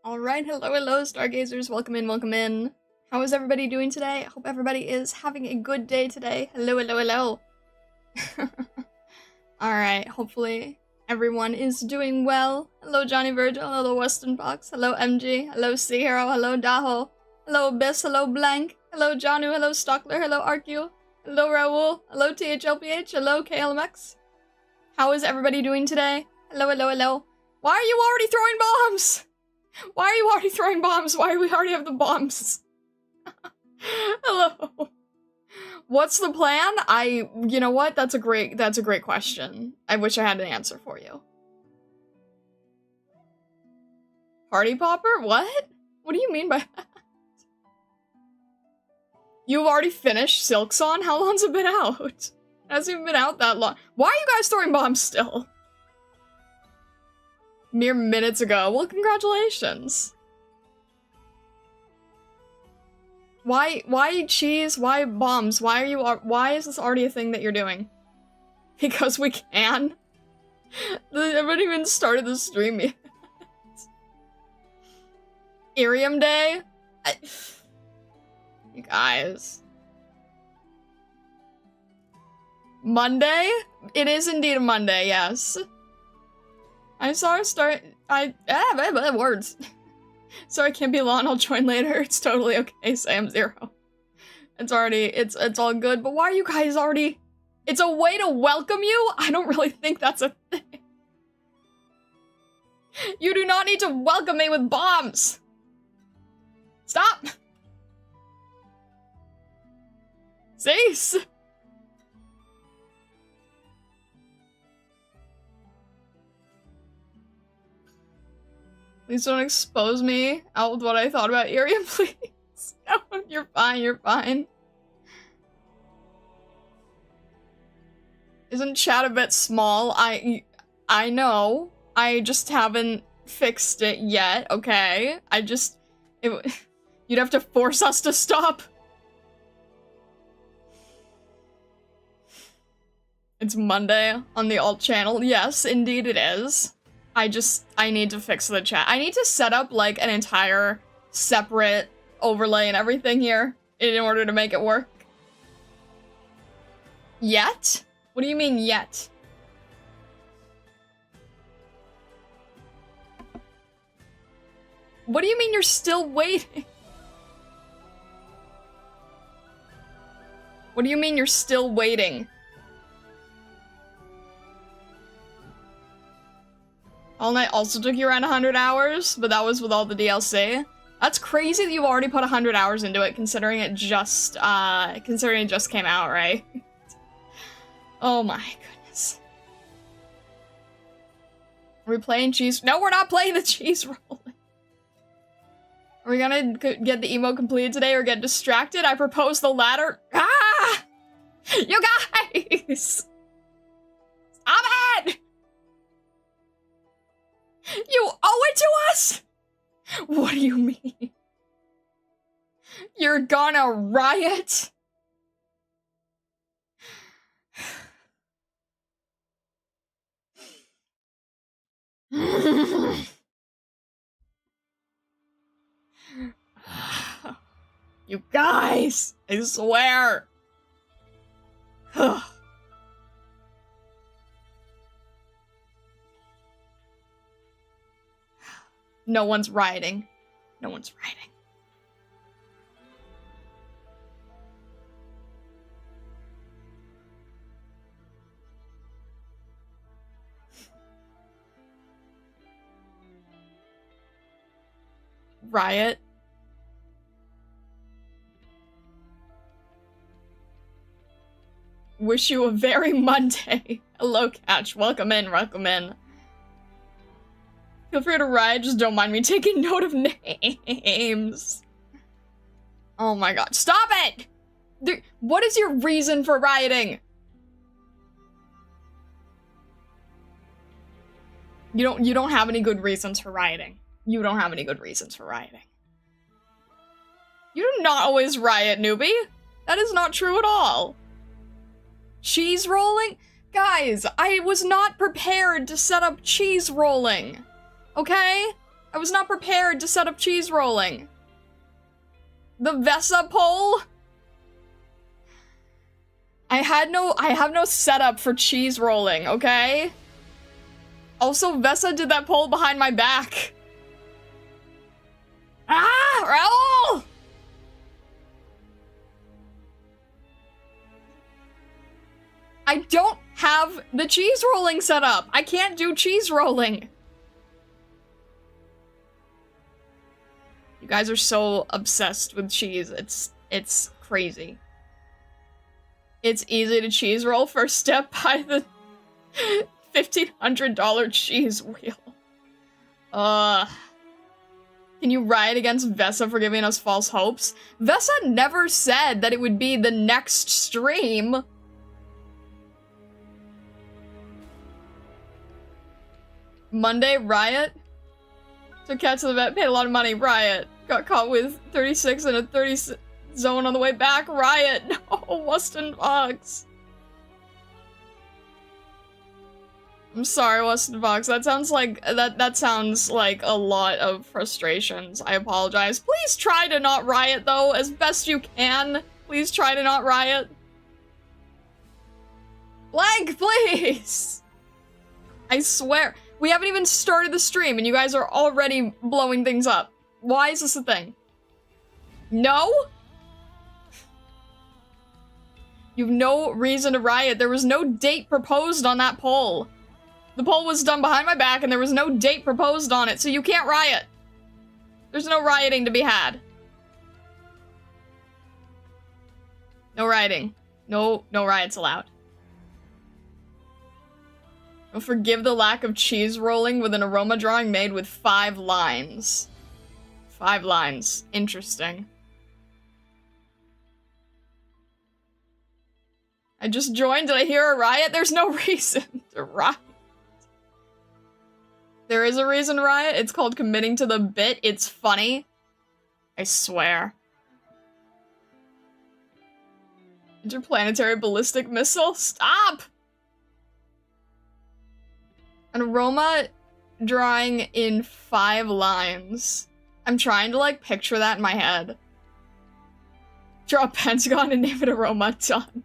Alright, hello, stargazers. Welcome in, welcome in. How is everybody doing today? I hope everybody is having a good day today. Hello. Alright, hopefully everyone is doing well. Hello, Johnny Virgil. Hello, Weston Fox. Hello, MG. Hello, Sea Hero. Hello, Daho. Hello, Abyss. Hello, Blank. Hello, Janu. Hello, Stockler. Hello, Arcu. Hello, Raoul. Hello, THLPH. Hello, KLMX. How is everybody doing today? Hello. Why are you already throwing bombs? Why are you already throwing bombs? Why do we already have the bombs? Hello. What's the plan? You know what? That's a great question. I wish I had an answer for you. Party popper? What? What do you mean by that? You've already finished Silksong? How long's it been out? It hasn't even been out that long. Why are you guys throwing bombs still? Mere minutes ago. Well, congratulations. Why cheese? Why bombs? Why is this already a thing that you're doing? Because we can? I haven't even started the stream yet. Irium Day? You guys. Monday? It is indeed a Monday, yes. I'm sorry, words. Sorry, can't be long, I'll join later. It's totally okay, Sam Zero. It's all good, but why are you guys already... It's a way to welcome you? I don't really think that's a thing. You do not need to welcome me with bombs! Stop! Cease! Please don't expose me out with what I thought about Irium, please. No, you're fine. Isn't chat a bit small? I know. I just haven't fixed it yet, okay? You'd have to force us to stop. It's Monday on the alt channel. Yes, indeed it is. I need to fix the chat. I need to set up, like, an entire separate overlay and everything here in order to make it work. Yet? What do you mean, yet? What do you mean you're still waiting? What do you mean you're still waiting? All Night also took you around 100 hours, but that was with all the DLC. That's crazy that you already put 100 hours into it, considering it just came out, right? Oh my goodness. Are we playing cheese? No, we're not playing the cheese roll. Are we gonna get the emo completed today or get distracted? I propose the latter. Ah! You guys! Stop it! You owe it to us? What do you mean? You're gonna riot? You guys, I swear. No one's rioting. No one's rioting. Riot. Wish you a very Monday. Hello, Catch. Welcome in, welcome in. Feel free to riot, just don't mind me taking note of names. Oh my god. Stop it! What is your reason for rioting? You don't have any good reasons for rioting. You don't have any good reasons for rioting. You do not always riot, newbie. That is not true at all. Cheese rolling? Guys, I was not prepared to set up cheese rolling. Okay? I was not prepared to set up cheese rolling. The Vesa poll? I have no setup for cheese rolling, okay? Also, Vesa did that poll behind my back. Ah, Raul! I don't have the cheese rolling set up. I can't do cheese rolling. You guys are so obsessed with cheese. It's crazy. It's easy to cheese roll. First step, buy the $1,500 cheese wheel. Can you riot against Vesa for giving us false hopes? Vesa never said that it would be the next stream. Monday, riot. Took cat to the vet, paid a lot of money, riot. Got caught with 36 in a 30 zone on the way back, riot. No, Weston Fox. I'm sorry, Weston Fox. That sounds like that sounds like a lot of frustrations. I apologize. Please try to not riot though, as best you can. Please try to not riot. Blank, please. I swear. We haven't even started the stream and you guys are already blowing things up. Why is this a thing? No? You've no reason to riot. There was no date proposed on that poll. The poll was done behind my back and there was no date proposed on it, so you can't riot. There's no rioting to be had. No rioting. No riots allowed. Don't forgive the lack of cheese rolling with an aroma drawing made with 5 lines. 5 lines. Interesting. I just joined. Did I hear a riot? There's no reason to riot. There is a reason to riot. It's called committing to the bit. It's funny. I swear. Interplanetary ballistic missile? Stop! An aroma drawing in 5 lines. I'm trying to, like, picture that in my head. Draw a pentagon and name it aroma. Done.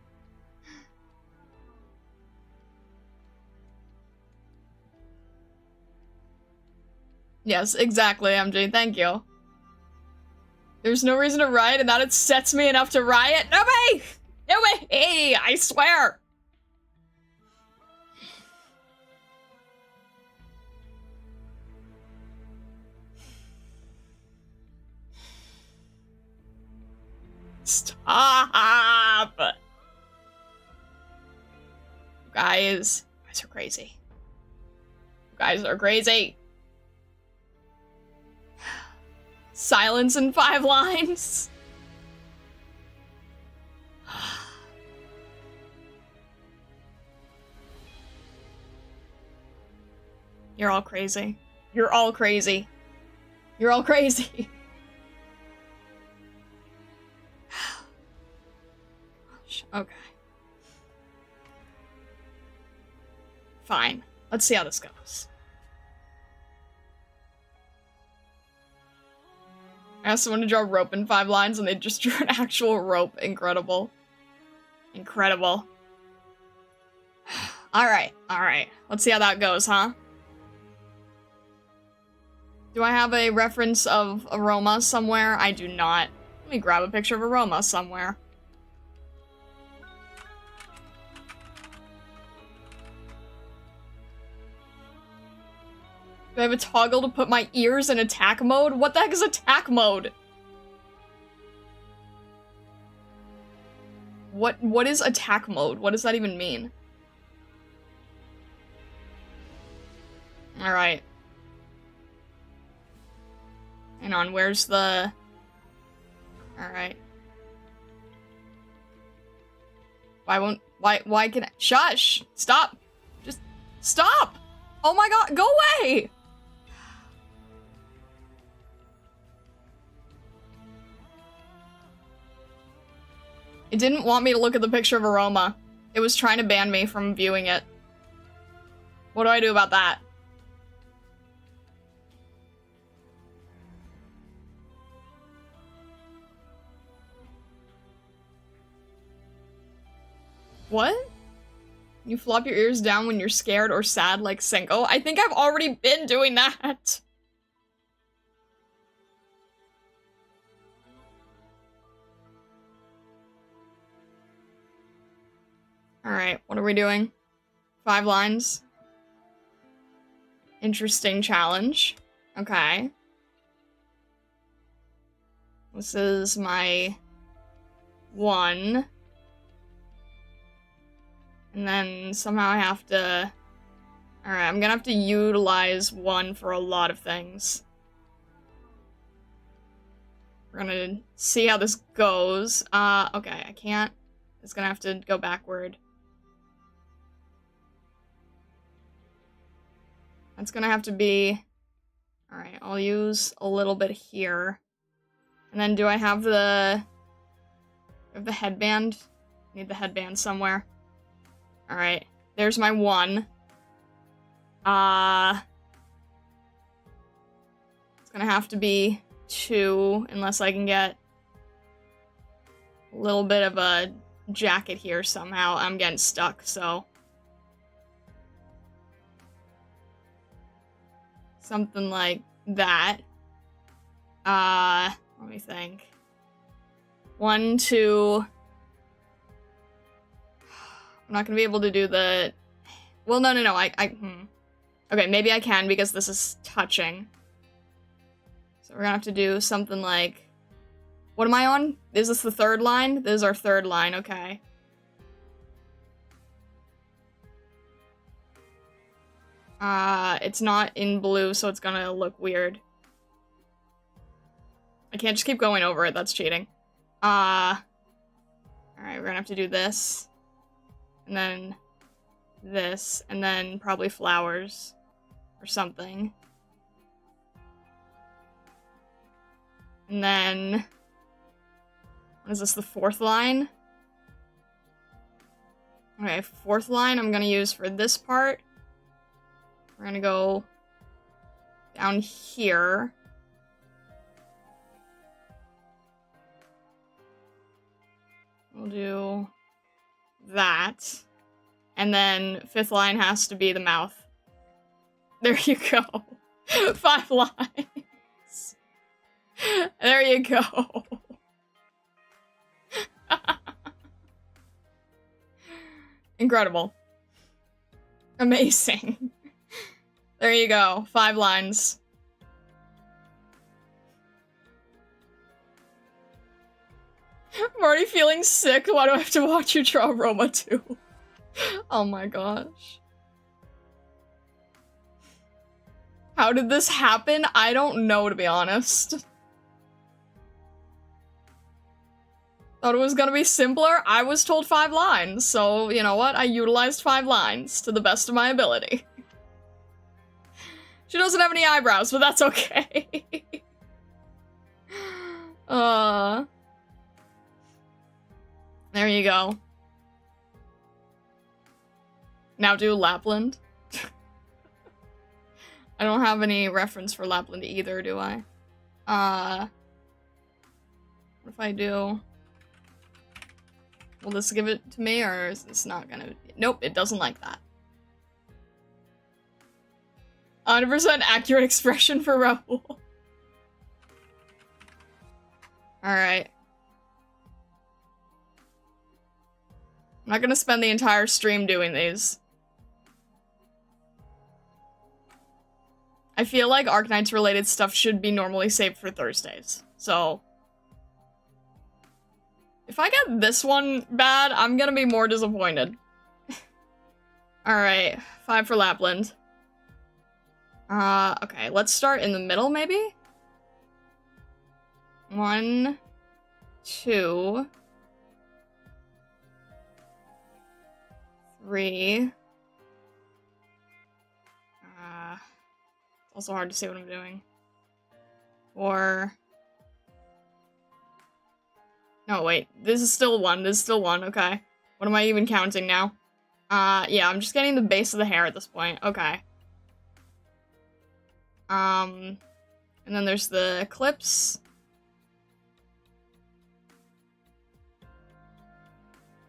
Yes, exactly, MJ. Thank you. There's no reason to riot, and that it sets me enough to riot. No way! No way! Hey, I swear! Stop! You guys are crazy. You guys are crazy. Silence in 5 lines. You're all crazy. You're all crazy. You're all crazy. Okay. Fine. Let's see how this goes. I asked someone to draw rope in 5 lines and they just drew an actual rope. Incredible. Incredible. Alright, alright. Let's see how that goes, huh? Do I have a reference of aroma somewhere? I do not. Let me grab a picture of aroma somewhere. Do I have a toggle to put my ears in attack mode? What the heck is attack mode? What is attack mode? What does that even mean? Alright. Hang on, where's the... Alright. Why can I... Shush! Stop! Just stop! Oh my god, go away! It didn't want me to look at the picture of aroma. It was trying to ban me from viewing it. What do I do about that? What? You flop your ears down when you're scared or sad like Senko? I think I've already been doing that. Alright, what are we doing? 5 lines. Interesting challenge. Okay. This is my 1. And then somehow I have to... Alright, I'm gonna have to utilize 1 for a lot of things. We're gonna see how this goes. Okay, I can't. It's gonna have to go backward. That's gonna have to be... Alright, I'll use a little bit here. And then do I have the headband? I need the headband somewhere. Alright, there's my 1. It's gonna have to be 2, unless I can get a little bit of a jacket here somehow. I'm getting stuck, so... Something like that. Let me think. 1, 2... I'm not gonna be able to do the... Well, no, Okay, maybe I can because this is touching. So we're gonna have to do something like... What am I on? Is this the 3rd line? This is our 3rd line, okay. It's not in blue, so it's gonna look weird. I can't just keep going over it, that's cheating. Alright, we're gonna have to do this. And then this, and then probably flowers or something. And then, what is this, the 4th line? Okay, 4th line I'm gonna use for this part. We're gonna go down here. We'll do that. And then 5th line has to be the mouth. There you go. 5 lines. There you go. Incredible. Amazing. There you go. 5 lines. I'm already feeling sick. Why do I have to watch you draw Roma too? Oh my gosh. How did this happen? I don't know, to be honest. Thought it was gonna be simpler. I was told 5 lines, so you know what? I utilized 5 lines to the best of my ability. She doesn't have any eyebrows, but that's okay. There you go. Now do Lapland. I don't have any reference for Lapland either, do I? What if I do... Will this give it to me, or is this not gonna... Nope, it doesn't like that. 100% accurate expression for Raoul. Alright. I'm not gonna spend the entire stream doing these. I feel like Arknights related stuff should be normally saved for Thursdays, so... If I get this one bad, I'm gonna be more disappointed. Alright, 5 for Lapland. Okay, let's start in the middle, maybe? 1, 2... 3... It's also hard to see what I'm doing. 4... No, wait. This is still 1. This is still 1. Okay. What am I even counting now? Yeah, I'm just getting the base of the hair at this point. Okay. And then there's the clips.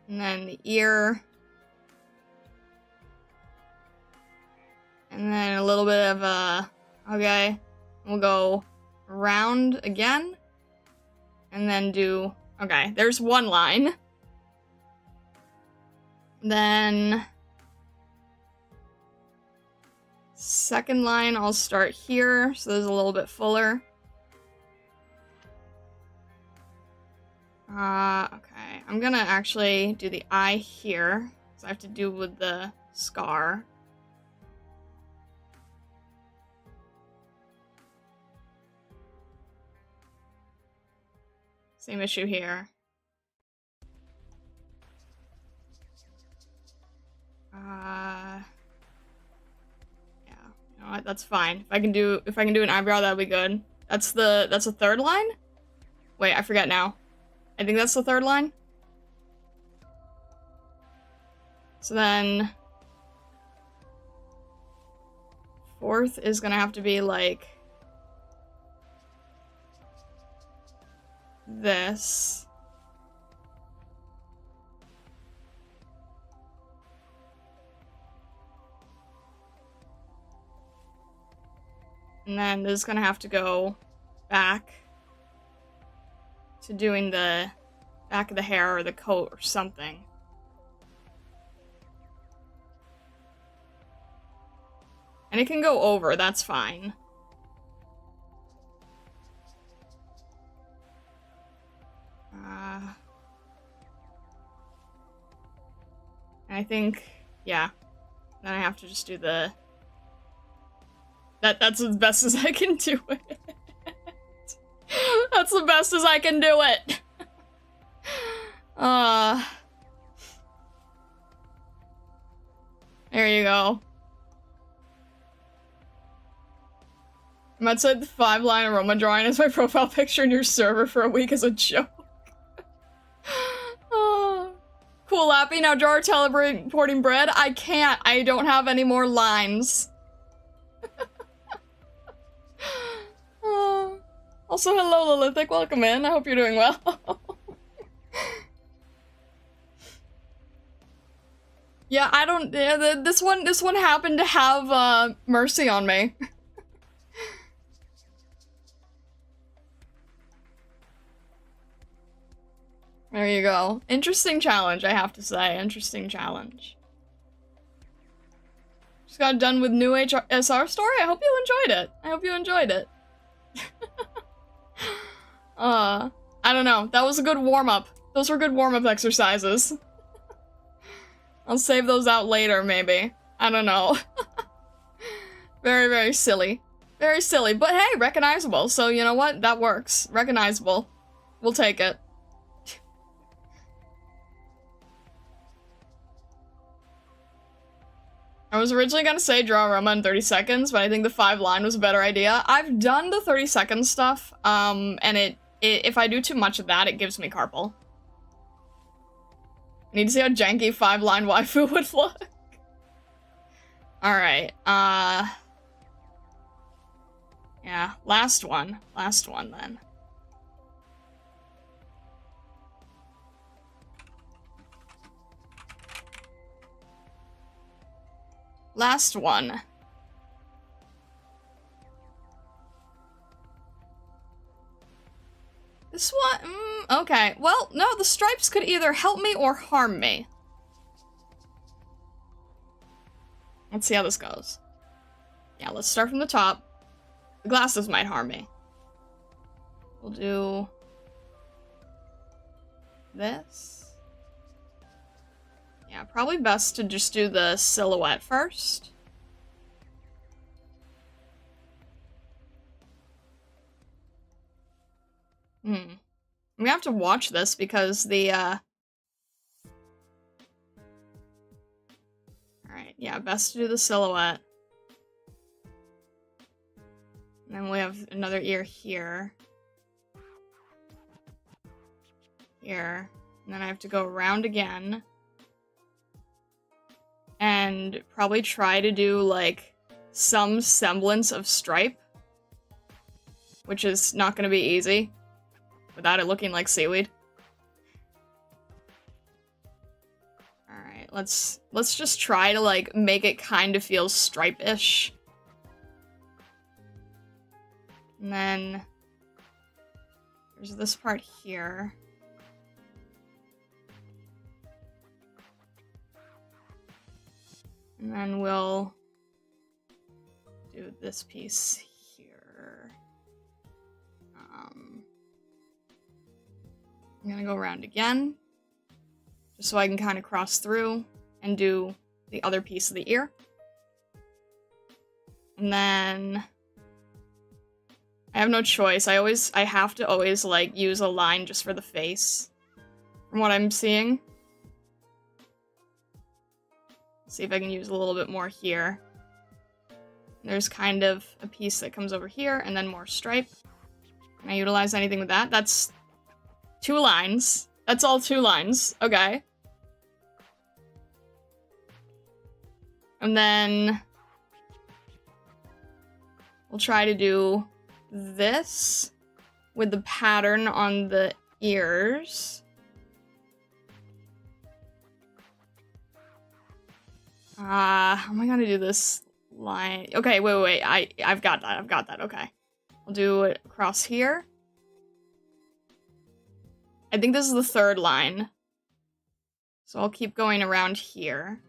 And then the ear. And then a little bit of okay, we'll go around again. And then do, okay, there's one line. Then second line, I'll start here, so there's a little bit fuller. Okay, I'm gonna actually do the eye here, so I have to do with the scar. Same issue here. Yeah, you know what, that's fine. If I can do an eyebrow, that'll be good. That's a third line? Wait, I forget now. I think that's the third line. So then fourth is gonna have to be like this. And then this is gonna have to go back to doing the back of the hair or the coat or something. And it can go over, that's fine. And I think, yeah. Then I have to just do the... That's as best as I can do it. That's the best as I can do it. There you go. I might say the 5-line aroma drawing as my profile picture in your server for a week as a joke. Cool, Lappy. Now draw our teleporting bread. I can't. I don't have any more lines. Also, hello, Lilithic. Welcome in. I hope you're doing well. Yeah, I don't. This one happened to have mercy on me. There you go. Interesting challenge, I have to say. Interesting challenge. Just got done with new HSR story. I hope you enjoyed it. I hope you enjoyed it. I don't know. That was a good warm-up. Those were good warm-up exercises. I'll save those out later, maybe. I don't know. Very, very silly. Very silly. But hey, recognizable. So you know what? That works. Recognizable. We'll take it. I was originally gonna say draw aroma in 30 seconds, but I think the 5-line was a better idea. I've done the 30-second stuff, and if I do too much of that, it gives me carpal. I need to see how janky 5-line waifu would look. Alright, yeah, last one then. Last one. This one, okay. Well, no, the stripes could either help me or harm me. Let's see how this goes. Yeah, let's start from the top. The glasses might harm me. We'll do this. Yeah, probably best to just do the silhouette first. I'm gonna have to watch this because the, Alright, yeah, best to do the silhouette. And then we have another ear here. Here. And then I have to go around again. And probably try to do, like, some semblance of stripe. Which is not gonna be easy. Without it looking like seaweed. Alright, let's just try to, like, make it kind of feel stripe-ish. And then there's this part here. And then we'll do this piece here. I'm gonna go around again, just so I can kind of cross through and do the other piece of the ear. And then I have no choice. I have to always like use a line just for the face, from what I'm seeing. See if I can use a little bit more here. There's kind of a piece that comes over here, and then more stripe. Can I utilize anything with that? That's 2 lines. That's all 2 lines. Okay. And then we'll try to do this with the pattern on the ears. How am I gonna do this line? Okay, wait. I've got that, okay. I'll do it across here. I think this is the 3rd line. So I'll keep going around here.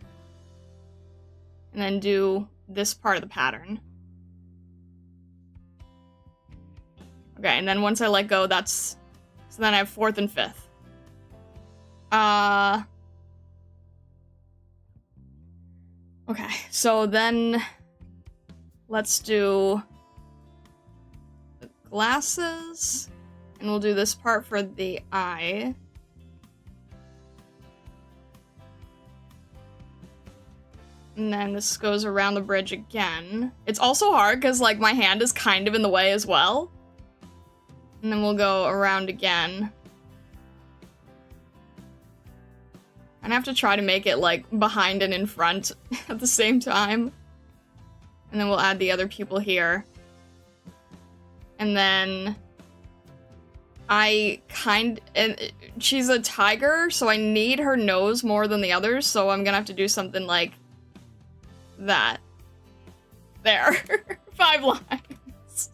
And then do this part of the pattern. Okay, and then once I let go, that's... So then I have 4th and 5th. Okay, so then... Let's do... the glasses. And we'll do this part for the eye. And then this goes around the bridge again. It's also hard because, like, my hand is kind of in the way as well. And then we'll go around again. And I have to try to make it, like, behind and in front at the same time. And then we'll add the other pupil here. And then... and she's a tiger, so I need her nose more than the others, so I'm gonna have to do something like that. There. 5 lines.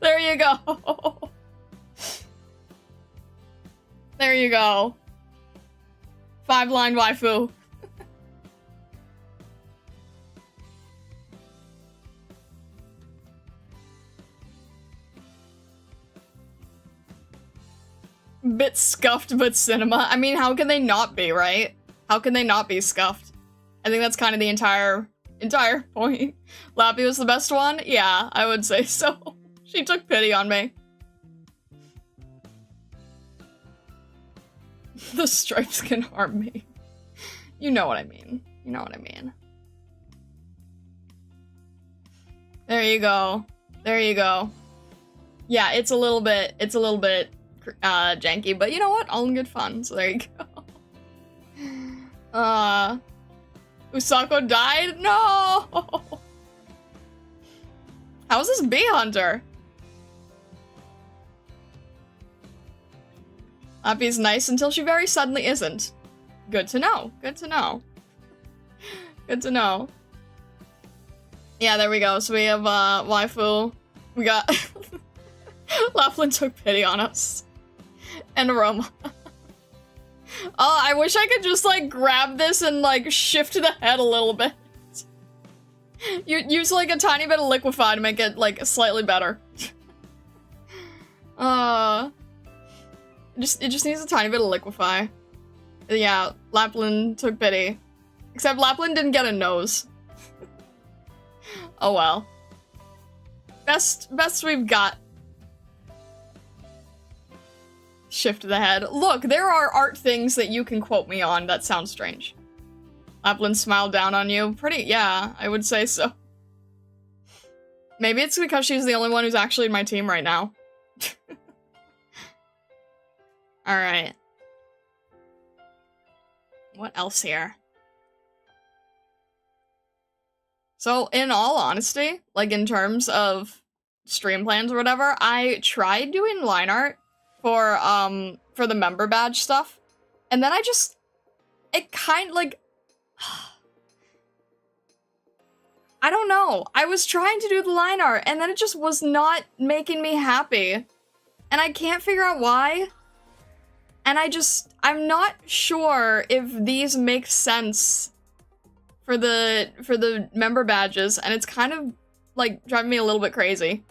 There you go. There you go. 5-line waifu. Bit scuffed, but cinema. I mean, how can they not be, right? How can they not be scuffed? I think that's kind of the entire point. Lappy was the best one? Yeah, I would say so. She took pity on me. The stripes can harm me. You know what I mean. You know what I mean. There you go. There you go. Yeah, it's a little bit janky, but you know what? All in good fun, so there you go. Usako died? No! How is this bee hunter? Lappy's nice until she very suddenly isn't. Good to know. Good to know. Good to know. Yeah, there we go. So we have, waifu. We got... Laplin took pity on us. And Aroma. Oh, I wish I could just, like, grab this and, like, shift the head a little bit. You use, like, a tiny bit of liquefy to make it, like, slightly better. It just needs a tiny bit of liquefy. Yeah, Laplin took pity. Except Laplin didn't get a nose. Oh well. Best we've got. Shift the head. Look, there are art things that you can quote me on that sound strange. Laplin smiled down on you. Pretty, yeah, I would say so. Maybe it's because she's the only one who's actually in my team right now. Alright. What else here? So, in all honesty, like in terms of stream plans or whatever, I tried doing line art for the member badge stuff, and then it kind of like, I don't know. I was trying to do the line art, and then it just was not making me happy. And I can't figure out why. And I'm not sure if these make sense for the member badges, and it's kind of, like, driving me a little bit crazy.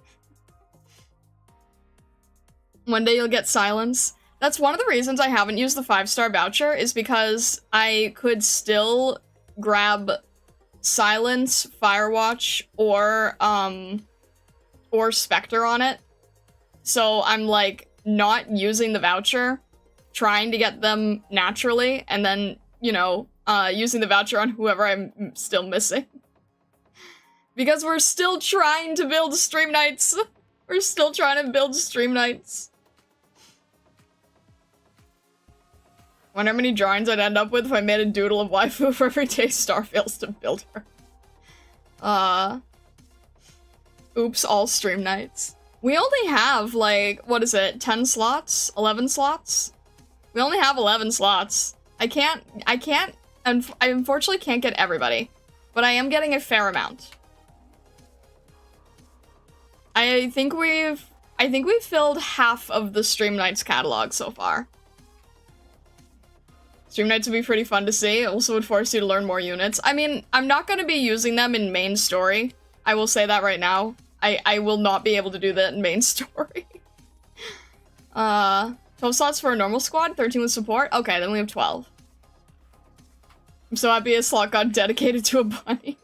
One day you'll get silence. That's one of the reasons I haven't used the 5-star voucher, is because I could still grab Silence, Firewatch, or Spectre on it. So I'm, like, not using the voucher, trying to get them naturally, and then, you know, using the voucher on whoever I'm still missing. Because we're still trying to build stream nights. We're still trying to build stream nights. Wonder how many drawings I'd end up with if I made a doodle of waifu for every day Star fails to build her. Oops, all stream nights. We only have, like, what is it, 10 slots? 11 slots? We only have 11 slots. I unfortunately can't get everybody, but I am getting a fair amount. I think we've filled half of the Stream Nights catalog so far. Stream Nights would be pretty fun to see. It also would force you to learn more units. I mean, I'm not going to be using them in main story. I will say that right now. I will not be able to do that in main story. 12 slots for a normal squad, 13 with support? Okay, then we have 12. I'm so happy a slot got dedicated to a bunny.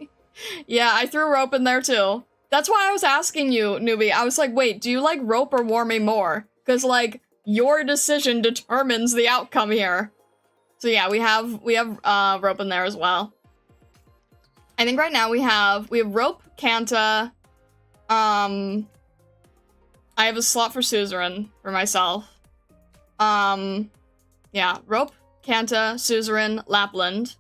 Yeah, I threw rope in there too. That's why I was asking you, newbie. I was like, wait, do you like rope or War Me More? Because, like, your decision determines the outcome here. So yeah, we have rope in there as well. I think right now we have rope, Kanta. I have a slot for Suzerain for myself. Yeah, rope, Kanta, Suzerain, Lapland.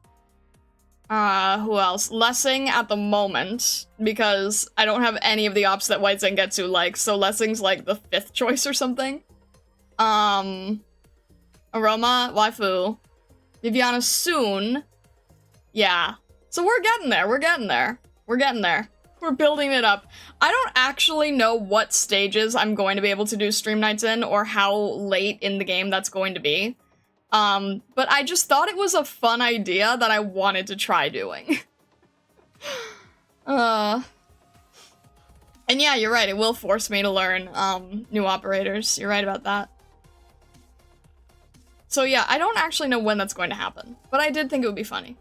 Who else? Lessing at the moment, because I don't have any of the ops that White Zangetsu likes, so Lessing's like the 5th choice or something. Aroma, Waifu. Viviana soon. Yeah. So we're getting there, we're getting there. We're getting there. We're building it up. I don't actually know what stages I'm going to be able to do stream nights in, or how late in the game that's going to be. But I just thought it was a fun idea that I wanted to try doing. And yeah, you're right, it will force me to learn, new operators. You're right about that. So yeah, I don't actually know when that's going to happen, but I did think it would be funny.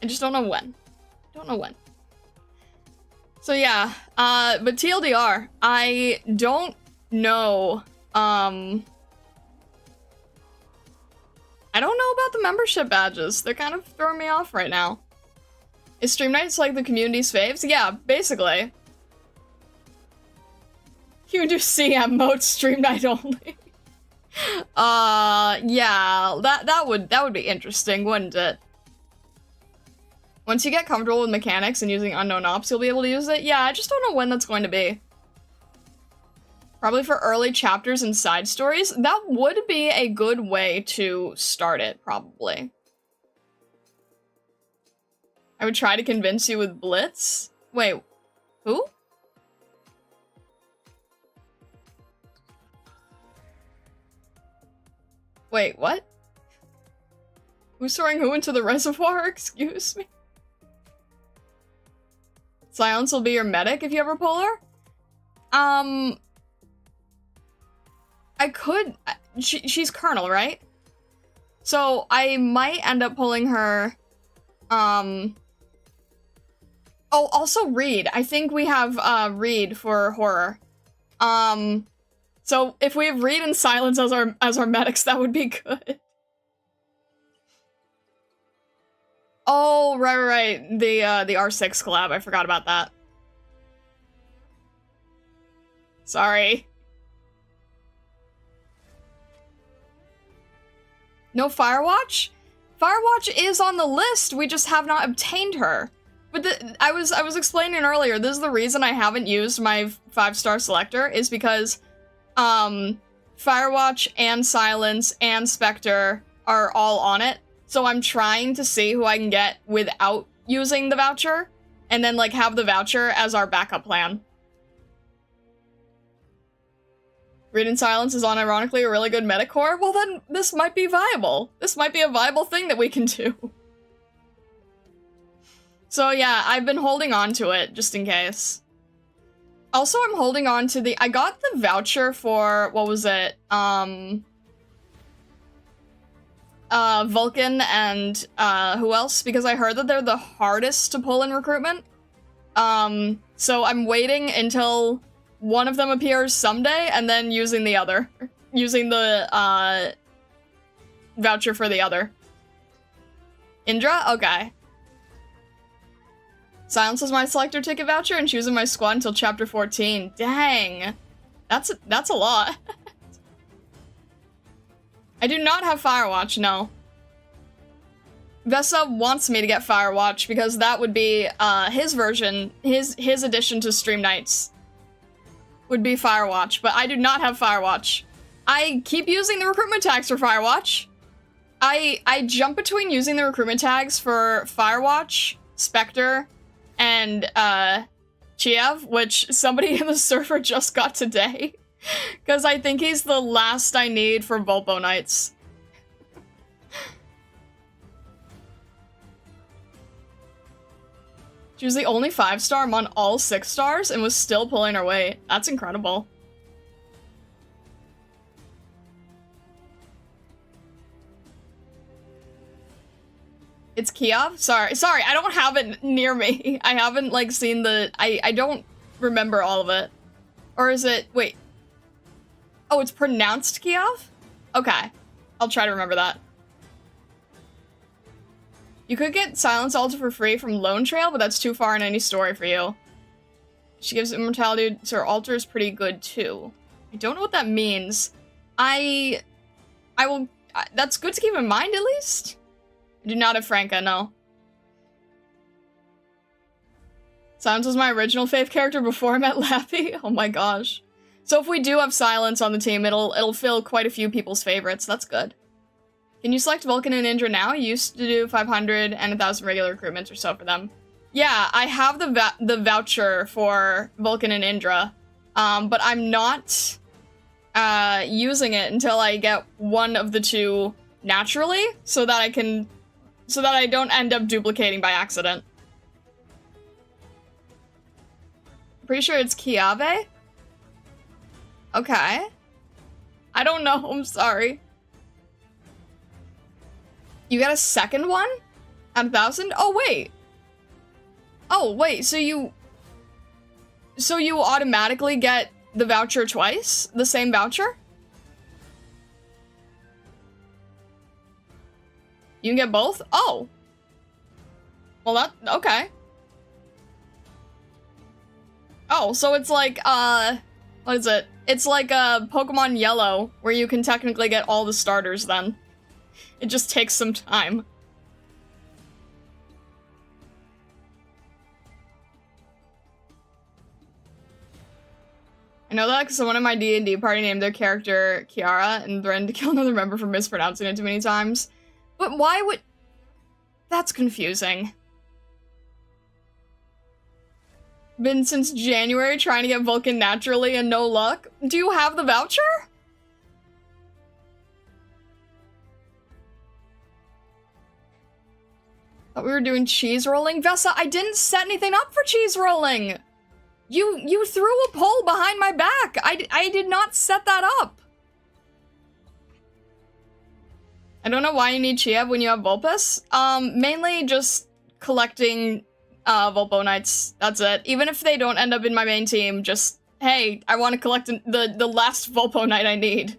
I just don't know when. Don't know when. So yeah, but TLDR, I don't know, I don't know about the membership badges. They're kind of throwing me off right now. Is Stream Nights like the community's faves? Yeah, basically. You do CM mode Stream Night only. Yeah, that would be interesting, wouldn't it? Once you get comfortable with mechanics and using unknown ops, you'll be able to use it. Yeah, I just don't know when that's going to be. Probably for early chapters and side stories. That would be a good way to start it, probably. I would try to convince you with Blitz. Wait, who? Wait, what? Who's throwing who into the reservoir? Excuse me? Silence will be your medic if you ever pull her? I could... She's Colonel, right? So I might end up pulling her... Oh, also Reed. I think we have, Reed for horror. So if we have Reed and Silence as our medics, that would be good. Oh, right. The R6 collab. I forgot about that. Sorry. No Firewatch? Firewatch is on the list. We just have not obtained her. But I was explaining earlier, this is the reason I haven't used my 5-star selector, is because Firewatch and Silence and Spectre are all on it. So I'm trying to see who I can get without using the voucher, and then, like, have the voucher as our backup plan. Read in Silence is unironically a really good metacore? Well, then this might be viable. This might be a viable thing that we can do. So yeah, I've been holding on to it, just in case. Also, I'm holding on to the- I got the voucher for, what was it? Vulcan and, who else? Because I heard that they're the hardest to pull in recruitment. So I'm waiting until one of them appears someday, and then using the other. Using the, voucher for the other. Indra? Okay. Silence is my selector ticket voucher and choosing my squad until chapter 14. Dang. That's a lot. I do not have Firewatch, no. Vesa wants me to get Firewatch because that would be, his version, his addition to Stream Nights would be Firewatch, but I do not have Firewatch. I keep using the recruitment tags for Firewatch. I jump between using the recruitment tags for Firewatch, Spectre, and, Chiev, which somebody in the server just got today. Because I think he's the last I need for Volpo Knights. She was the only 5-star among all 6 stars and was still pulling her weight. That's incredible. It's Kiev? Sorry, I don't have it near me. I haven't, like, seen the- I don't remember all of it. Or is it- wait. Oh, it's pronounced Kiev? Okay. I'll try to remember that. You could get Silence Altar for free from Lone Trail, but that's too far in any story for you. She gives immortality to her altar is pretty good, too. I don't know what that means. I will- that's good to keep in mind, at least. I do not have Franca, no. Silence was my original fave character before I met Lappy? Oh my gosh. So if we do have Silence on the team, it'll fill quite a few people's favorites. That's good. Can you select Vulcan and Indra now? You used to do 500 and 1,000 regular recruitments or so for them. Yeah, I have the voucher for Vulcan and Indra, but I'm not using it until I get one of the two naturally, so that I don't end up duplicating by accident. Pretty sure it's Kiave? Okay. I don't know, I'm sorry. You get a second one? At 1,000? Oh, wait. Oh, wait, so you automatically get the voucher twice? The same voucher? You can get both? Oh. Well, okay. Oh, so it's like, what is it? It's like, Pokemon Yellow, where you can technically get all the starters then. It just takes some time. I know that because someone in my D&D party named their character Kiara and threatened to kill another member for mispronouncing it too many times. But why would... That's confusing. Been since January trying to get Vulcan naturally and no luck. Do you have the voucher? Thought we were doing cheese rolling. Vesa, I didn't set anything up for cheese rolling. You threw a poll behind my back. I did not set that up. I don't know why you need Chiev when you have Vulpes. Mainly just collecting Volpo Knights. That's it. Even if they don't end up in my main team, just, hey, I want to collect the last Volpo Knight I need.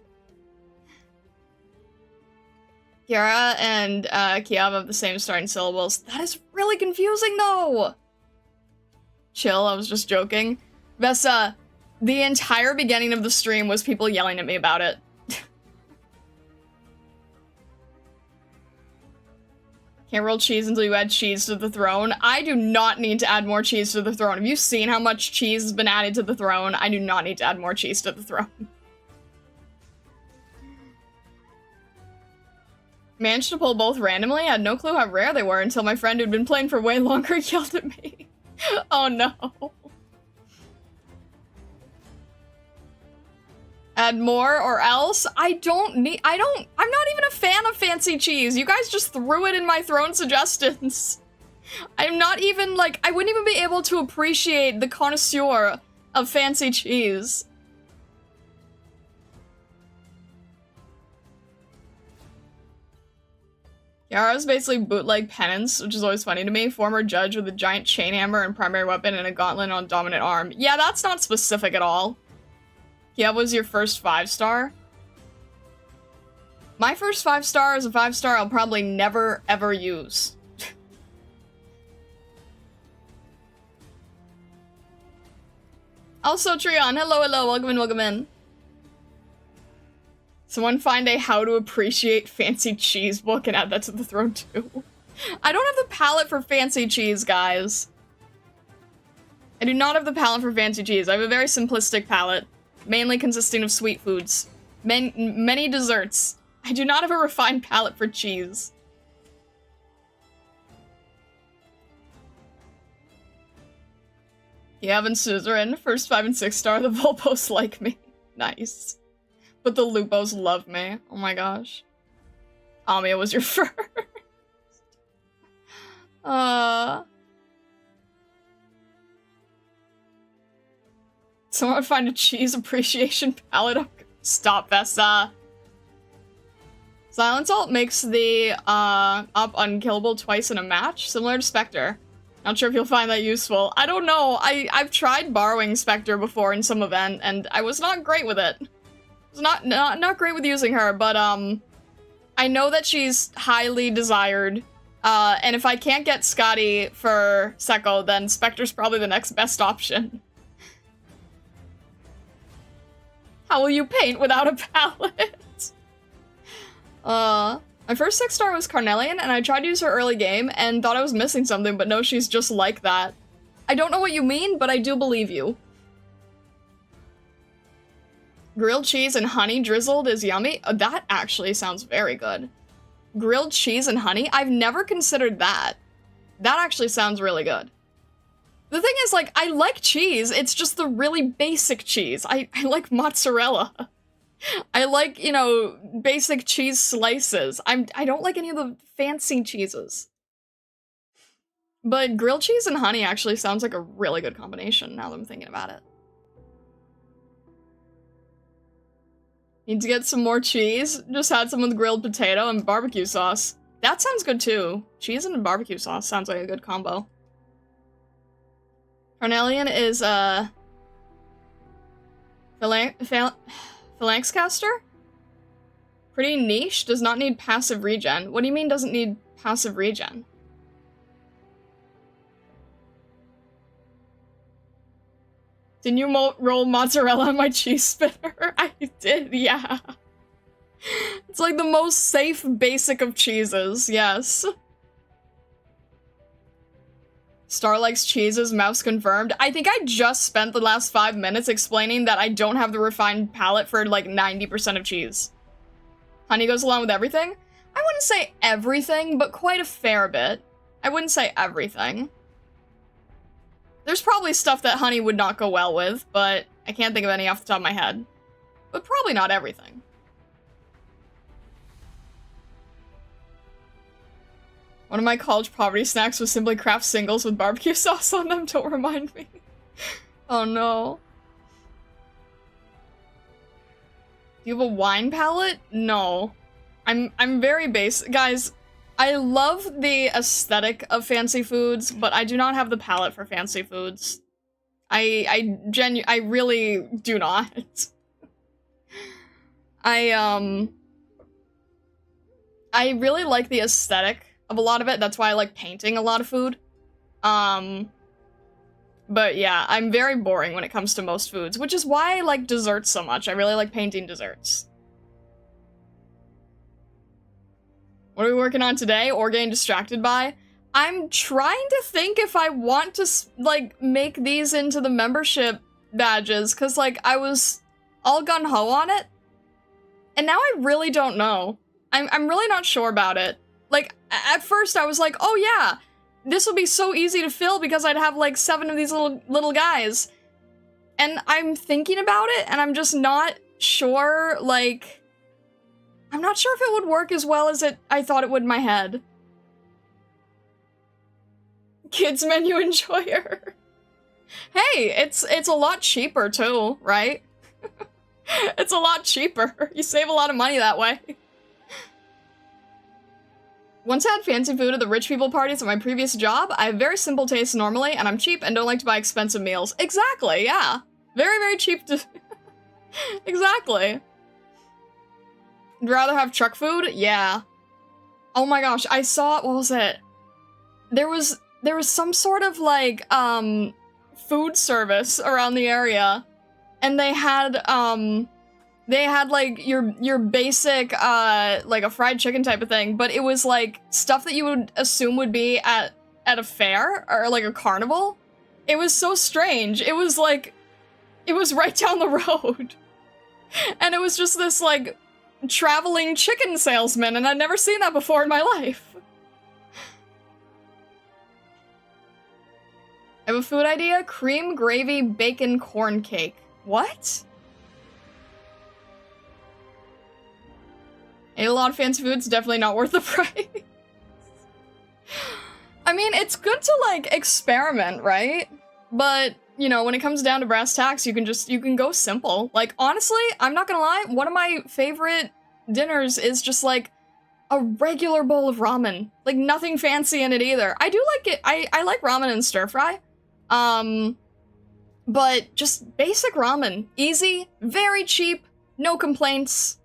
Kiara and Kiev have the same starting syllables. That is really confusing, though! Chill, I was just joking. Vesa, the entire beginning of the stream was people yelling at me about it. Can't roll cheese until you add cheese to the throne. I do not need to add more cheese to the throne. Have you seen how much cheese has been added to the throne? I do not need to add more cheese to the throne. Managed to pull both randomly. I had no clue how rare they were until my friend who'd been playing for way longer yelled at me. Oh no. Add more or else? I'm not even a fan of fancy cheese. You guys just threw it in my throne suggestions. I'm not even, like, I wouldn't even be able to appreciate the connoisseur of fancy cheese. Yara's basically bootleg penance, which is always funny to me. Former judge with a giant chain hammer and primary weapon and a gauntlet on dominant arm. Yeah, that's not specific at all. Yeah, was your first 5-star? My first 5-star is a 5-star I'll probably never, ever use. Also, Trion, hello, welcome in, welcome in. Someone find a how to appreciate fancy cheese book and add that to the throne too. I don't have the palate for fancy cheese, guys. I do not have the palate for fancy cheese. I have a very simplistic palate, mainly consisting of sweet foods. Many desserts. I do not have a refined palate for cheese. Yavin Suzerain, first 5 and 6-star, the Volpos like me. Nice. But the Lupos love me. Oh my gosh. Amia was your first. Someone find a cheese appreciation palette. Stop, Vesta. Silence Alt makes the up unkillable twice in a match, similar to Spectre. Not sure if you'll find that useful. I don't know. I've tried borrowing Spectre before in some event, and I was not great with it. I was not great with using her, but I know that she's highly desired. And if I can't get Scotty for Sekko, then Spectre's probably the next best option. How will you paint without a palette? My first 6-star was Carnelian, and I tried to use her early game and thought I was missing something, but no, she's just like that. I don't know what you mean, but I do believe you. Grilled cheese and honey drizzled is yummy. That actually sounds very good. Grilled cheese and honey? I've never considered that. That actually sounds really good. The thing is, like, I like cheese, it's just the really basic cheese. I like mozzarella. I like, you know, basic cheese slices. I don't like any of the fancy cheeses. But grilled cheese and honey actually sounds like a really good combination now that I'm thinking about it. Need to get some more cheese. Just had some with grilled potato and barbecue sauce. That sounds good too. Cheese and barbecue sauce sounds like a good combo. Carnelian is Phalanx caster? Pretty niche, does not need passive regen. What do you mean doesn't need passive regen? Didn't you roll mozzarella on my cheese spinner? I did, yeah. It's like the most safe basic of cheeses, yes. Star likes cheeses, mouse confirmed. I think I just spent the last 5 minutes explaining that I don't have the refined palate for like 90% of cheese. Honey goes along with everything? I wouldn't say everything, but quite a fair bit. I wouldn't say everything. There's probably stuff that honey would not go well with, but I can't think of any off the top of my head. But probably not everything. One of my college poverty snacks was Simply Craft singles with barbecue sauce on them. Don't remind me. Oh no. Do you have a wine palette? No. I'm very basic. Guys, I love the aesthetic of fancy foods, but I do not have the palate for fancy foods. I really do not. I really like the aesthetic of a lot of it. That's why I like painting a lot of food. But yeah, I'm very boring when it comes to most foods, which is why I like desserts so much. I really like painting desserts. What are we working on today or getting distracted by? I'm trying to think if I want to, like, make these into the membership badges, because, like, I was all gung-ho on it, and now I really don't know. I'm really not sure about it. Like, at first I was like, oh yeah, this would be so easy to fill because I'd have like 7 of these little guys. And I'm thinking about it, and I'm just not sure, like... I'm not sure if it would work as well as I thought it would in my head. Kids menu enjoyer. Hey, it's a lot cheaper too, right? It's a lot cheaper. You save a lot of money that way. Once I had fancy food at the rich people parties at my previous job. I have very simple tastes normally, and I'm cheap and don't like to buy expensive meals. Exactly, yeah. Very, very cheap to... Exactly. I'd rather have truck food? Yeah. Oh my gosh, I saw... What was it? There was some sort of, like, food service around the area. And they had, like, your basic, like, a fried chicken type of thing. But it was, like, stuff that you would assume would be at a fair, or, like, a carnival. It was so strange. It was, like... It was right down the road. And it was just this, like... traveling chicken salesman, and I'd never seen that before in my life. I have a food idea. Cream, gravy, bacon, corn cake. What? Ate a lot of fancy food. It's definitely not worth the price. I mean, it's good to, like, experiment, right? But, you know, when it comes down to brass tacks, you can go simple. Like, honestly, I'm not gonna lie, one of my favorite dinners is just, like, a regular bowl of ramen. Like, nothing fancy in it either. I do like it. I like ramen and stir fry. But just basic ramen. Easy, very cheap, no complaints.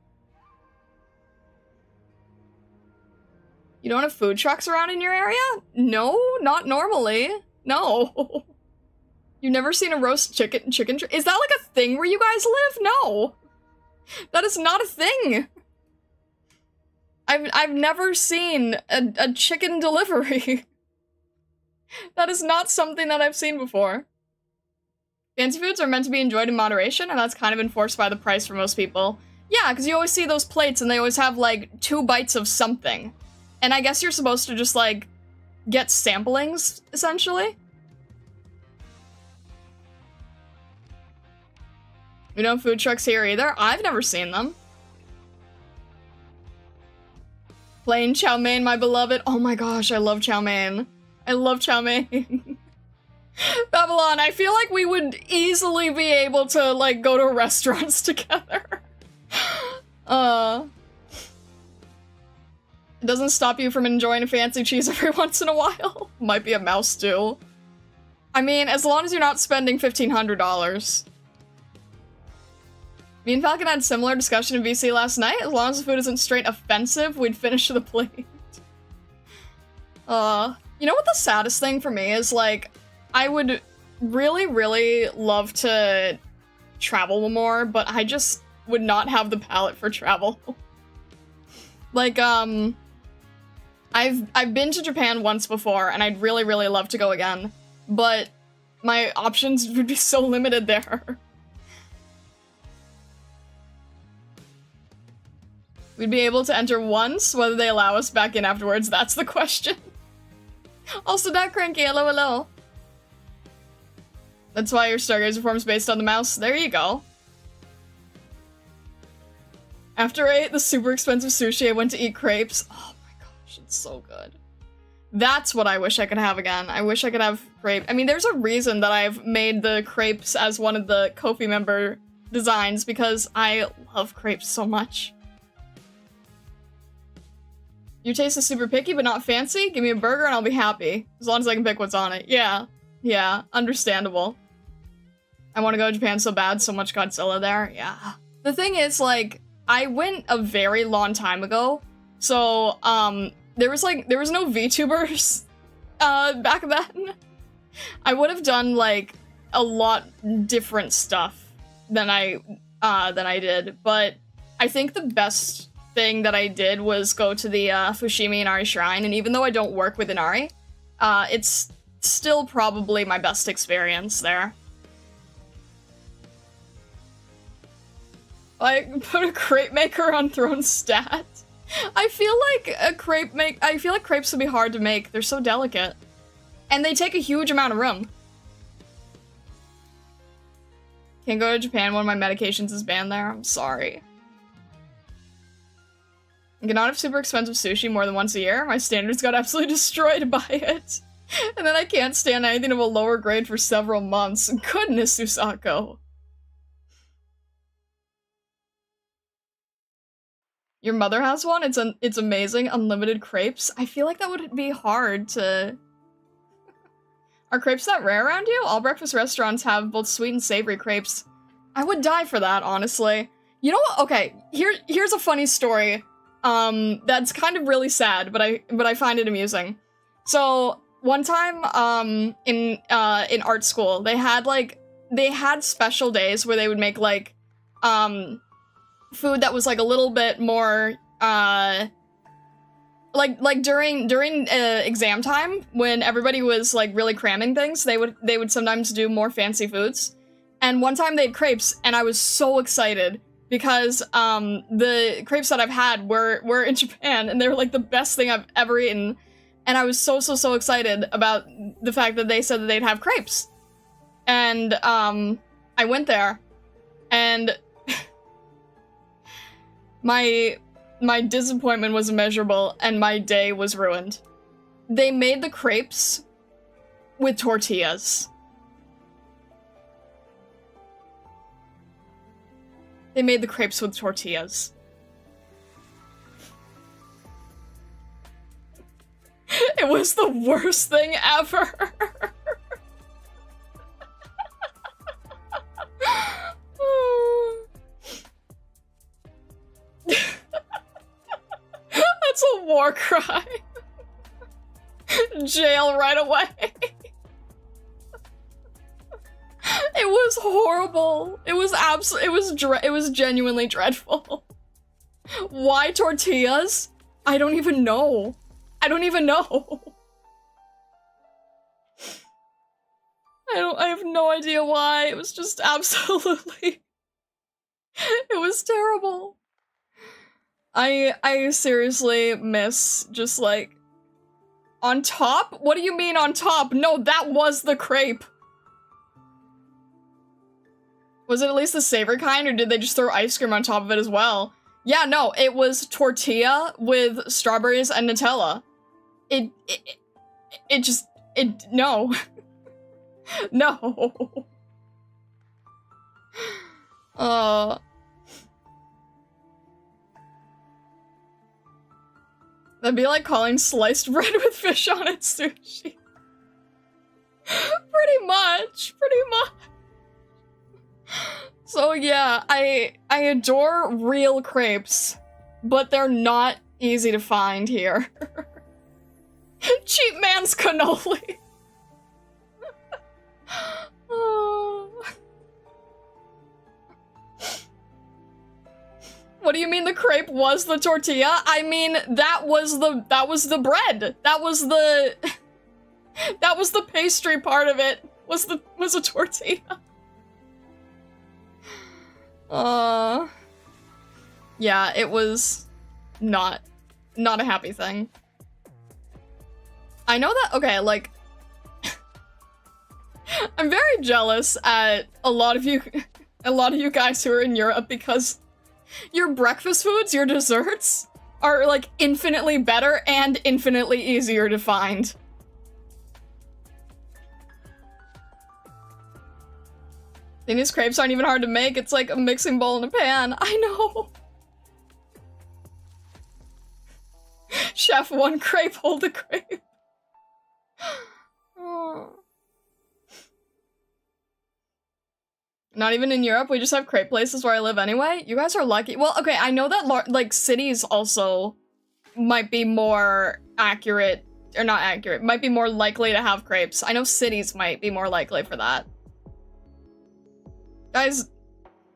You don't have food trucks around in your area? No, not normally. No. You've never seen a roast chicken is that like a thing where you guys live? No. That is not a thing. I've never seen a chicken delivery. That is not something that I've seen before. Fancy foods are meant to be enjoyed in moderation, and that's kind of enforced by the price for most people. Yeah, because you always see those plates and they always have like 2 bites of something. And I guess you're supposed to just like get samplings, essentially. We don't have food trucks here either. I've never seen them. Plain chow mein, my beloved. Oh my gosh, I love chow mein. I love chow mein. Babylon, I feel like we would easily be able to, like, go to restaurants together. It doesn't stop you from enjoying a fancy cheese every once in a while. Might be a mouse stew. I mean, as long as you're not spending $1,500. Me and Falcon had similar discussion in VC last night. As long as the food isn't straight offensive, we'd finish the plate. You know what the saddest thing for me is? Like, I would really, really love to travel more, but I just would not have the palate for travel. Like, I've been to Japan once before, and I'd really, really love to go again, but my options would be so limited there. We'd be able to enter once, whether they allow us back in afterwards, that's the question. Also, that cranky, hello, hello. That's why your Stargazer form's based on the mouse. There you go. After I ate the super expensive sushi, I went to eat crepes. Oh my gosh, it's so good. That's what I wish I could have again. I wish I could have crepe. I mean, there's a reason that I've made the crepes as one of the Ko-fi member designs, because I love crepes so much. Your taste is super picky, but not fancy? Give me a burger and I'll be happy. As long as I can pick what's on it. Yeah. Yeah. Understandable. I want to go to Japan so bad. So much Godzilla there. Yeah. The thing is, like, I went a very long time ago. So, there was no VTubers, back then. I would have done, like, a lot different stuff than I did. But I think the best thing that I did was go to the Fushimi Inari Shrine, and even though I don't work with Inari, it's still probably my best experience there. Like, put a crepe maker on throne stat. I feel like crepes would be hard to make. They're so delicate. And they take a huge amount of room. Can't go to Japan, one of my medications is banned there. I'm sorry. I cannot have super expensive sushi more than once a year. My standards got absolutely destroyed by it. And then I can't stand anything of a lower grade for several months. Goodness, Susako. Your mother has one? It's amazing. Unlimited crepes. I feel like that would be hard to... Are crepes that rare around you? All breakfast restaurants have both sweet and savory crepes. I would die for that, honestly. You know what? Okay, here's a funny story. That's kind of really sad, but I find it amusing. So one time, in art school, they had special days where they would make like, food that was like a little bit more, like during exam time when everybody was like really cramming things, they would sometimes do more fancy foods. And one time they had crepes, and I was so excited because the crepes that I've had were in Japan, and they were like the best thing I've ever eaten. And I was so excited about the fact that they said that they'd have crepes. And I went there, and my disappointment was immeasurable, and my day was ruined. They made the crepes with tortillas. They made the crepes with tortillas. It was the worst thing ever. That's a war crime. Jail right away. It was horrible. It was genuinely dreadful. Why tortillas? I don't even know. I have no idea why. It was just absolutely... It was terrible. I seriously miss just like... On top? What do you mean on top? No, that was the crepe. Was it at least the savory kind, or did they just throw ice cream on top of it as well? Yeah, no, it was tortilla with strawberries and Nutella. No. No. That'd be like calling sliced bread with fish on it sushi. Pretty much. So yeah, I adore real crepes, but they're not easy to find here. Cheap man's cannoli. What do you mean the crepe was the tortilla? I mean, that was the bread. That was the pastry part of it. Was a tortilla. Yeah, it was not a happy thing. I know that, okay, like, I'm very jealous at a lot of you guys who are in Europe because your breakfast foods, your desserts, are like infinitely better and infinitely easier to find. These crepes aren't even hard to make. It's like a mixing bowl in a pan. I know. Chef, one crepe, hold a crepe. Oh. Not even in Europe, we just have crepe places where I live anyway. You guys are lucky. Well, okay, I know that like cities also might be more accurate, or not accurate, might be more likely to have crepes. I know cities might be more likely for that. Guys,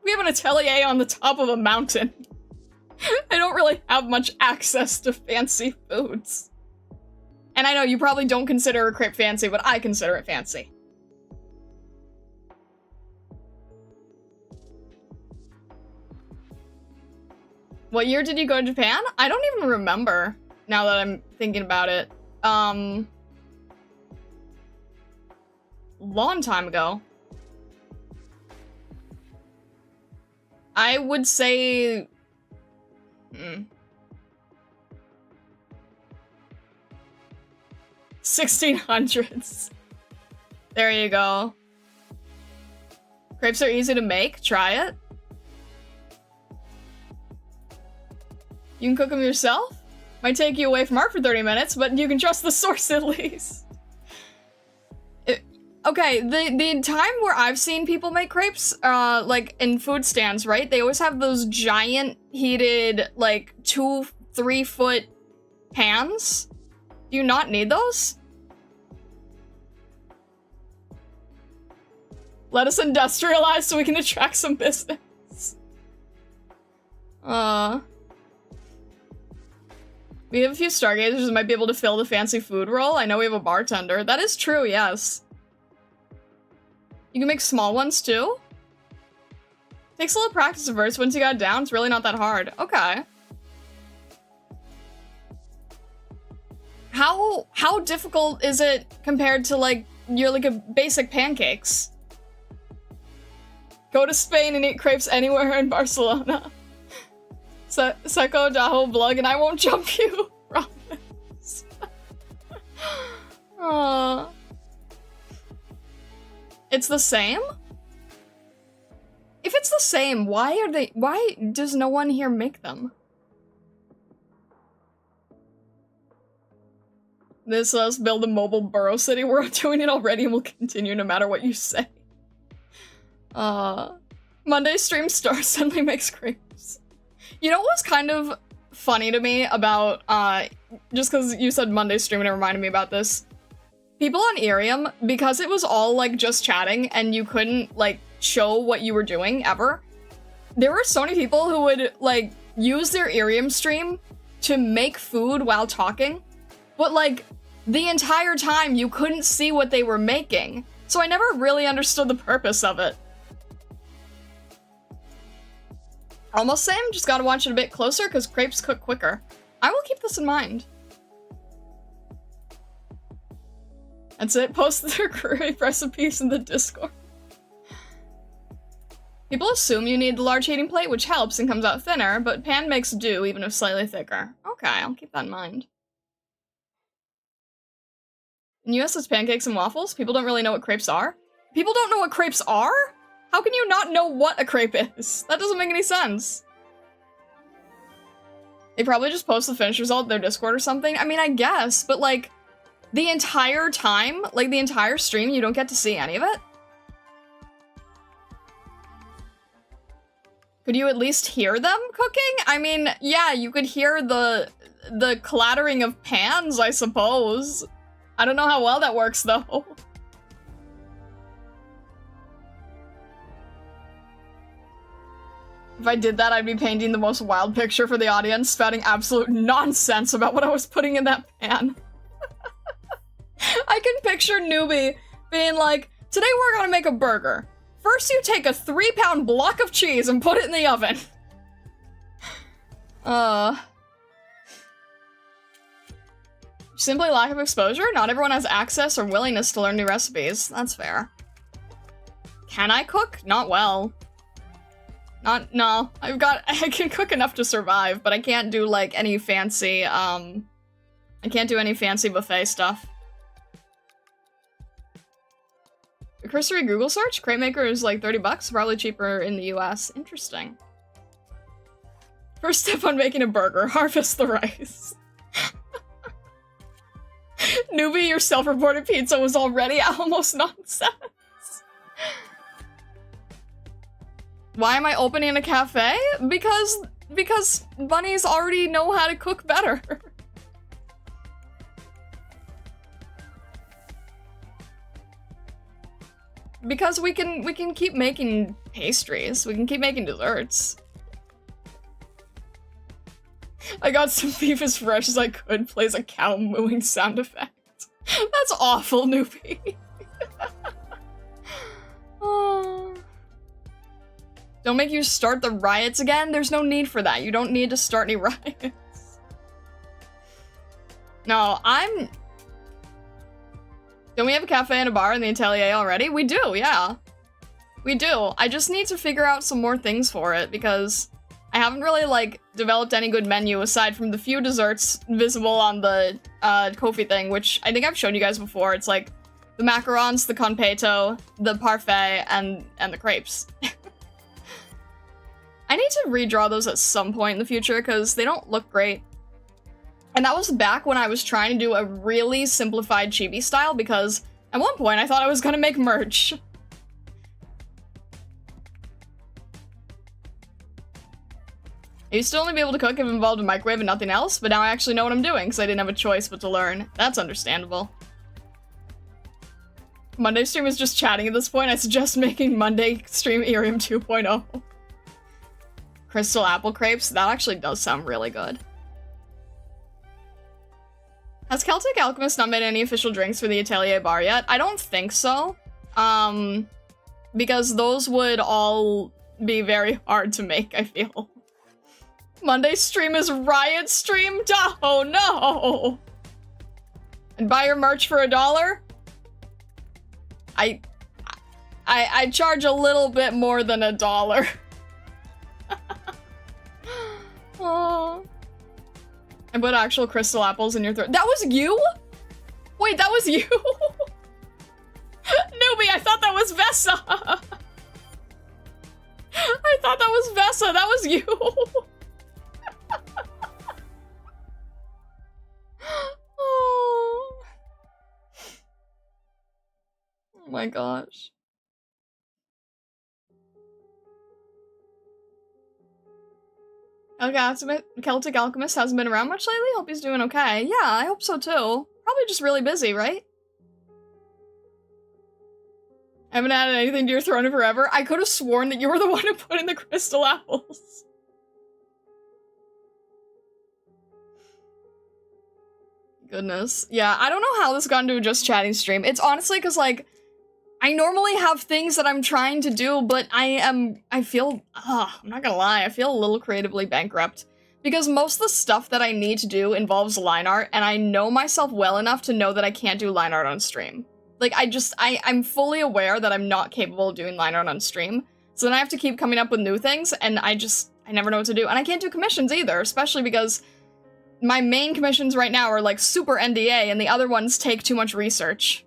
we have an atelier on the top of a mountain. I don't really have much access to fancy foods. And I know you probably don't consider a crepe fancy, but I consider it fancy. What year did you go to Japan? I don't even remember, now that I'm thinking about it. long time ago. I would say... 1600s. There you go. Crepes are easy to make. Try it. You can cook them yourself. Might take you away from art for 30 minutes, but you can trust the source at least. Okay, the time where I've seen people make crepes, like in food stands, right? They always have those giant heated, like 2-3 foot pans. Do you not need those? Let us industrialize so we can attract some business. We have a few stargazers who might be able to fill the fancy food role. I know we have a bartender. That is true, yes. You can make small ones too? Takes a little practice at first. Once you got it down, it's really not that hard. Okay. How difficult is it compared to like a basic pancakes? Go to Spain and eat crepes anywhere in Barcelona. Seco Daho Blug and I won't jump you. Promise. Aww. It's the same? If it's the same, why does no one here make them? This us build a mobile burrow city. We're doing it already and we'll continue no matter what you say. Monday stream star suddenly makes crepes. You know what was kind of funny to me about, just because you said Monday stream and it reminded me about this. People on Irium, because it was all, like, just chatting and you couldn't, like, show what you were doing ever, there were so many people who would, like, use their Irium stream to make food while talking, but, like, the entire time you couldn't see what they were making, so I never really understood the purpose of it. Almost same, just gotta watch it a bit closer because crepes cook quicker. I will keep this in mind. That's it, post their crepe recipes in the Discord. People assume you need the large heating plate, which helps and comes out thinner, but pan makes do, even if slightly thicker. Okay, I'll keep that in mind. In US, it's pancakes and waffles. People don't really know what crepes are. People don't know what crepes are? How can you not know what a crepe is? That doesn't make any sense. They probably just post the finished result in their Discord or something. I mean, I guess, but like, the entire time, like the entire stream, you don't get to see any of it? Could you at least hear them cooking? I mean, yeah, you could hear the clattering of pans, I suppose. I don't know how well that works, though. If I did that, I'd be painting the most wild picture for the audience, spouting absolute nonsense about what I was putting in that pan. I can picture Newbie being like, today we're gonna make a burger. First you take a 3-pound block of cheese and put it in the oven. Simply lack of exposure? Not everyone has access or willingness to learn new recipes. That's fair. Can I cook? Not well. No. I can cook enough to survive, but I can't do, like, any fancy, I can't do any fancy buffet stuff. A cursory Google search? Crepe maker is like 30 bucks, probably cheaper in the US. Interesting. First step on making a burger, harvest the rice. Newbie, your self-reported pizza was already almost nonsense. Why am I opening a cafe? Because bunnies already know how to cook better. Because we can keep making pastries. We can keep making desserts. I got some beef as fresh as I could, plays a cow mooing sound effect. That's awful, Newbie. Oh. Don't make you start the riots again. There's no need for that. You don't need to start any riots. No, Don't we have a cafe and a bar in the Atelier already? We do, yeah. We do. I just need to figure out some more things for it because I haven't really, like, developed any good menu aside from the few desserts visible on the Ko-fi thing, which I think I've shown you guys before. It's like the macarons, the conpeto, the parfait, and the crepes. I need to redraw those at some point in the future because they don't look great. And that was back when I was trying to do a really simplified chibi style because at one point I thought I was gonna make merch. I used to only be able to cook if involved in microwave and nothing else, but now I actually know what I'm doing because I didn't have a choice but to learn. That's understandable. Monday stream is just chatting at this point. I suggest making Monday stream Irium 2.0. Crystal apple crepes? That actually does sound really good. Has Celtic Alchemist not made any official drinks for the Atelier bar yet? I don't think so. Because those would all be very hard to make, I feel. Monday's stream is Riot stream? Oh no! And buy your merch for $1? I charge a little bit more than $1. Oh. I put actual crystal apples in your throat. That was you? Wait, that was you? Newbie, I thought that was Vesa. I thought that was Vesa. That was you. Oh. Oh my gosh. Celtic Alchemist hasn't been around much lately? Hope he's doing okay. Yeah, I hope so too. Probably just really busy, right? I haven't added anything to your throne in forever. I could have sworn that you were the one who put in the crystal apples. Goodness. Yeah, I don't know how this got into a just chatting stream. It's honestly because, like, I normally have things that I'm trying to do, but I'm not gonna lie, I feel a little creatively bankrupt. Because most of the stuff that I need to do involves line art, and I know myself well enough to know that I can't do line art on stream. Like, I'm fully aware that I'm not capable of doing line art on stream, so then I have to keep coming up with new things, and I never know what to do. And I can't do commissions either, especially because my main commissions right now are, like, super NDA, and the other ones take too much research.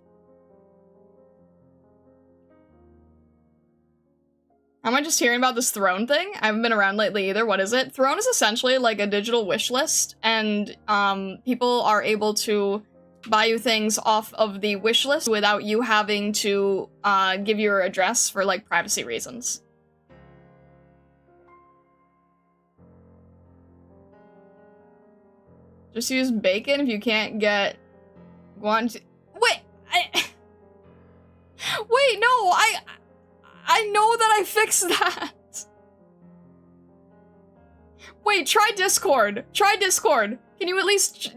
Am I just hearing about this Throne thing? I haven't been around lately either. What is it? Throne is essentially like a digital wish list, and people are able to buy you things off of the wish list without you having to give your address for, like, privacy reasons. Just use bacon if you can't get guac. Wait, wait, no, I know that I fixed that. Wait, try Discord. Try Discord. Can you at least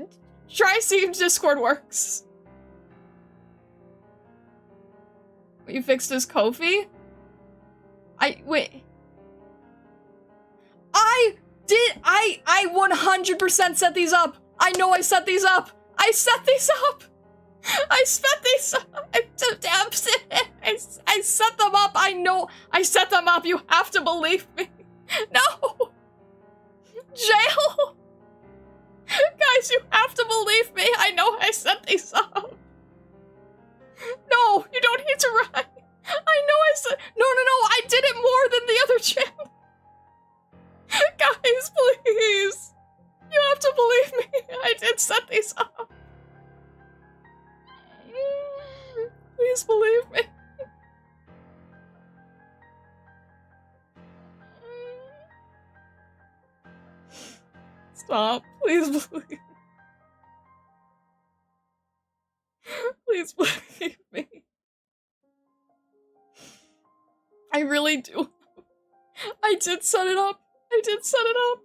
try see if Discord works? You fixed his Ko-fi? Wait. I 100% set these up. I know I set these up. I set these up. I set these up. I set them up. I know I set them up. You have to believe me. No. Jail. Guys, you have to believe me. I know I set these up. No, you don't need to run. I know I said no. I did it more than the other channel. Guys, please. You have to believe me. I did set these up. Please believe me. Stop. Please believe. Please believe me. I really do. I did set it up. I did set it up.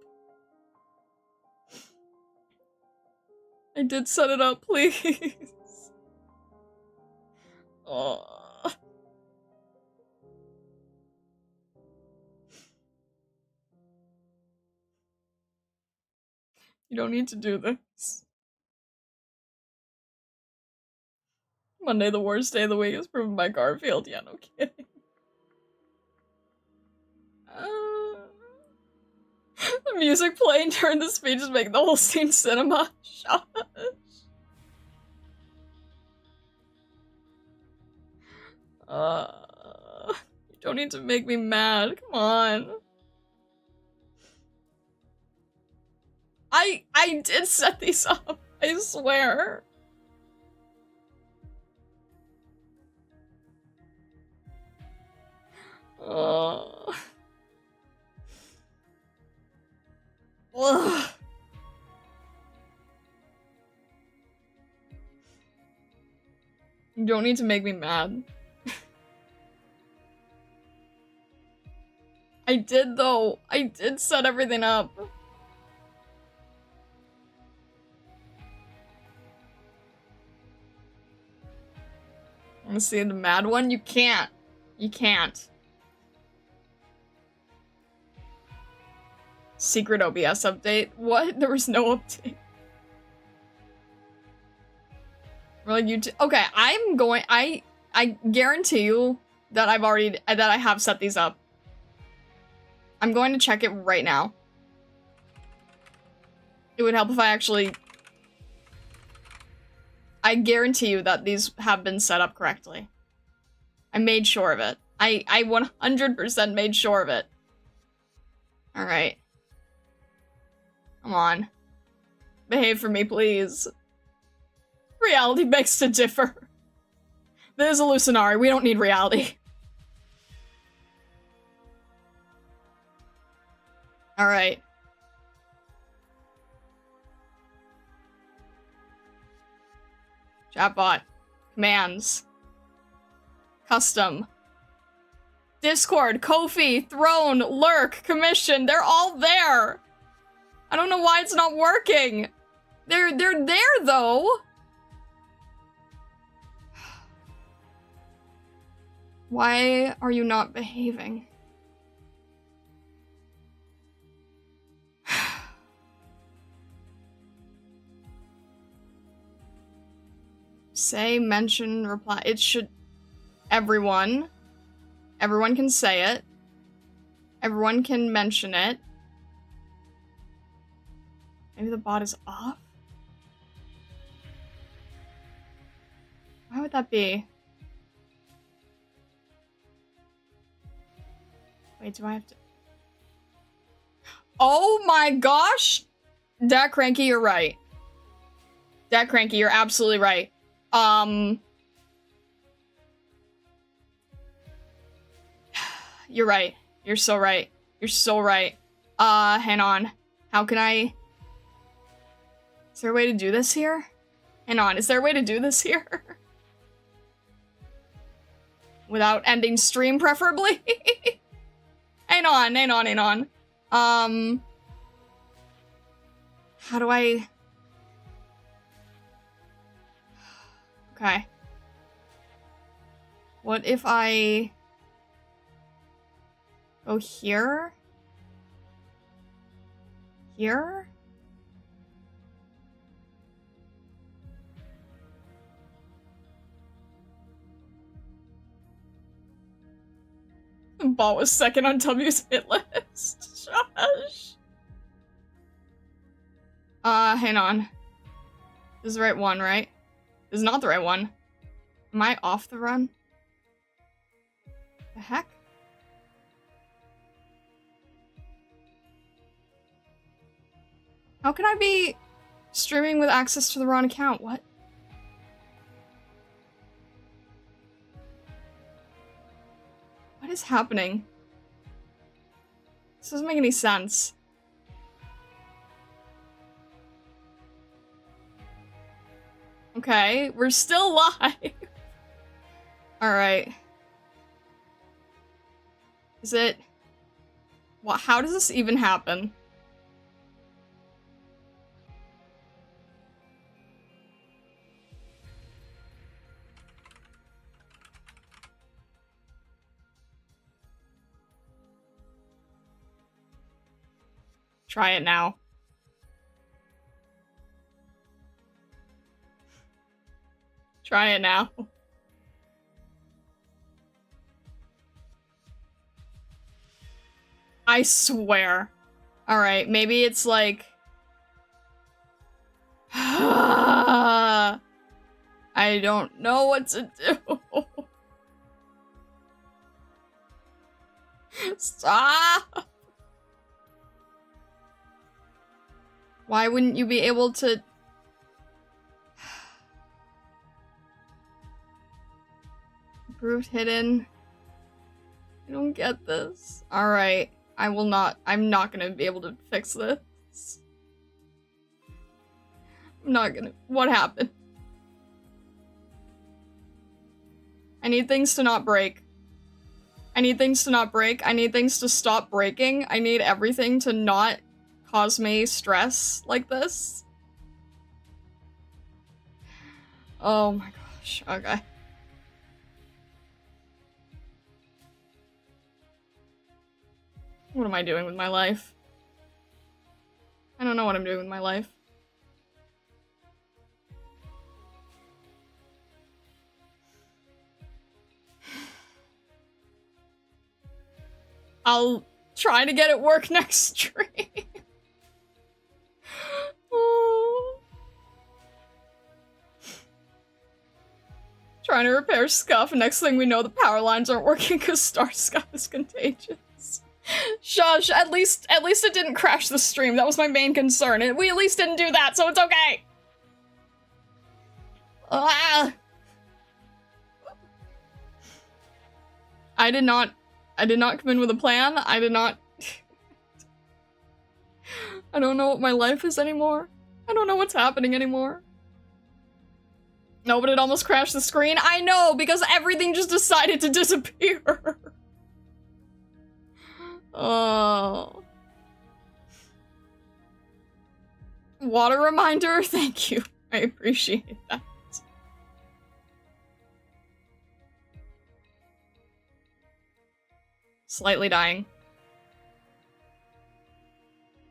I did set it up, please. Oh. You don't need to do this. Monday, the worst day of the week, is proven by Garfield. Yeah, no kidding. The music playing during the speech is making the whole scene cinema. Shush. You don't need to make me mad. Come on. I did set these up. I swear. Ugh. You don't need to make me mad. I did though. I did set everything up. Wanna see the mad one? You can't. You can't. Secret OBS update? What? There was no update. We're like you okay, I guarantee you that I have set these up. I'm going to check it right now. It would help if I guarantee you that these have been set up correctly. I made sure of it. I 100% made sure of it. Alright. Come on. Behave for me, please. Reality begs to differ. This is Hallucinari. We don't need reality. Alright. Chatbot. Commands. Custom. Discord, Ko-fi, Throne, Lurk, Commission. They're all there. I don't know why it's not working. They're there though. Why are you not behaving? Say, mention, reply. It should... Everyone. Everyone can say it. Everyone can mention it. Maybe the bot is off? Why would that be? Wait, do I have to... Oh my gosh! Dat Cranky, you're right. Dat Cranky, you're absolutely right. You're right. You're so right. You're so right. Hang on. How can I... Is there a way to do this here? Hang on, is there a way to do this here? Without ending stream, preferably? Hang on. How do I... Okay. What if I... go here? Here? Ball was second on W's hit list. Shush. Hang on. This is the right one, right? This is not the right one. Am I off the run? The heck? How can I be streaming with access to the wrong account? What? What is happening? This doesn't make any sense. Okay, we're still live. Alright. Is it... What? How does this even happen? Try it now. Try it now. I swear. Alright, maybe it's like... I don't know what to do. Stop! Why wouldn't you be able to... Brute hidden. I don't get this. Alright. I'm not gonna be able to fix this. I'm not gonna... What happened? I need things to not break. I need things to not break. I need things to stop breaking. I need everything to not cause me stress like this. Oh my gosh. Okay. What am I doing with my life? I don't know what I'm doing with my life. I'll try to get it work next stream. Oh. Trying to repair Scuff. Next thing we know, the power lines aren't working because Star Scuff is contagious. Shush, at least it didn't crash the stream. That was my main concern. We at least didn't do that, so it's okay. Ah. I did not come in with a plan. I don't know what my life is anymore. I don't know what's happening anymore. No, but it almost crashed the screen. I know, because everything just decided to disappear. Oh. Water reminder? Thank you. I appreciate that. Slightly dying.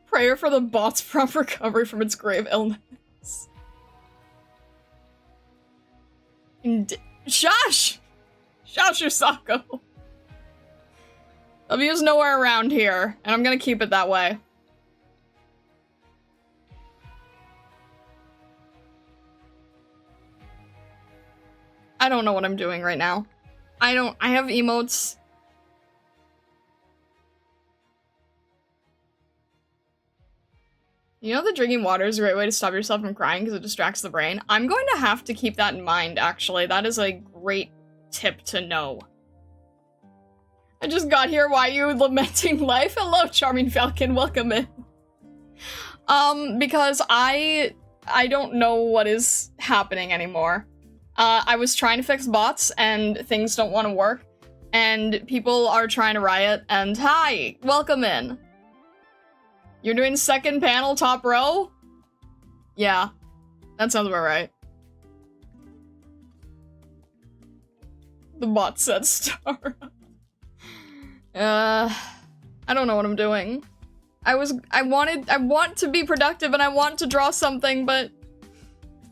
Prayer for the bot's prompt recovery from its grave illness. Shush! Shush, Usako! W's nowhere around here, and I'm gonna keep it that way. I don't know what I'm doing right now. I have emotes. You know that drinking water is a great way to stop yourself from crying because it distracts the brain? I'm going to have to keep that in mind, actually. That is a great tip to know. I just got here. Why are you lamenting life? Hello, Charming Falcon. Welcome in. Because I don't know what is happening anymore. I was trying to fix bots and things don't want to work. And people are trying to riot and hi, welcome in. You're doing second panel top row? Yeah, that sounds about right. The bot said star. I don't know what I'm doing. I want to be productive and I want to draw something, but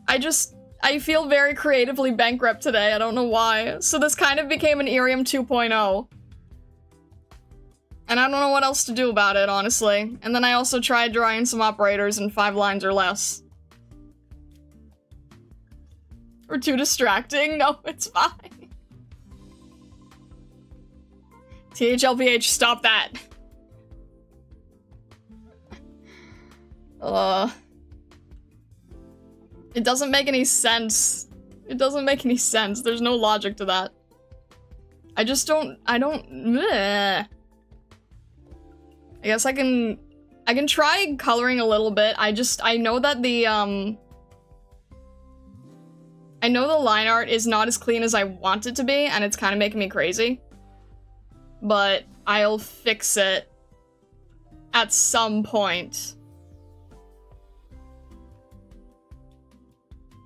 I feel very creatively bankrupt today. I don't know why. So this kind of became an Irium 2.0. And I don't know what else to do about it, honestly. And then I also tried drawing some operators in 5 lines or less. We're too distracting? No, it's fine. THLPH, stop that. It doesn't make any sense. It doesn't make any sense. There's no logic to that. I don't bleh. I guess I can try coloring a little bit. I know that I know the line art is not as clean as I want it to be, and it's kind of making me crazy. But I'll fix it at some point.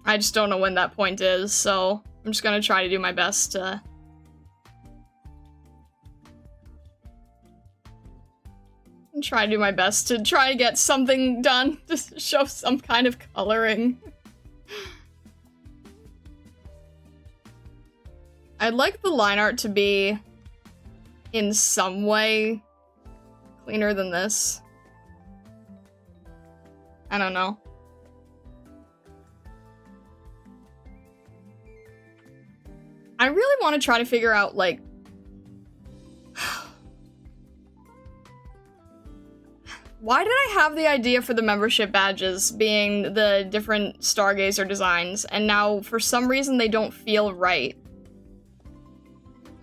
I just don't know when that point is, so I'm just gonna try to do my best to... try to do my best to try to get something done to show some kind of coloring. I'd like the line art to be in some way cleaner than this. I don't know. I really want to try to figure out, like... Why did I have the idea for the membership badges being the different Stargazer designs, and now, for some reason, they don't feel right?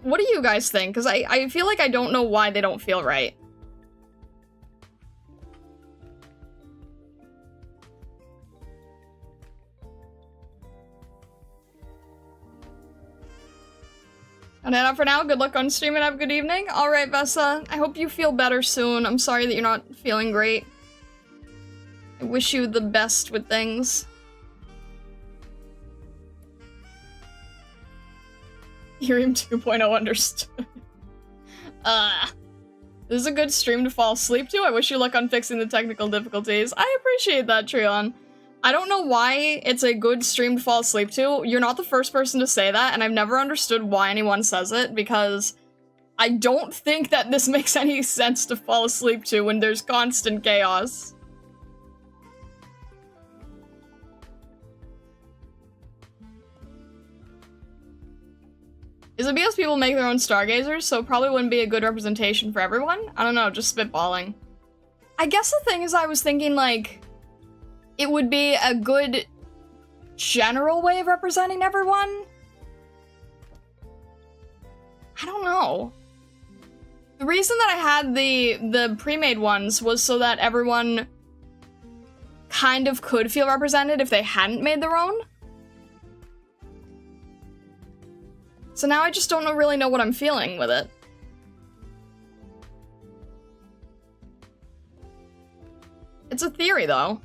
What do you guys think? Because I feel like I don't know why they don't feel right. And head out for now. Good luck on stream and have a good evening. Alright, Vessa. I hope you feel better soon. I'm sorry that you're not feeling great. I wish you the best with things. Ethereum 2.0 understood. This is a good stream to fall asleep to. I wish you luck on fixing the technical difficulties. I appreciate that, Treon. I don't know why it's a good stream to fall asleep to. You're not the first person to say that, and I've never understood why anyone says it, because I don't think that this makes any sense to fall asleep to when there's constant chaos. Is it because people make their own Stargazers, so it probably wouldn't be a good representation for everyone? I don't know, just spitballing. I guess the thing is I was thinking, like, it would be a good general way of representing everyone? I don't know. The reason that I had the pre-made ones was so that everyone kind of could feel represented if they hadn't made their own. So now I just don't really know what I'm feeling with it. It's a theory, though.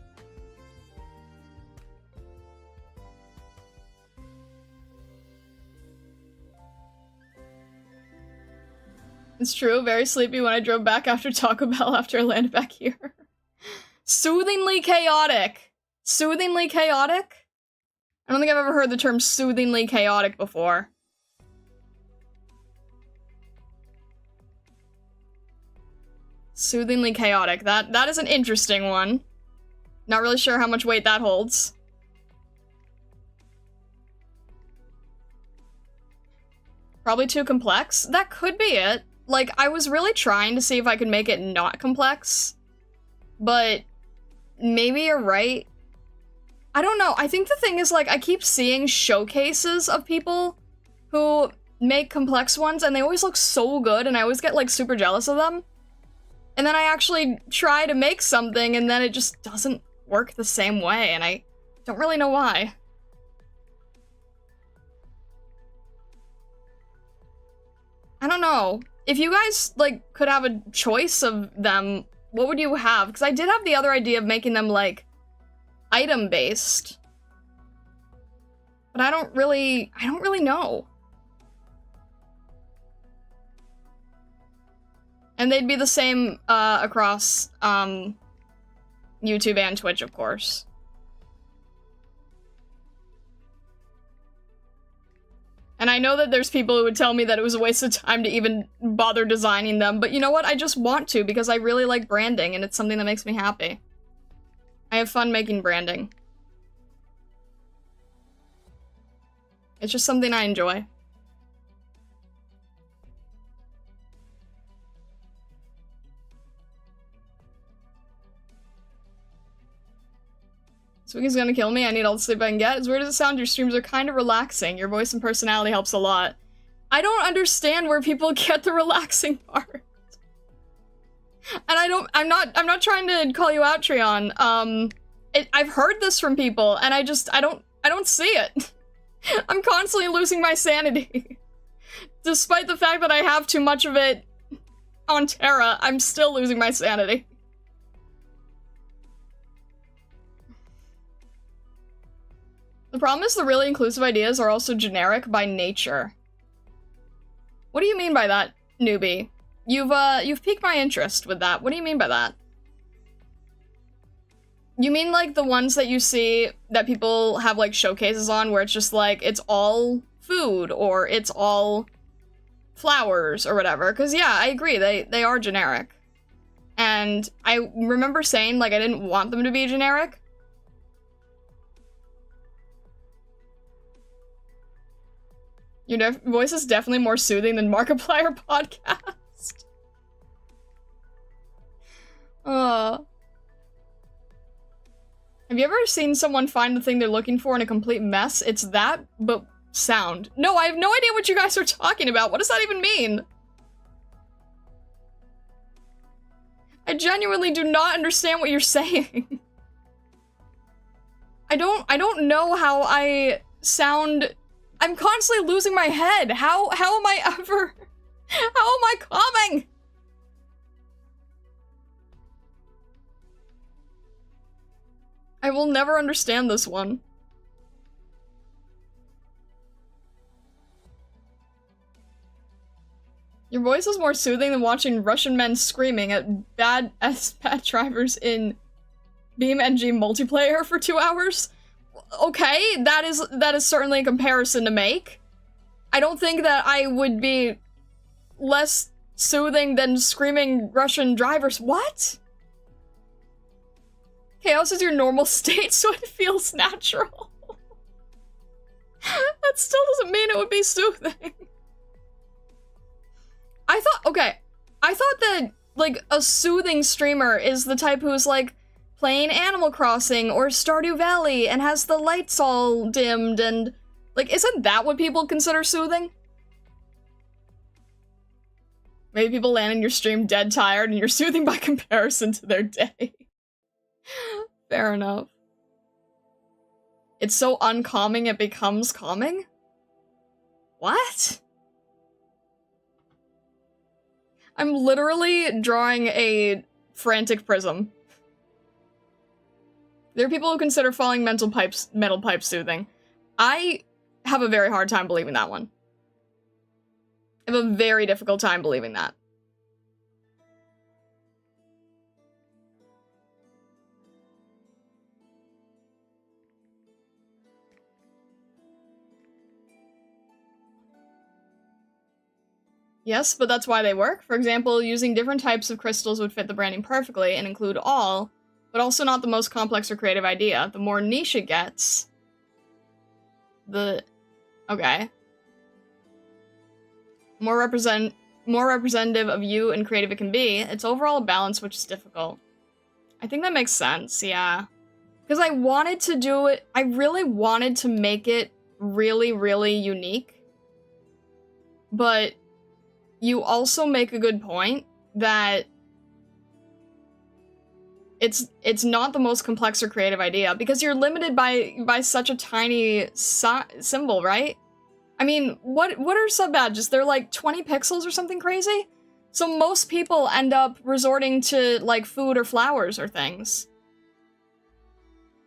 It's true, very sleepy when I drove back after Taco Bell after I landed back here. Soothingly chaotic. Soothingly chaotic? I don't think I've ever heard the term soothingly chaotic before. Soothingly chaotic. That is an interesting one. Not really sure how much weight that holds. Probably too complex? That could be it. Like, I was really trying to see if I could make it not complex, but maybe you're right. I don't know. I think the thing is, like, I keep seeing showcases of people who make complex ones, and they always look so good, and I always get, like, super jealous of them. And then I actually try to make something, and then it just doesn't work the same way, and I don't really know why. I don't know. If you guys, like, could have a choice of them, what would you have? Because I did have the other idea of making them, like, item-based. But I don't really know. And they'd be the same, across, YouTube and Twitch, of course. And I know that there's people who would tell me that it was a waste of time to even bother designing them, but you know what? I just want to because I really like branding and it's something that makes me happy. I have fun making branding. It's just something I enjoy. Swiggy's gonna kill me. I need all the sleep I can get. As weird as it sounds, your streams are kind of relaxing. Your voice and personality helps a lot. I don't understand where people get the relaxing part. And I'm not trying to call you out, Treon. I've heard this from people, and I don't see it. I'm constantly losing my sanity. Despite the fact that I have too much of it on Terra, I'm still losing my sanity. The problem is the really inclusive ideas are also generic by nature. What do you mean by that, newbie? You've piqued my interest with that. What do you mean by that? You mean like the ones that you see that people have like showcases on where it's just like, it's all food or it's all flowers or whatever? Because yeah, I agree, they are generic. And I remember saying, like, I didn't want them to be generic. Your voice is definitely more soothing than Markiplier podcast. Have you ever seen someone find the thing they're looking for in a complete mess? It's that, but sound. No, I have no idea what you guys are talking about. What does that even mean? I genuinely do not understand what you're saying. I don't know how I sound. I'm constantly losing my head. How am I ever? How am I calming? I will never understand this one. Your voice is more soothing than watching Russian men screaming at bad drivers in BeamNG multiplayer for 2 hours. Okay, that is certainly a comparison to make. I don't think that I would be less soothing than screaming Russian drivers. What? Chaos is your normal state, so it feels natural. That still doesn't mean it would be soothing. I thought that, like, a soothing streamer is the type who's, like, playing Animal Crossing or Stardew Valley and has the lights all dimmed and, like, isn't that what people consider soothing? Maybe people land in your stream dead tired and you're soothing by comparison to their day. Fair enough. It's so uncalming it becomes calming? What? I'm literally drawing a frantic prism. There are people who consider falling metal pipes soothing. I have a very hard time believing that one. I have a very difficult time believing that. Yes, but that's why they work. For example, using different types of crystals would fit the branding perfectly and include all, but also not the most complex or creative idea. The more niche it gets, okay. More representative of you and creative it can be, it's overall a balance which is difficult. I think that makes sense, yeah. Because I wanted to do it, I really wanted to make it really, really unique. But you also make a good point that it's not the most complex or creative idea because you're limited by such a tiny symbol, right? I mean, what are sub badges? They're like 20 pixels or something crazy? So most people end up resorting to like food or flowers or things.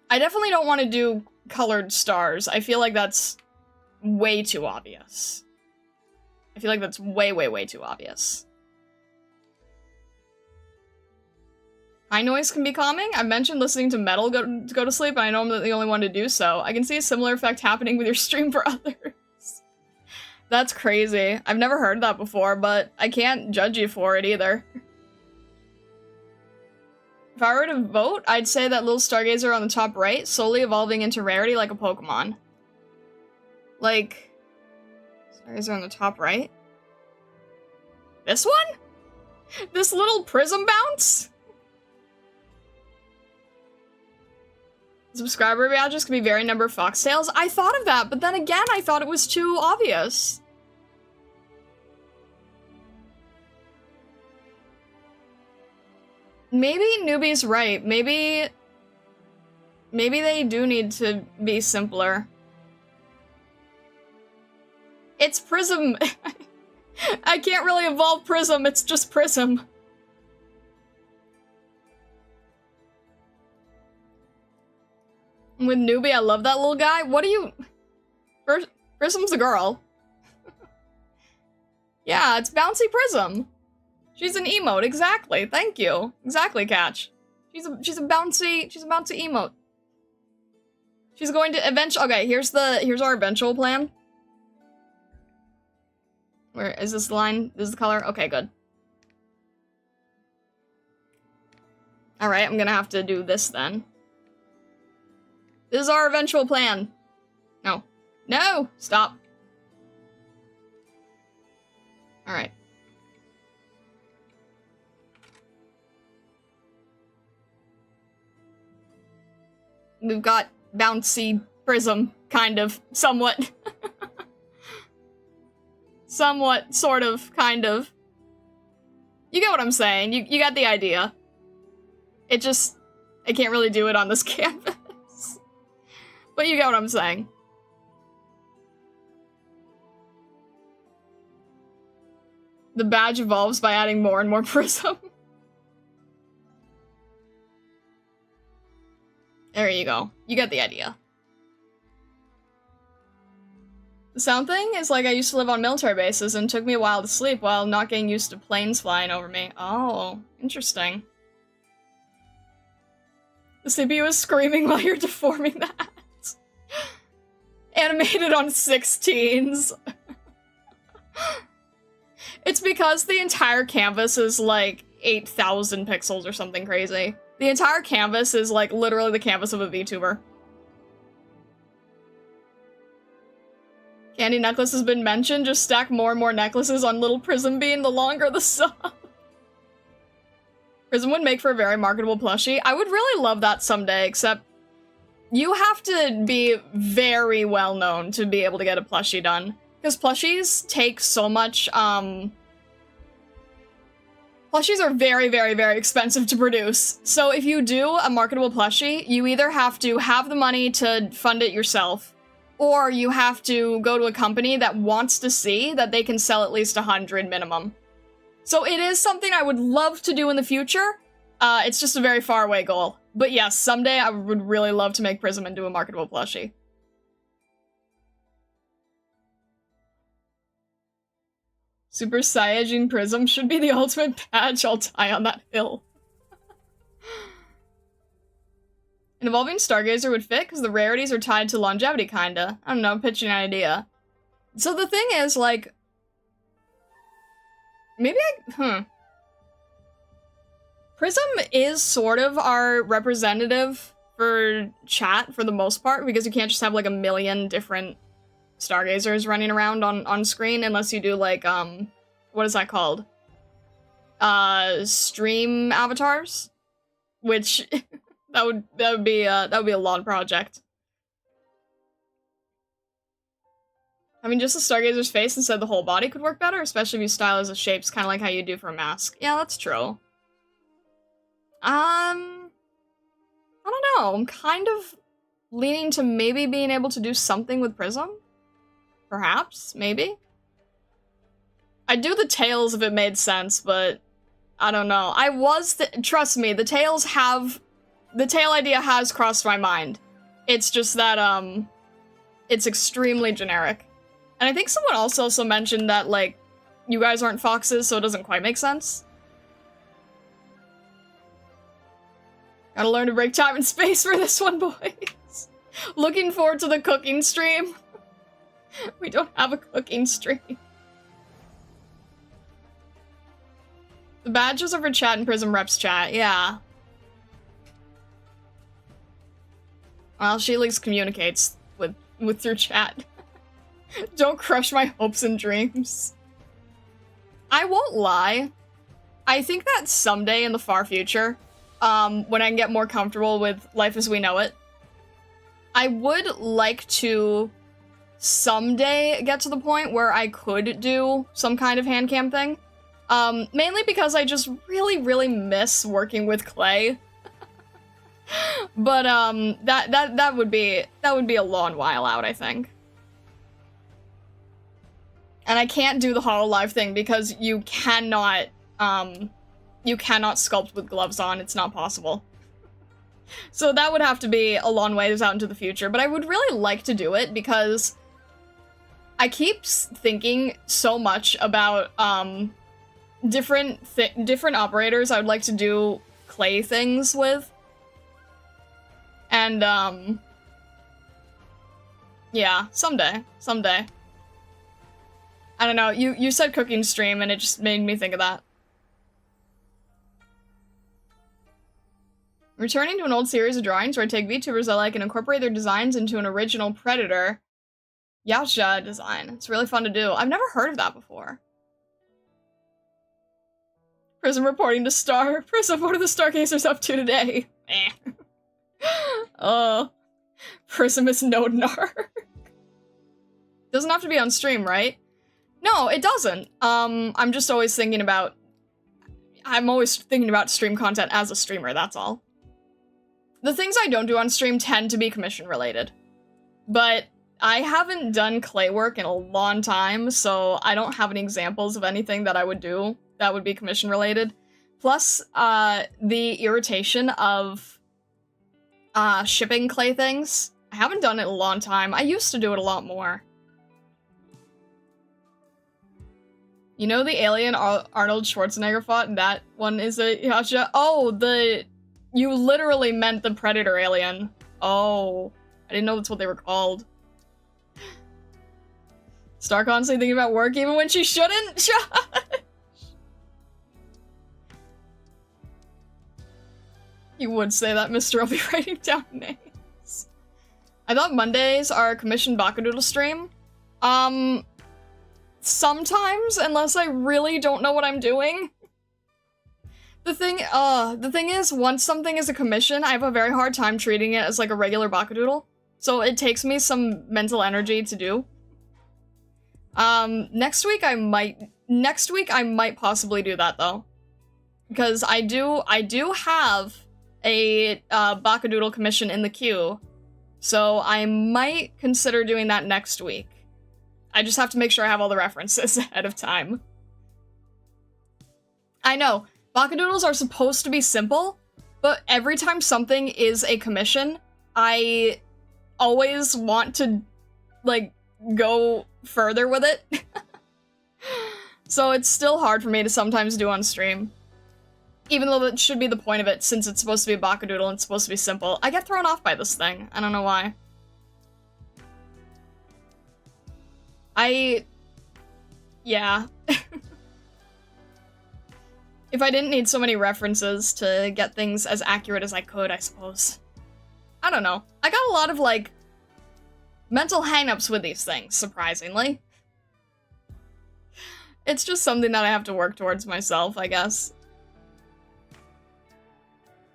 I definitely don't want to do colored stars. I feel like that's way too obvious. I feel like that's way, way, way too obvious. High noise can be calming. I mentioned listening to metal to go to sleep, and I know I'm the only one to do so. I can see a similar effect happening with your stream for others. That's crazy. I've never heard that before, but I can't judge you for it either. If I were to vote, I'd say that little Stargazer on the top right, slowly evolving into rarity like a Pokemon. Like... Stargazer on the top right? This one? This little prism bounce? Subscriber badges can be varying number of foxtails. I thought of that, but then again, I thought it was too obvious. Maybe Newbie's right. Maybe they do need to be simpler. It's Prism. I can't really evolve Prism, it's just Prism. With Newbie, I love that little guy. What are you... Prism's a girl. Yeah, it's Bouncy Prism. She's an emote, exactly. Thank you. Exactly, Catch. She's a bouncy emote. She's going to eventually... Okay, here's our eventual plan. Where is this line? This is the color? Okay, good. Alright, I'm gonna have to do this then. This is our eventual plan. No. No! Stop. Alright. We've got bouncy prism, kind of, somewhat. Somewhat, sort of, kind of. You get what I'm saying. You got the idea. It just... I can't really do it on this canvas. But you get what I'm saying. The badge evolves by adding more and more prism. There you go. You get the idea. The sound thing is like I used to live on military bases and it took me a while to sleep while not getting used to planes flying over me. Oh, interesting. The CPU is screaming while you're deforming that. Animated on 16s. It's because the entire canvas is like 8,000 pixels or something crazy. The entire canvas is like literally the canvas of a VTuber. Candy necklace has been mentioned. Just stack more and more necklaces on little Prism Bean, the longer the sub. Prism would make for a very marketable plushie. I would really love that someday, except you have to be very well known to be able to get a plushie done. Because plushies take so much, plushies are very, very, very expensive to produce. So if you do a marketable plushie, you either have to have the money to fund it yourself, or you have to go to a company that wants to see that they can sell at least 100 minimum. So it is something I would love to do in the future. It's just a very far away goal. But yes, someday I would really love to make Prism into a marketable plushie. Super Saiyajin Prism should be the ultimate badge. I'll die on that hill. An evolving Stargazer would fit because the rarities are tied to longevity, kinda. I don't know, pitching an idea. So the thing is, like... Maybe Prism is sort of our representative for chat for the most part, because you can't just have like a million different Stargazers running around on screen unless you do like, what is that called? Stream avatars? Which... That would be a long project. I mean, just the Stargazer's face instead of the whole body could work better, especially if you stylize the shapes, kind of like how you do for a mask. Yeah, that's true. I don't know. I'm kind of leaning to maybe being able to do something with Prism. Perhaps, maybe. I'd do the tails if it made sense, but I don't know. Trust me, the tails have... The tail idea has crossed my mind. It's just that, it's extremely generic. And I think someone also mentioned that, like, you guys aren't foxes, so it doesn't quite make sense. Gotta learn to break time and space for this one, boys. Looking forward to the cooking stream. We don't have a cooking stream. The badges are for chat and Prism reps chat, yeah. Well, she at least communicates with through chat. Don't crush my hopes and dreams. I won't lie. I think that someday in the far future, when I can get more comfortable with life as we know it, I would like to someday get to the point where I could do some kind of hand cam thing. Mainly because I just really, really miss working with clay. But, that would be a long while out, I think. And I can't do the Hololive thing because you cannot sculpt with gloves on. It's not possible. So that would have to be a long ways out into the future, but I would really like to do it because I keep thinking so much about, different operators I would like to do clay things with. And, yeah, someday. I don't know, you said cooking stream and it just made me think of that. Returning to an old series of drawings where I take VTubers I like and incorporate their designs into an original Predator Yaoxia design. It's really fun to do. I've never heard of that before. Prism reporting to Star. Prism, what are the Stargazers up to today? Eh. Prism is Nodnar. Doesn't have to be on stream, right? No, it doesn't. I'm just always thinking about... I'm always thinking about stream content as a streamer, that's all. The things I don't do on stream tend to be commission related. But I haven't done clay work in a long time, so I don't have any examples of anything that I would do that would be commission related. Plus, the irritation of shipping clay things. I haven't done it in a long time. I used to do it a lot more. You know the alien Arnold Schwarzenegger fought? That one is a Yaoxia? Oh, you literally meant the Predator alien. Oh, I didn't know that's what they were called. Star constantly thinking about work even when she shouldn't? You would say that, mister. I'll be writing down names. I thought Mondays are a commissioned Bakudoodle stream. Sometimes, unless I really don't know what I'm doing. The thing is, once something is a commission, I have a very hard time treating it as like a regular Bakudoodle. So it takes me some mental energy to do. Next week I might possibly do that though. Because I do have a Bakudoodle commission in the queue. So I might consider doing that next week. I just have to make sure I have all the references ahead of time. I know, Bakudoodles are supposed to be simple, but every time something is a commission, I always want to, like, go further with it. So it's still hard for me to sometimes do on stream. Even though that should be the point of it, since it's supposed to be a Bakudoodle and it's supposed to be simple. I get thrown off by this thing. I don't know why. Yeah. If I didn't need so many references to get things as accurate as I could, I suppose. I don't know. I got a lot of, like, mental hang-ups with these things, surprisingly. It's just something that I have to work towards myself, I guess.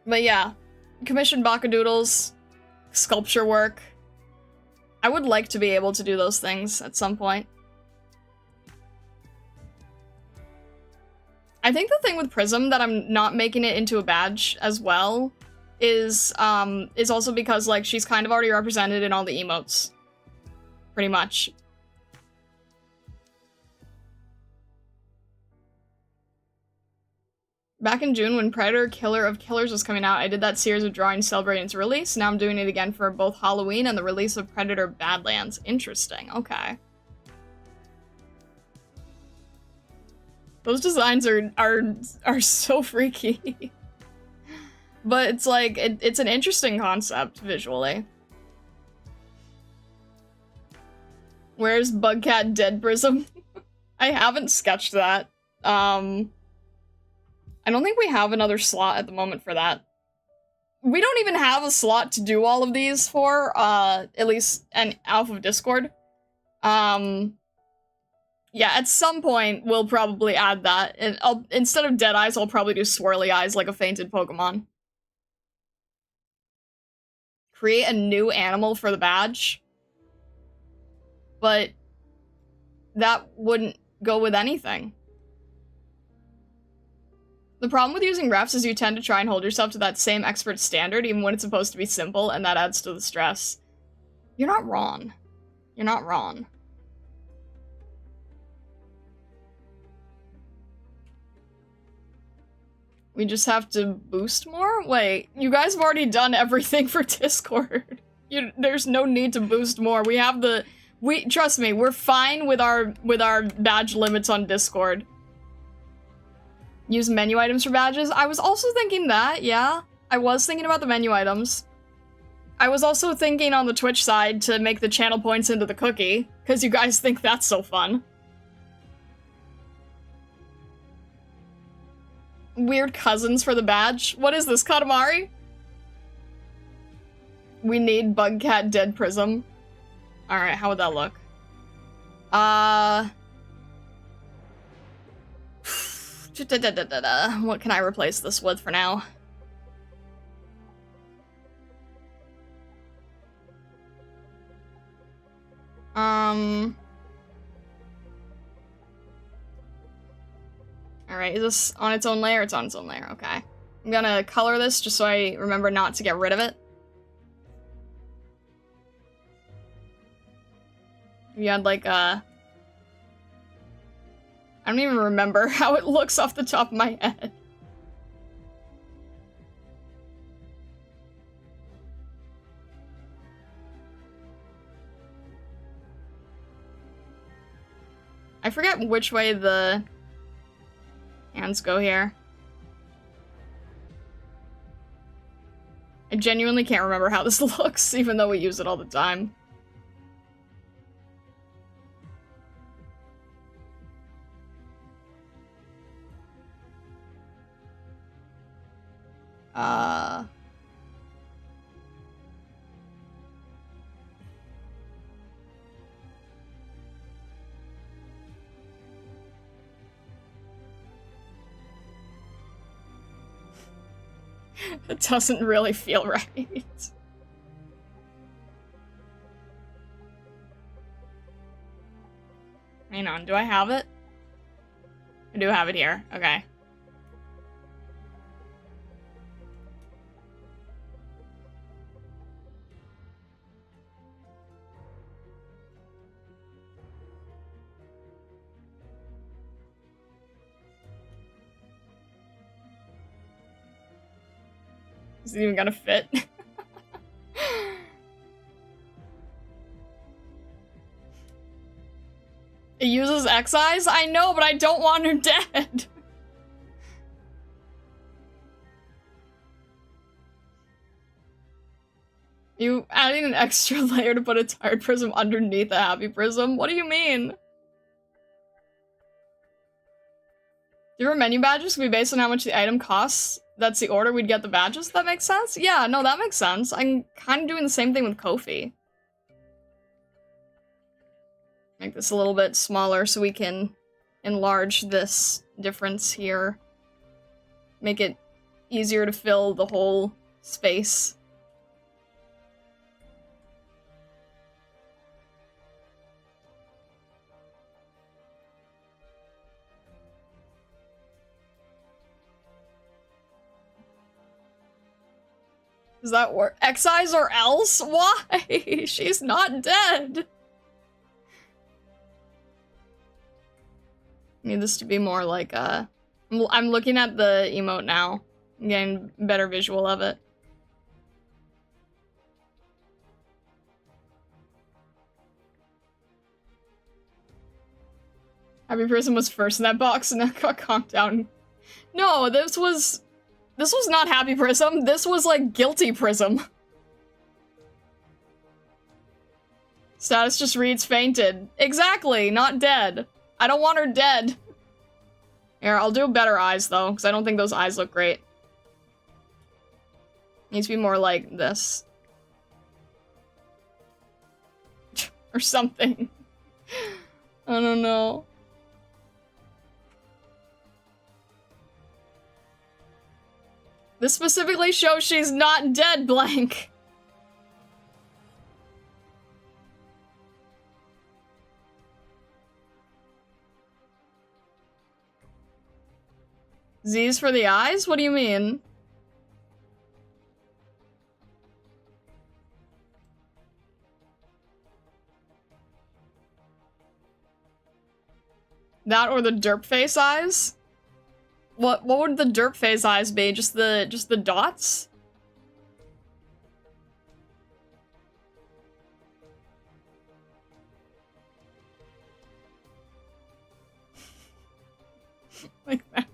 But yeah, commissioned Bakudoodles, sculpture work. I would like to be able to do those things at some point. I think the thing with Prism that I'm not making it into a badge as well is also because, like, she's kind of already represented in all the emotes. Pretty much. Back in June, when Predator Killer of Killers was coming out, I did that series of drawings celebrating its release. Now I'm doing it again for both Halloween and the release of Predator Badlands. Interesting, okay. Those designs are so freaky. But it's like, it's an interesting concept, visually. Where's Bugcat Dead Prism? I haven't sketched that. I don't think we have another slot at the moment for that. We don't even have a slot to do all of these for, at least an Alpha of Discord. Yeah, at some point, we'll probably add that. And instead of Dead Eyes, I'll probably do Swirly Eyes like a fainted Pokemon. Create a new animal for the badge. But that wouldn't go with anything. The problem with using refs is you tend to try and hold yourself to that same expert standard even when it's supposed to be simple, and that adds to the stress. You're not wrong. You're not wrong. We just have to boost more? Wait, you guys have already done everything for Discord. There's no need to boost more. We have the... trust me, we're fine with our badge limits on Discord. Use menu items for badges? I was also thinking that, yeah. I was thinking about the menu items. I was also thinking on the Twitch side to make the channel points into the cookie, because you guys think that's so fun. Weird cousins for the badge? What is this, Katamari? We need Bugcat Dead Prism. Alright, how would that look? What can I replace this with for now? Alright, is this on its own layer? It's on its own layer, okay. I'm gonna color this just so I remember not to get rid of it. You had like I don't even remember how it looks off the top of my head. I forget which way the hands go here. I genuinely can't remember how this looks, even though we use it all the time. It doesn't really feel right. Hang on, do I have it? I do have it here, okay. Is it even gonna fit? It uses X-Eyes? I know, but I don't want her dead. You adding an extra layer to put a tired prism underneath a happy prism? What do you mean? Different menu badges can be based on how much the item costs. That's the order we'd get the badges? That makes sense? Yeah, no, that makes sense. I'm kind of doing the same thing with Ko-fi. Make this a little bit smaller so we can enlarge this difference here. Make it easier to fill the whole space. Does that work? X-Eyes or else? Why? She's not dead. I need this to be more like I'm looking at the emote now. I'm getting a better visual of it. Happy Prism was first in that box and that got calmed down. No, this was not Happy Prism. This was like Guilty Prism. Status just reads fainted. Exactly, not dead. I don't want her dead. Here, I'll do better eyes though, because I don't think those eyes look great. Needs to be more like this. Or something. I don't know. This specifically shows she's not dead, blank. Z's for the eyes? What do you mean? That or the derp face eyes? What would the derp face eyes be? Just the dots? Like that.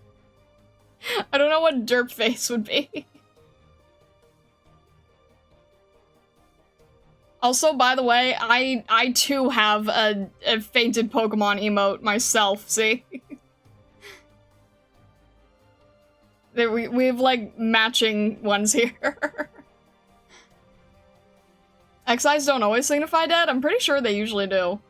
I don't know what derp face would be. Also, by the way, I too have a fainted Pokemon emote myself, see? We have like matching ones here. X's don't always signify dead? I'm pretty sure they usually do.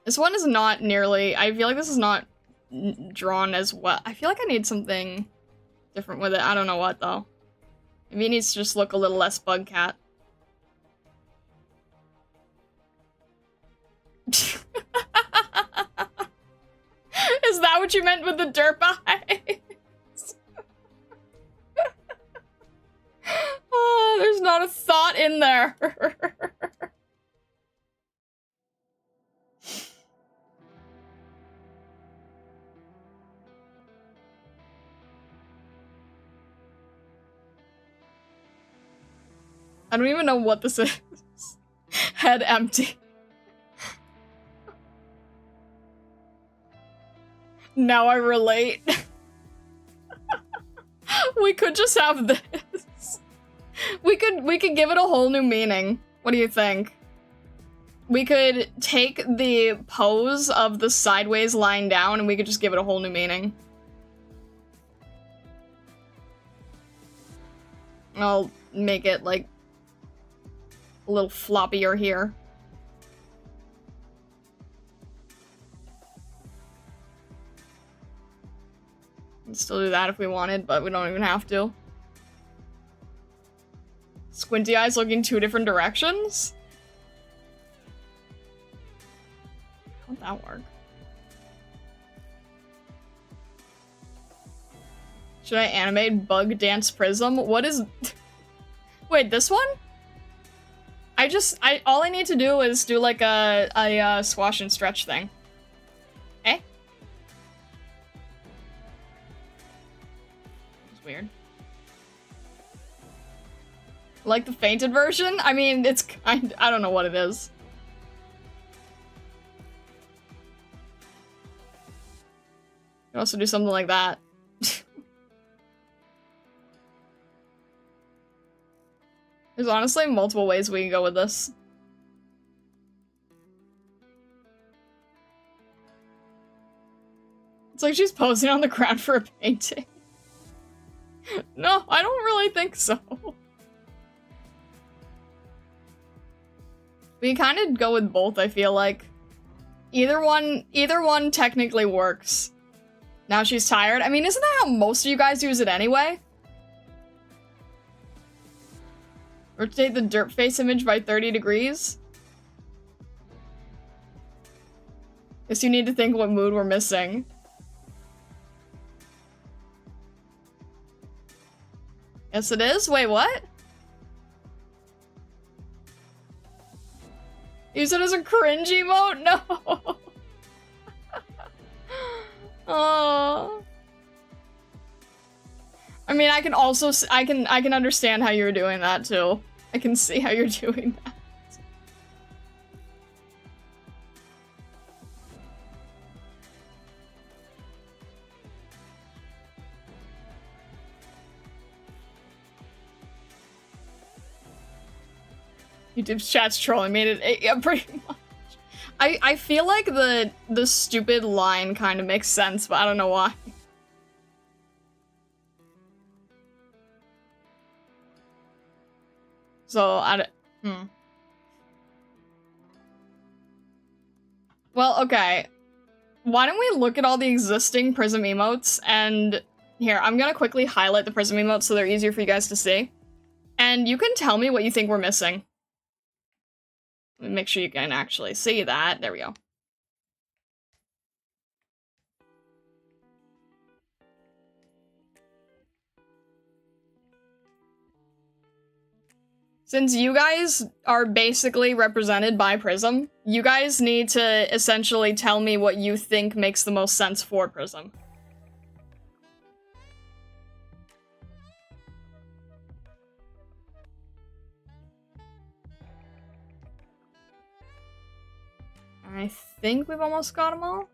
This one is not nearly... I feel like this is not drawn as well. I feel like I need something different with it. I don't know what, though. Maybe it needs to just look a little less bug cat. Is that what you meant with the derp eyes? Oh, there's not a thought in there. I don't even know what this is. Head empty. Now I relate. We could just have this. We could give it a whole new meaning. What do you think? We could take the pose of the sideways lying down and we could just give it a whole new meaning. I'll make it like a little floppier here. We'd still do that if we wanted, but we don't even have to. Squinty eyes looking 2 different directions? How'd that work? Should I animate Bug Dance Prism? What is... Wait, this one? all I need to do is do like a squash and stretch thing. Eh? It's weird. Like the fainted version? I mean, it's I don't know what it is. You can also do something like that. There's honestly multiple ways we can go with this. It's like she's posing on the ground for a painting. No, I don't really think so. We kind of go with both, I feel like. Either one technically works. Now she's tired. I mean, isn't that how most of you guys use it anyway? Rotate the derp face image by 30 degrees. Guess you need to think what mood we're missing. Yes, it is? Wait, what? Use it as a cringe emote? No! Oh. I mean, I can also I can understand how you're doing that too. I can see how you're doing that. YouTube's chat's trolling me. Yeah, pretty much. I feel like the stupid line kind of makes sense, but I don't know why. So, Well, okay. Why don't we look at all the existing Prism emotes, and here, I'm gonna quickly highlight the Prism emotes so they're easier for you guys to see. And you can tell me what you think we're missing. Let me make sure you can actually see that. There we go. Since you guys are basically represented by Prism, you guys need to essentially tell me what you think makes the most sense for Prism. I think we've almost got them all.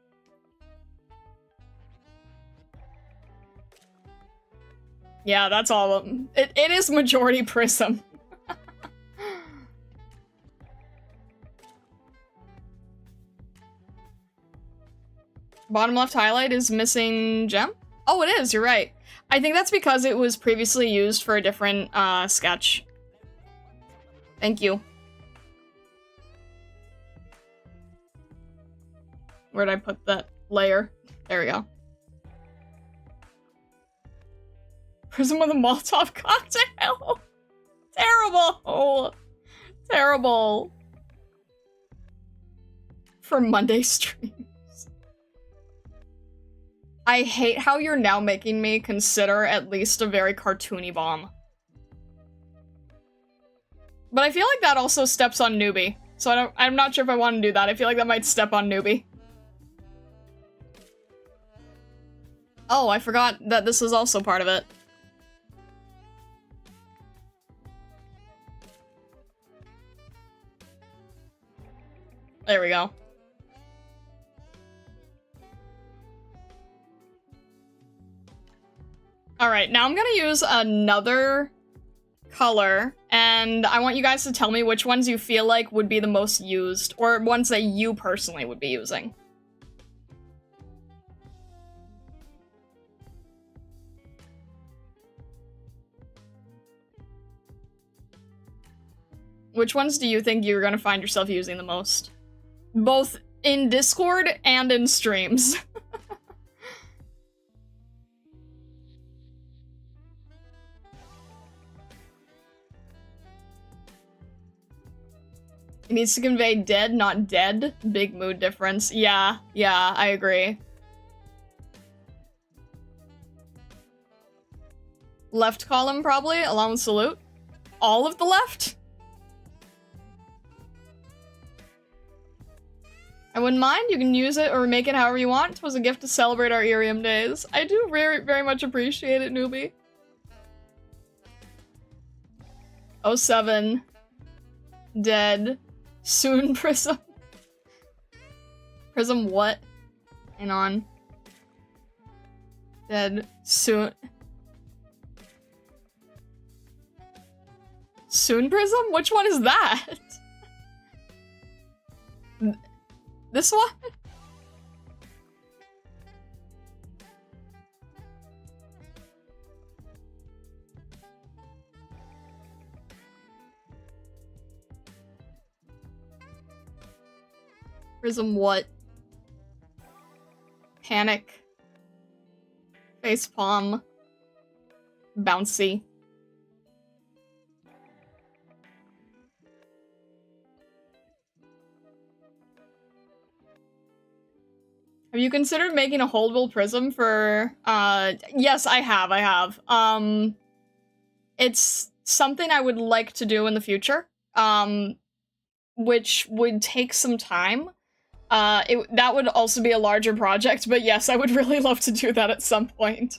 Yeah, that's all of them. It is majority Prism. Bottom left highlight is missing gem? Oh, it is, you're right. I think that's because it was previously used for a different sketch. Thank you. Where'd I put that layer? There we go. Prism with a Molotov cocktail. Terrible. Terrible. For Monday streams. I hate how you're now making me consider at least a very cartoony bomb. But I feel like that also steps on Newbie. So I'm not sure if I want to do that. I feel like that might step on Newbie. Oh, I forgot that this is also part of it. There we go. Alright, now I'm gonna use another color, and I want you guys to tell me which ones you feel like would be the most used, or ones that you personally would be using. Which ones do you think you're gonna find yourself using the most? Both in Discord and in streams. It needs to convey dead, not dead. Big mood difference. Yeah, I agree. Left column, probably, along with salute. All of the left? I wouldn't mind. You can use it or make it however you want. It was a gift to celebrate our Irium days. I do very, very much appreciate it, Newbie. 07. Dead. Soon Prism. Prism what? Hang on. Dead. Soon. Soon Prism? Which one is that? This one? Prism what? Panic. Facepalm. Bouncy. Have you considered making a holdable prism for, yes, I have. It's something I would like to do in the future, which would take some time. That would also be a larger project, but yes, I would really love to do that at some point.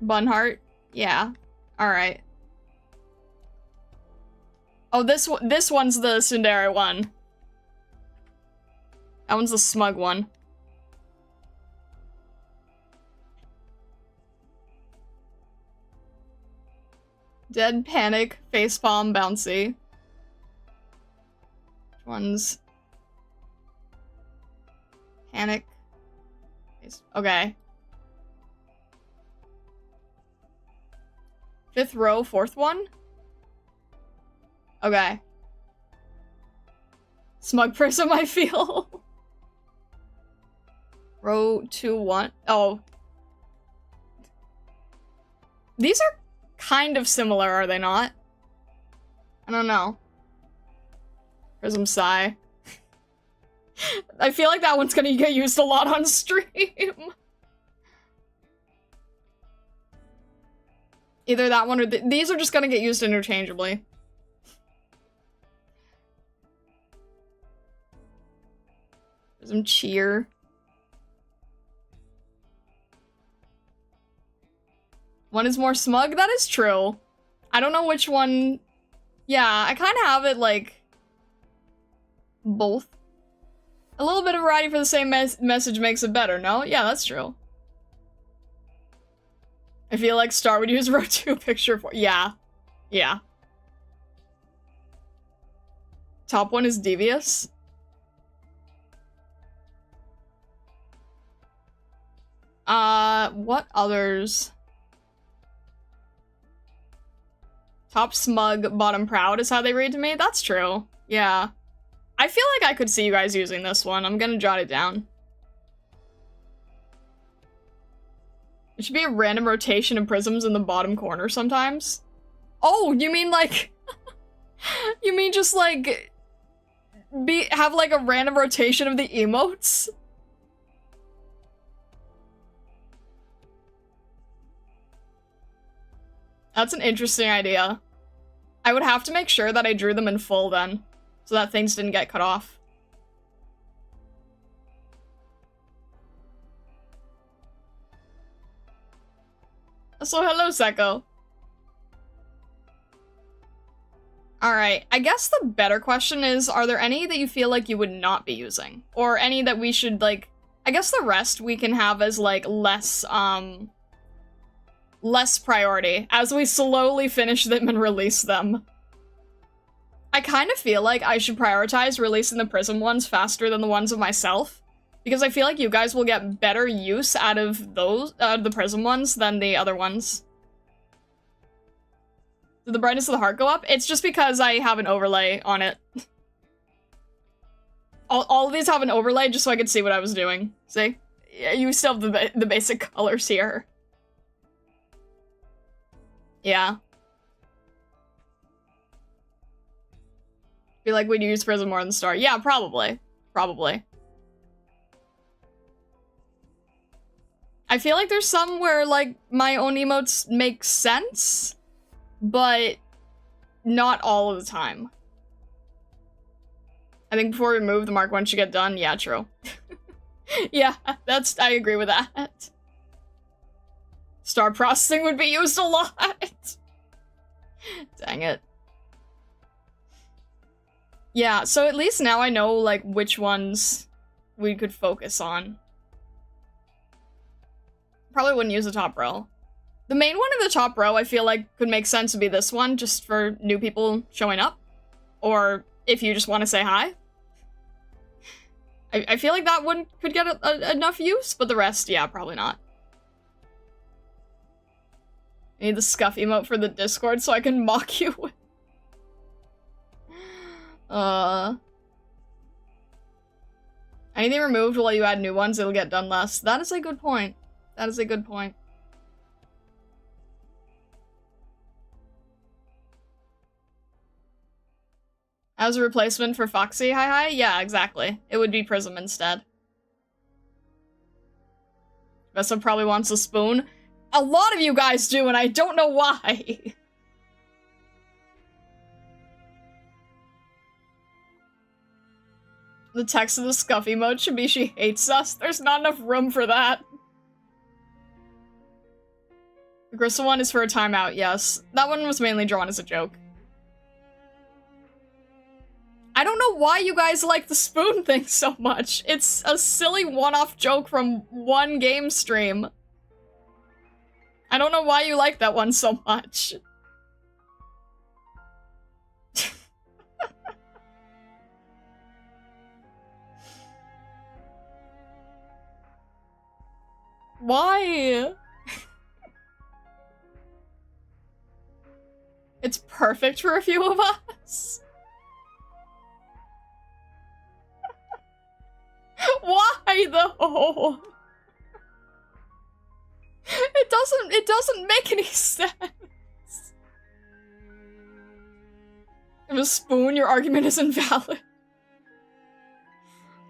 Bunheart? Yeah. Alright. Oh, this one's the Tsundere one. That one's the smug one. Dead, Panic, Facepalm, Bouncy. Which one's... Panic. Okay. 5th row, 4th one? Okay. Smug Prism, I feel. Row 2, 1. Oh. These are kind of similar, are they not? I don't know. Prism Psy. I feel like that one's gonna get used a lot on stream. Either that one or these are just gonna get used interchangeably. Prism Cheer. One is more smug? That is true. I don't know which one... Yeah, I kind of have it, like... both. A little bit of variety for the same message makes it better, no? Yeah, that's true. I feel like Star would use row 2 picture for... Yeah. Yeah. Top one is Devious. What others? Top smug, bottom proud is how they read to me? That's true. Yeah. I feel like I could see you guys using this one. I'm gonna jot it down. It should be a random rotation of prisms in the bottom corner sometimes. Oh, you mean like... you mean just like... have like a random rotation of the emotes? That's an interesting idea. I would have to make sure that I drew them in full then, so that things didn't get cut off. So hello, Seko. Alright, I guess the better question is, are there any that you feel like you would not be using? Or any that we should, like... I guess the rest we can have as, like, less priority, as we slowly finish them and release them. I kind of feel like I should prioritize releasing the Prism ones faster than the ones of myself, because I feel like you guys will get better use out of those, the Prism ones than the other ones. Did the brightness of the heart go up? It's just because I have an overlay on it. all of these have an overlay just so I could see what I was doing. See? Yeah, you still have the basic colors here. Yeah. Feel like we'd use Prism more than Star. Yeah, probably. Probably. I feel like there's some where, like, my own emotes make sense, but not all of the time. I think before we move, the Mark 1 should get done. Yeah, true. Yeah, I agree with that. Star processing would be used a lot. Dang it. Yeah, so at least now I know, like, which ones we could focus on. Probably wouldn't use the top row. The main one in the top row I feel like could make sense to be this one, just for new people showing up. Or if you just want to say hi. I feel like that one could get enough use, but the rest, yeah, probably not. I need the scuff emote for the Discord so I can mock you with. Anything removed while you add new ones, it'll get done less. That is a good point. That is a good point. As a replacement for Foxy, hi. Yeah, exactly. It would be Prism instead. Vessa probably wants a spoon. A lot of you guys do, and I don't know why. The text of the Scuffy mode should be she hates us. There's not enough room for that. The Gristle one is for a timeout, yes. That one was mainly drawn as a joke. I don't know why you guys like the spoon thing so much. It's a silly one-off joke from one game stream. I don't know why you like that one so much. Why? It's perfect for a few of us. Why though? It doesn't make any sense. If a spoon, your argument is invalid.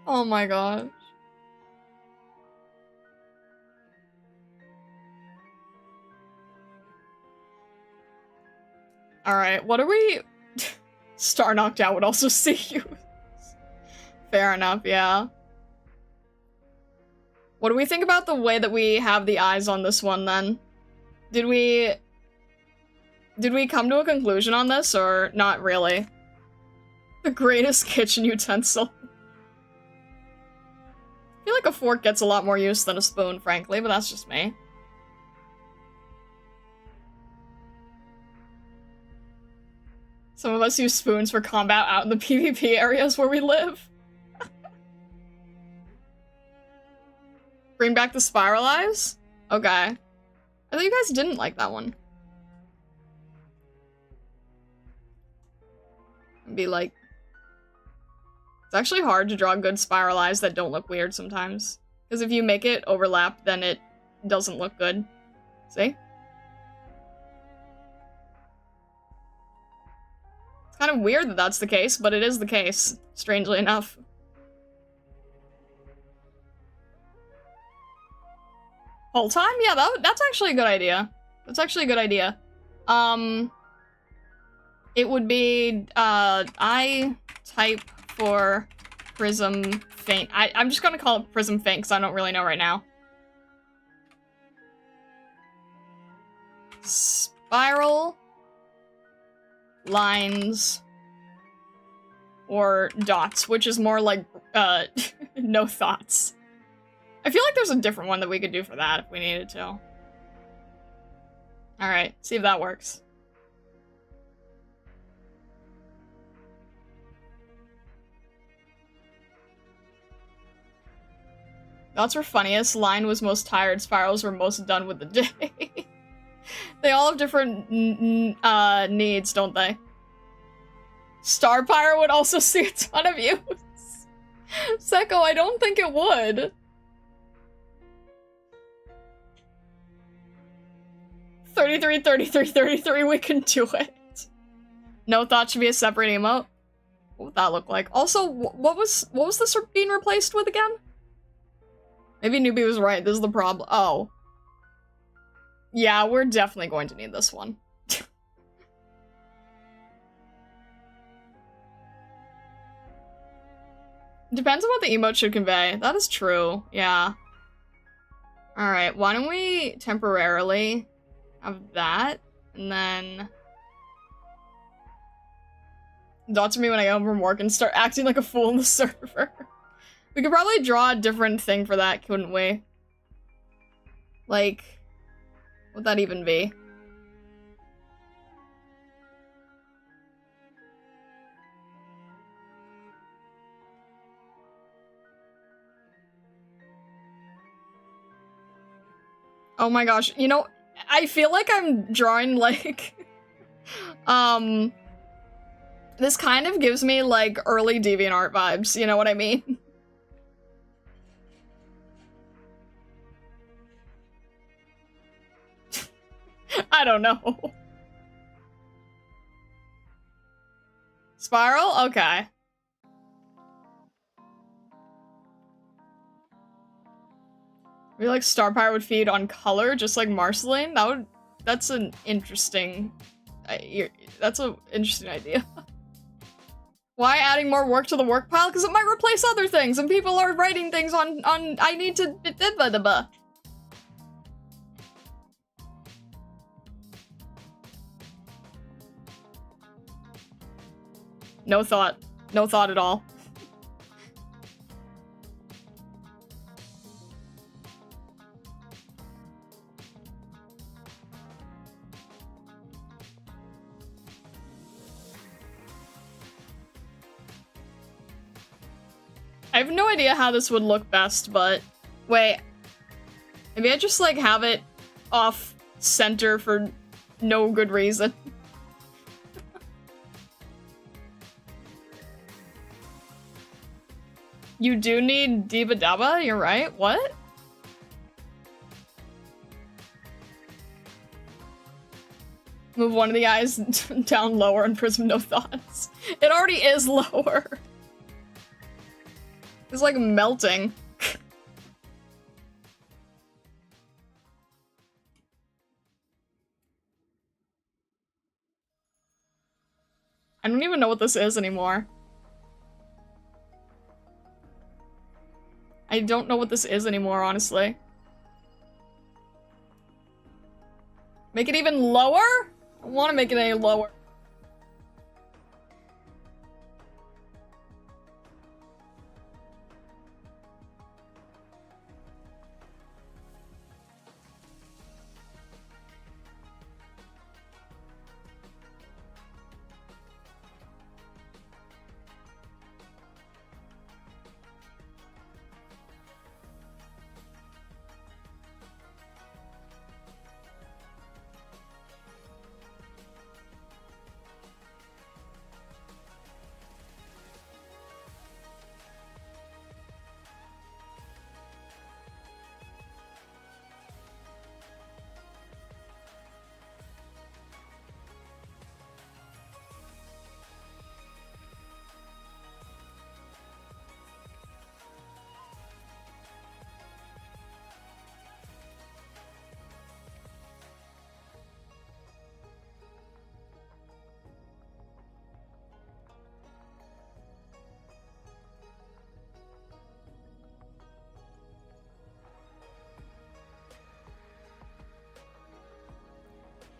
Oh my gosh. Alright, what are we... Star knocked out would also see you. Fair enough, yeah. What do we think about the way that we have the eyes on this one, then? Did we come to a conclusion on this, or not really? The greatest kitchen utensil. I feel like a fork gets a lot more use than a spoon, frankly, but that's just me. Some of us use spoons for combat out in the PvP areas where we live. Bring back the Spiralize? Okay. I thought you guys didn't like that one. Be like... It's actually hard to draw good Spiralize that don't look weird sometimes. Because if you make it overlap, then it doesn't look good. See? It's kind of weird that that's the case, but it is the case, strangely enough. Whole time? Yeah, that's actually a good idea. That's actually a good idea. It would be, I type for Prism Faint. I'm just gonna call it Prism Faint because I don't really know right now. Spiral, lines, or dots, which is more like, no thoughts. I feel like there's a different one that we could do for that if we needed to. Alright, see if that works. Dots were funniest, line was most tired, spirals were most done with the day. They all have different needs, don't they? Starpire would also see a ton of use. Seko, I don't think it would. 33, 33, 33, we can do it. No thought should be a separate emote. What would that look like? Also, what was this being replaced with again? Maybe Newbie was right, this is the problem. Oh. Yeah, we're definitely going to need this one. Depends on what the emote should convey. That is true, yeah. Alright, why don't we temporarily have that, and then... Dots me when I get home from work and start acting like a fool in the server. We could probably draw a different thing for that, couldn't we? Like... What would that even be? Oh my gosh, you know, I feel like I'm drawing, like, this kind of gives me, like, early DeviantArt vibes, you know what I mean? I don't know. Spiral? Okay. I feel like Starpire would feed on color, just like Marceline. That's an interesting, that's an interesting idea. Why adding more work to the work pile? Because it might replace other things, and people are writing things on I need to, No thought. No thought at all. I have no idea how this would look best, but... Wait. Maybe I just, like, have it off-center for no good reason. You do need Diva Daba? You're right. What? Move one of the eyes down lower and Prism no thoughts. It already is lower. It's like melting. I don't even know what this is anymore. I don't know what this is anymore, honestly. Make it even lower? I don't want to make it any lower.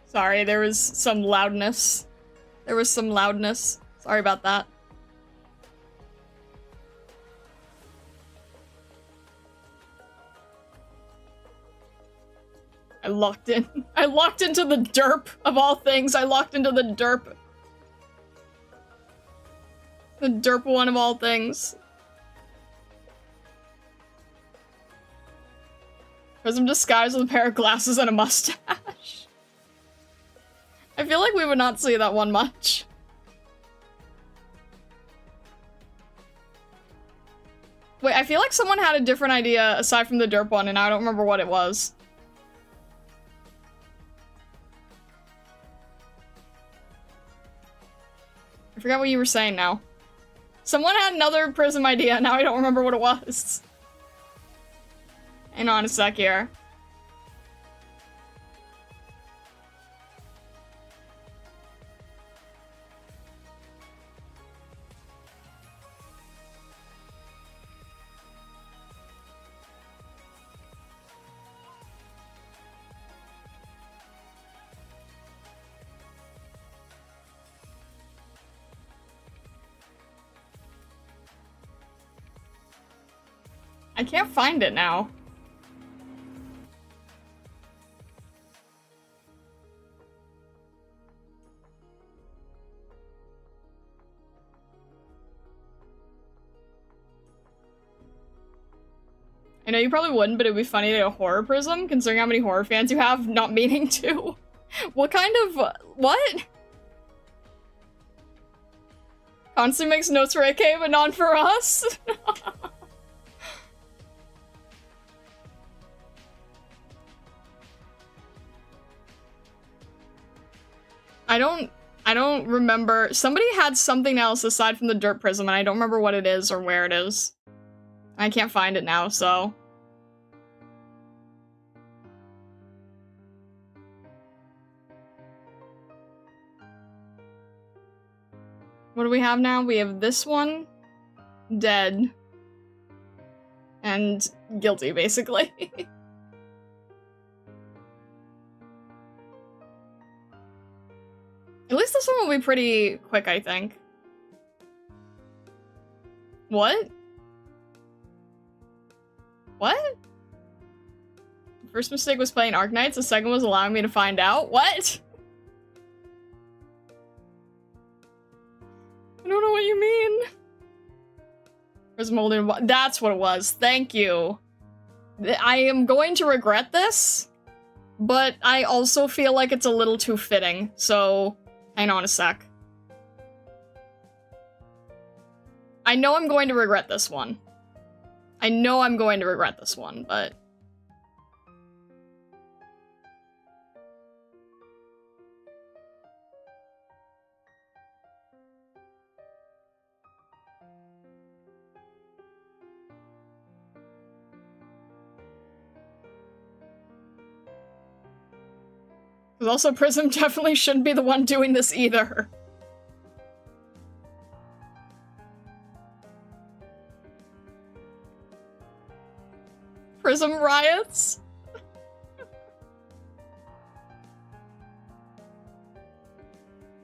Sorry, there was some loudness. There was some loudness. Sorry about that. I locked in. I locked into the derp, of all things. I locked into the derp. The derp one of all things. Prism disguised with a pair of glasses and a mustache. I feel like we would not see that one much. Wait, I feel like someone had a different idea aside from the derp one, and I don't remember what it was. I forgot what you were saying now. Someone had another Prism idea, now I don't remember what it was. Hang on a sec here. I can't find it now. I know you probably wouldn't, but it'd be funny to do a horror Prism, considering how many horror fans you have, not meaning to. What kind of... what? Constantly makes notes for AK, but not for us? I don't remember. Somebody had something else aside from the Dirt Prism, and I don't remember what it is or where it is. I can't find it now, so... What do we have now? We have this one, dead, and guilty, basically. At least this one will be pretty quick, I think. What? What? The first mistake was playing Arknights, the second was allowing me to find out? What? I don't know what you mean. Prism Molden, that's what it was. Thank you. I am going to regret this, but I also feel like it's a little too fitting, so hang on a sec. I know I'm going to regret this one. I know I'm going to regret this one, but... Because also Prism definitely shouldn't be the one doing this either. Prism riots?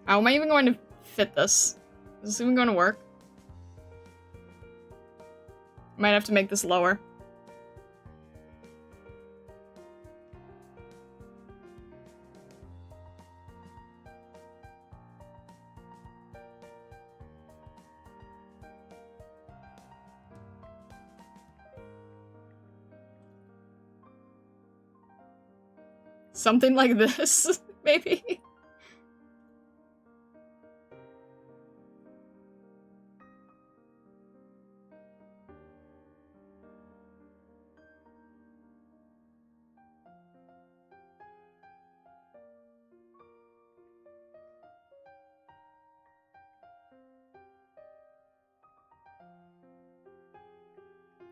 How am I even going to fit this? Is this even going to work? Might have to make this lower. Something like this, maybe?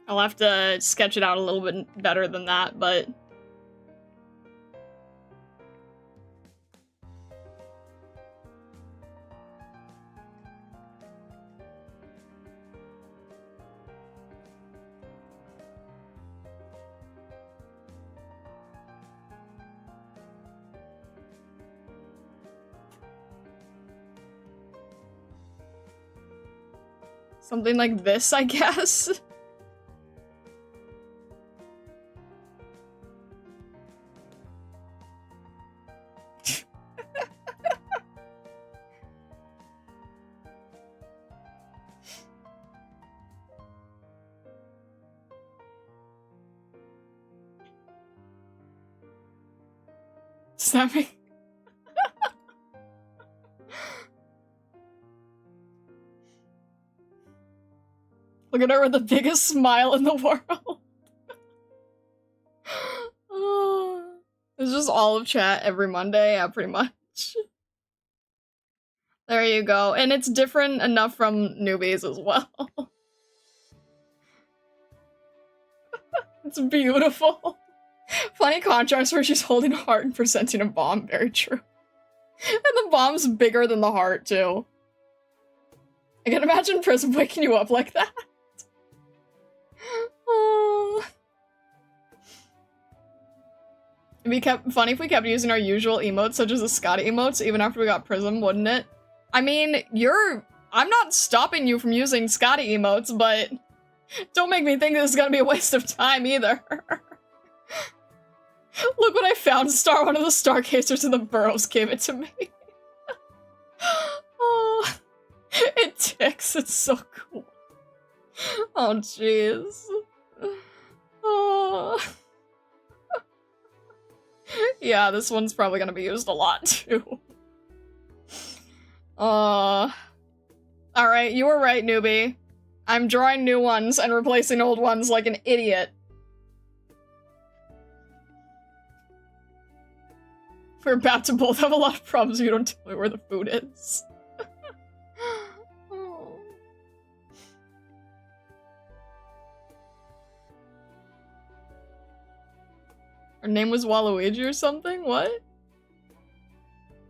I'll have to sketch it out a little bit better than that, but... Something like this, I guess. Snapping. Look at her with the biggest smile in the world. Oh, it's just all of chat every Monday, yeah, pretty much. There you go. And it's different enough from newbies as well. It's beautiful. Funny contrast where she's holding a heart and presenting a bomb. Very true. And the bomb's bigger than the heart, too. I can imagine Prism waking you up like that. Oh. It'd be funny if we kept using our usual emotes, such as the Scotty emotes, even after we got Prism, wouldn't it? I mean, I'm not stopping you from using Scotty emotes, but don't make me think this is gonna be a waste of time either. Look what I found, Star. One of the Stargazers in the Burrows gave it to me. Oh, it ticks. It's so cool. Oh, jeez. Oh. Yeah, this one's probably gonna be used a lot, too. Alright, you were right, newbie. I'm drawing new ones and replacing old ones like an idiot. We're about to both have a lot of problems if you don't tell me where the food is. Oh. Her name was Waluigi or something? What?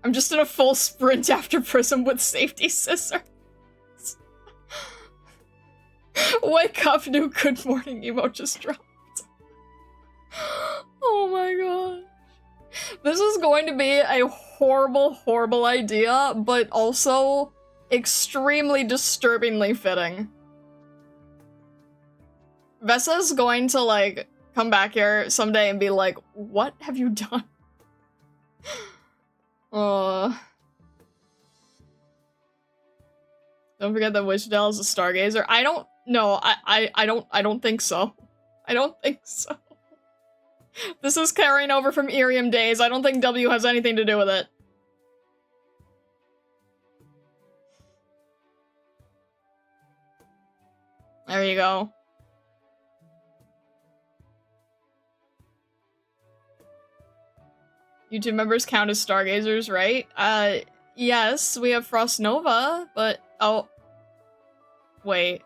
I'm just in a full sprint after Prism with safety scissors. Wake up, new good morning emote just dropped. Oh my god. This is going to be a horrible, horrible idea, but also extremely disturbingly fitting. Vessa's going to, like, come back here someday and be like, what have you done? Don't forget that Wishdell is a stargazer. I don't know. I don't think so. I don't think so. This is carrying over from Irium days. I don't think W has anything to do with it. There you go. YouTube members count as stargazers, right? Yes, we have Frost Nova, but oh, wait.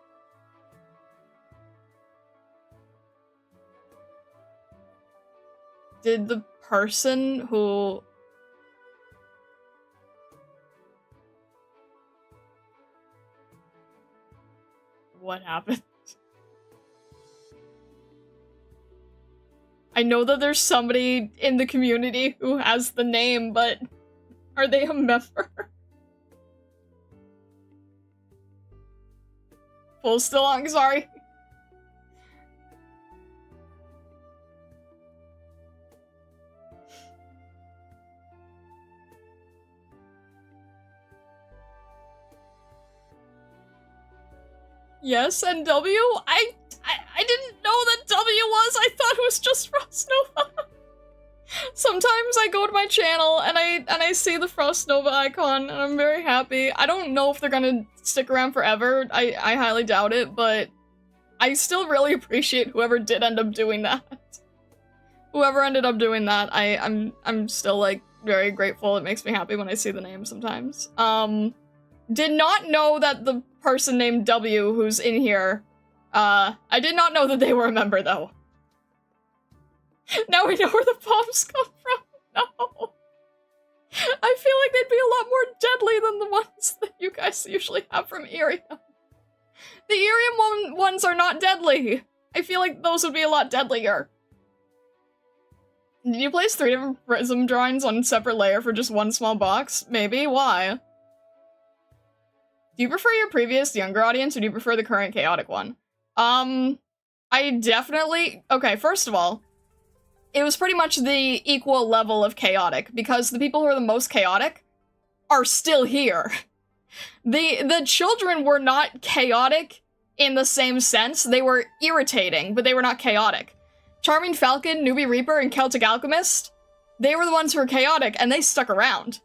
Did the person who... What happened? I know that there's somebody in the community who has the name, but are they a member? Full still on, sorry. Yes, and W? I didn't know that W was. I thought it was just Frost Nova. Sometimes I go to my channel and I see the Frost Nova icon and I'm very happy. I don't know if they're gonna stick around forever. I highly doubt it, but I still really appreciate whoever did end up doing that. Whoever ended up doing that, I'm still like very grateful. It makes me happy when I see the name sometimes. Did not know that the person named W who's in here, I did not know that they were a member, though. Now we know where the bombs come from. No. I feel like they'd be a lot more deadly than the ones that you guys usually have from Irium. The Irium ones are not deadly. I feel like those would be a lot deadlier. Did you place 3 different Prism drawings on a separate layer for just one small box? Maybe. Why? Do you prefer your previous younger audience, or do you prefer the current chaotic one? I definitely... Okay, first of all, it was pretty much the equal level of chaotic, because the people who are the most chaotic are still here. The children were not chaotic in the same sense. They were irritating, but they were not chaotic. Charming Falcon, Newbie Reaper, and Celtic Alchemist, they were the ones who were chaotic, and they stuck around.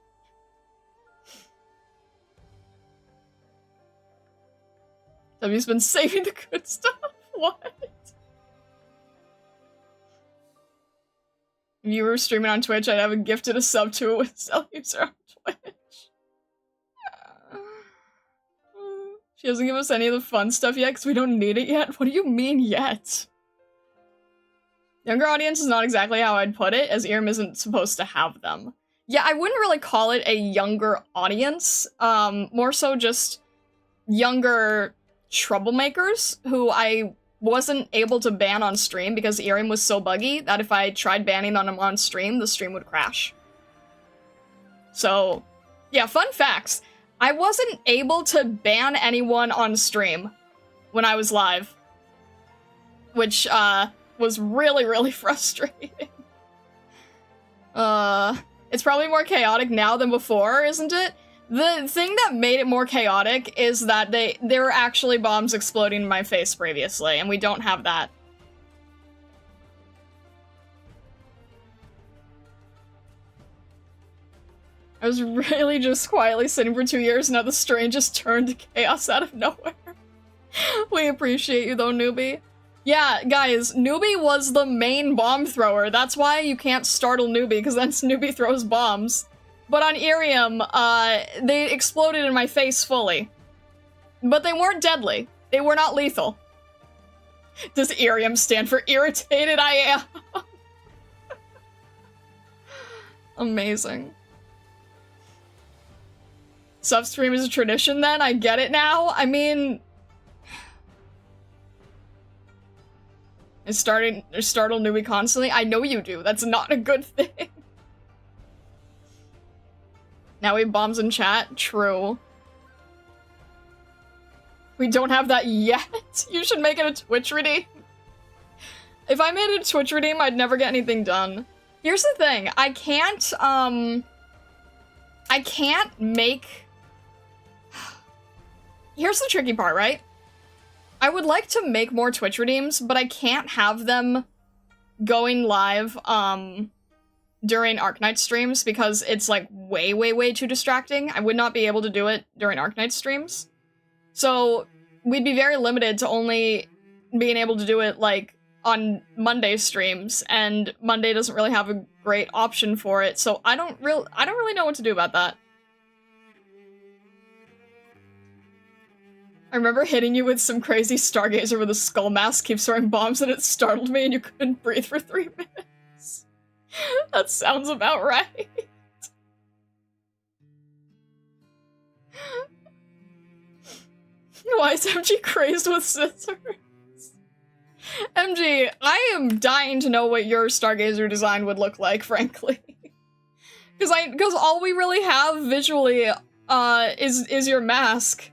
W's been saving the good stuff? What? If you were streaming on Twitch, I'd have a gifted a sub to it with cell user on Twitch. She doesn't give us any of the fun stuff yet because we don't need it yet. What do you mean yet? Younger audience is not exactly how I'd put it, as Irem isn't supposed to have them. Yeah, I wouldn't really call it a younger audience. More so just younger troublemakers who I wasn't able to ban on stream because Irem was so buggy that if I tried banning on him on stream, the stream would crash. So, yeah, fun facts. I wasn't able to ban anyone on stream when I was live, which, was really, really frustrating. It's probably more chaotic now than before, isn't it? The thing that made it more chaotic is that there were actually bombs exploding in my face previously, and we don't have that. I was really just quietly sitting for 2 years, now the strain just turned to chaos out of nowhere. We appreciate you though, Newbie. Yeah, guys, Newbie was the main bomb thrower. That's why you can't startle Newbie, because then Newbie throws bombs. But on Irium, they exploded in my face fully. But they weren't deadly. They were not lethal. Does Irium stand for irritated I am? Amazing. Substream is a tradition then? I get it now? I mean... I startle Newbie constantly? I know you do. That's not a good thing. Now we have bombs in chat? True. We don't have that yet? You should make it a Twitch redeem. If I made it a Twitch redeem, I'd never get anything done. Here's the thing. I can't make... Here's the tricky part, right? I would like to make more Twitch redeems, but I can't have them going live, during Arknight streams because it's, like, way, way, way too distracting. I would not be able to do it during Arknight streams. So, we'd be very limited to only being able to do it, like, on Monday streams, and Monday doesn't really have a great option for it, so I don't really know what to do about that. I remember hitting you with some crazy Stargazer with a skull mask, keeps throwing bombs, and it startled me and you couldn't breathe for 3 minutes. That sounds about right. Why is MG crazed with scissors? MG, I am dying to know what your Stargazer design would look like, frankly. Because all we really have visually, is your mask.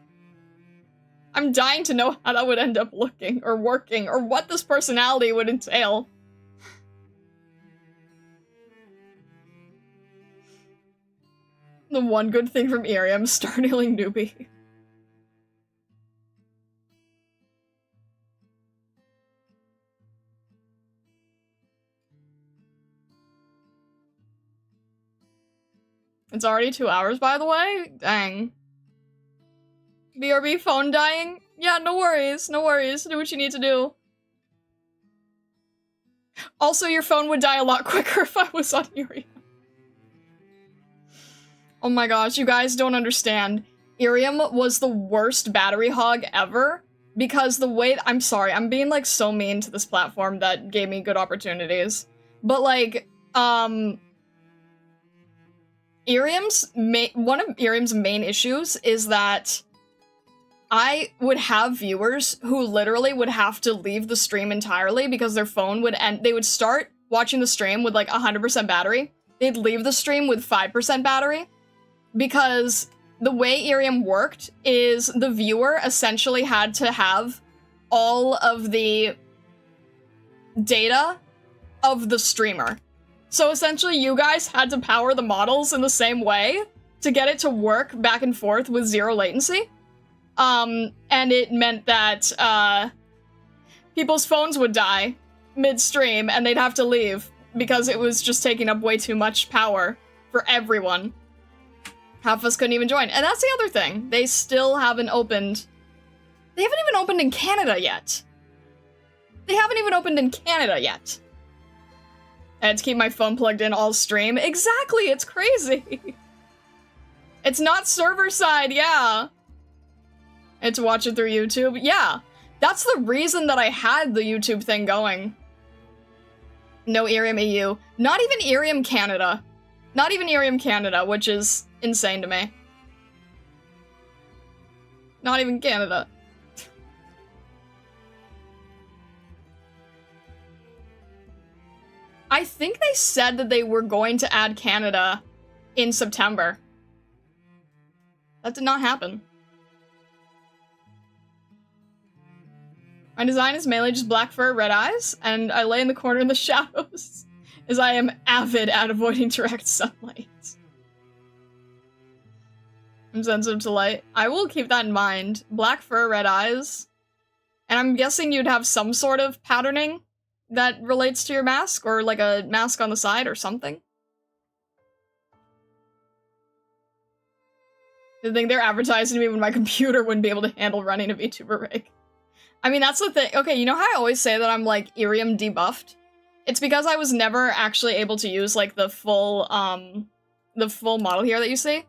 I'm dying to know how that would end up looking, or working, or what this personality would entail. The one good thing from Irium, startling Newbie. It's already 2 hours, by the way? Dang. BRB phone dying? Yeah, no worries, no worries. Do what you need to do. Also, your phone would die a lot quicker if I was on Irium. Oh my gosh, you guys don't understand. Irium was the worst battery hog ever, because the way- I'm sorry, I'm being, like, so mean to this platform that gave me good opportunities. But, like, one of Irium's main issues is that I would have viewers who literally would have to leave the stream entirely because their phone would end- they would start watching the stream with, like, 100% battery. They'd leave the stream with 5% battery. Because the way Irium worked is the viewer essentially had to have all of the data of the streamer. So essentially you guys had to power the models in the same way to get it to work back and forth with 0 latency. And it meant that people's phones would die mid-stream and they'd have to leave because it was just taking up way too much power for everyone. Half of us couldn't even join. And that's the other thing. They still haven't opened... They haven't even opened in Canada yet. They haven't even opened in Canada yet. I had to keep my phone plugged in all stream. Exactly, it's crazy. It's not server side, yeah. I had to watch it through YouTube. Yeah, that's the reason that I had the YouTube thing going. No Irium EU. Not even Irium Canada. Not even Irium Canada, which is insane to me. Not even Canada. I think they said that they were going to add Canada in September. That did not happen. My design is mainly just black fur, red eyes, and I lay in the corner in the shadows, as I am avid at avoiding direct sunlight. I'm sensitive to light. I will keep that in mind. Black fur, red eyes. And I'm guessing you'd have some sort of patterning that relates to your mask, or like a mask on the side or something. I think they're advertising to me when my computer wouldn't be able to handle running a VTuber rig. I mean, that's the thing. Okay, you know how I always say that I'm, like, Irium debuffed? It's because I was never actually able to use, like, the full model here that you see.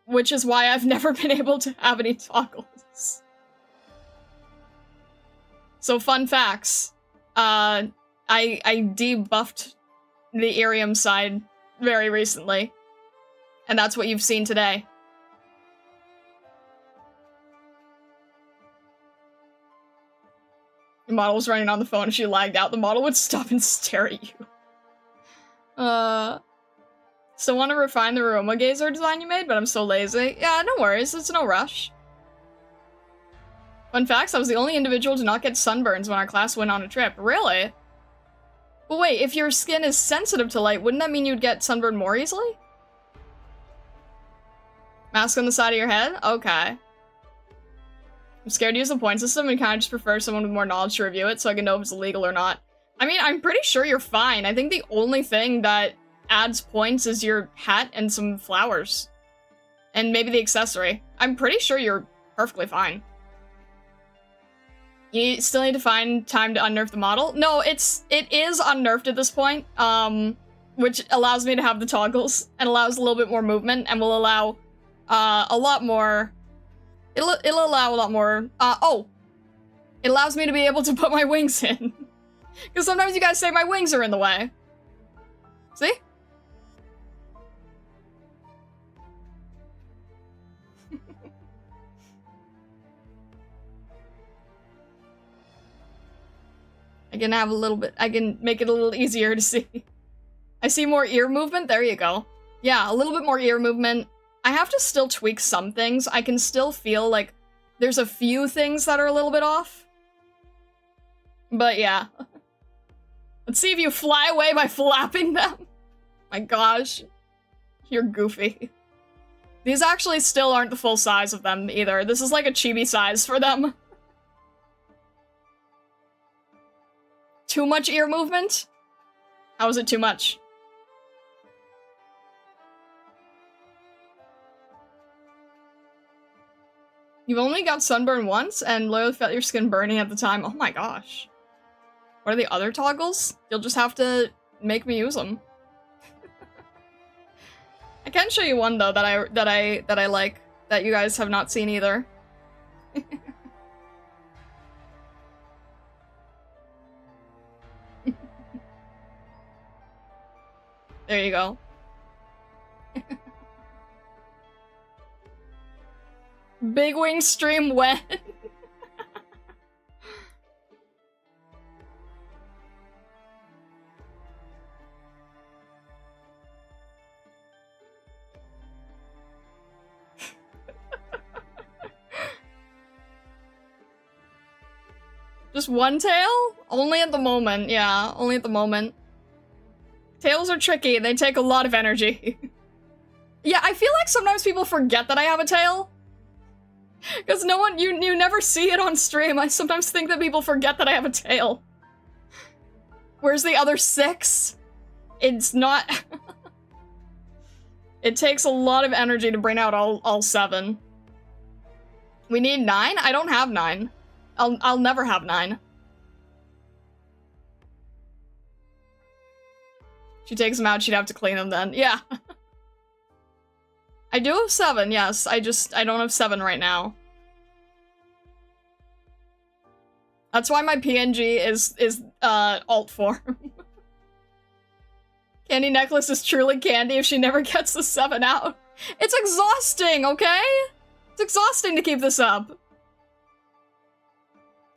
Which is why I've never been able to have any toggles. So, fun facts. I debuffed the Irium side very recently. And that's what you've seen today. The model was running on the phone and she lagged out. The model would stop and stare at you. Still want to refine the Roma Gazer design you made, but I'm so lazy. Yeah, no worries. It's no rush. Fun facts, I was the only individual to not get sunburns when our class went on a trip. Really? But wait, if your skin is sensitive to light, wouldn't that mean you'd get sunburned more easily? Mask on the side of your head? Okay. I'm scared to use the point system and kind of just prefer someone with more knowledge to review it so I can know if it's illegal or not. I mean, I'm pretty sure you're fine. I think the only thing that adds points is your hat and some flowers. And maybe the accessory. I'm pretty sure you're perfectly fine. You still need to find time to unnerf the model? No, it is unnerfed at this point, which allows me to have the toggles and allows a little bit more movement and will allow a lot more... It'll allow a lot more, it allows me to be able to put my wings in. Because sometimes you guys say my wings are in the way. See? I can have a little bit, I can make it a little easier to see. I see more ear movement, there you go. Yeah, a little bit more ear movement. I have to still tweak some things. I can still feel like there's a few things that are a little bit off. But yeah. Let's see if you fly away by flapping them. My gosh. You're goofy. These actually still aren't the full size of them either. This is like a chibi size for them. Too much ear movement? How is it too much? You've only got sunburn once and literally felt your skin burning at the time. Oh my gosh. What are the other toggles? You'll just have to make me use them. I can show you one though that I like that you guys have not seen either. There you go. Big Wing stream when? Just one tail? Only at the moment, yeah. Only at the moment. Tails are tricky. They take a lot of energy. Yeah, I feel like sometimes people forget that I have a tail. Because no one, you never see it on stream. I sometimes think that people forget that I have a tail. Where's the other 6? It's not... It takes a lot of energy to bring out all 7. We need 9? I don't have 9. I'll never have 9. She takes them out, she'd have to clean them then. Yeah. I do have 7, yes. I don't have 7 right now. That's why my PNG is alt form. Candy necklace is truly candy if she never gets the 7 out. It's exhausting, okay? It's exhausting to keep this up.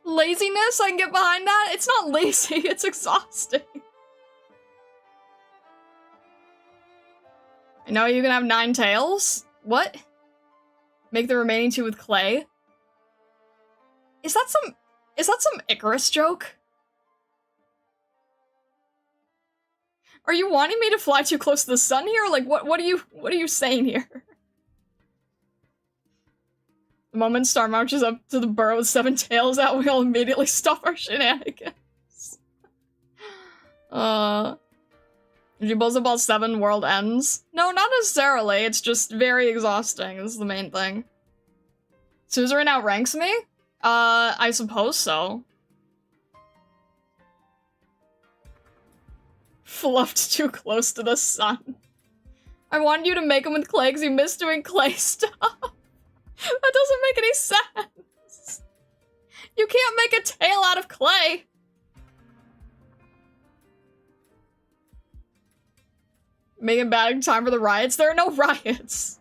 Laziness, I can get behind that. It's not lazy, it's exhausting. I know you can have 9 tails? What? Make the remaining 2 with clay? Is that some Icarus joke? Are you wanting me to fly too close to the sun here? Like, what are you saying here? The moment Star marches up to the burrow with 7 tails out, we all immediately stop our shenanigans. If you buzz about 7, world ends? No, not necessarily. It's just very exhausting. This is the main thing. Suzerain outranks me? I suppose so. Fluffed too close to the sun. I wanted you to make him with clay because you missed doing clay stuff. That doesn't make any sense. You can't make a tail out of clay. Make it bad in time for the riots? There are no riots.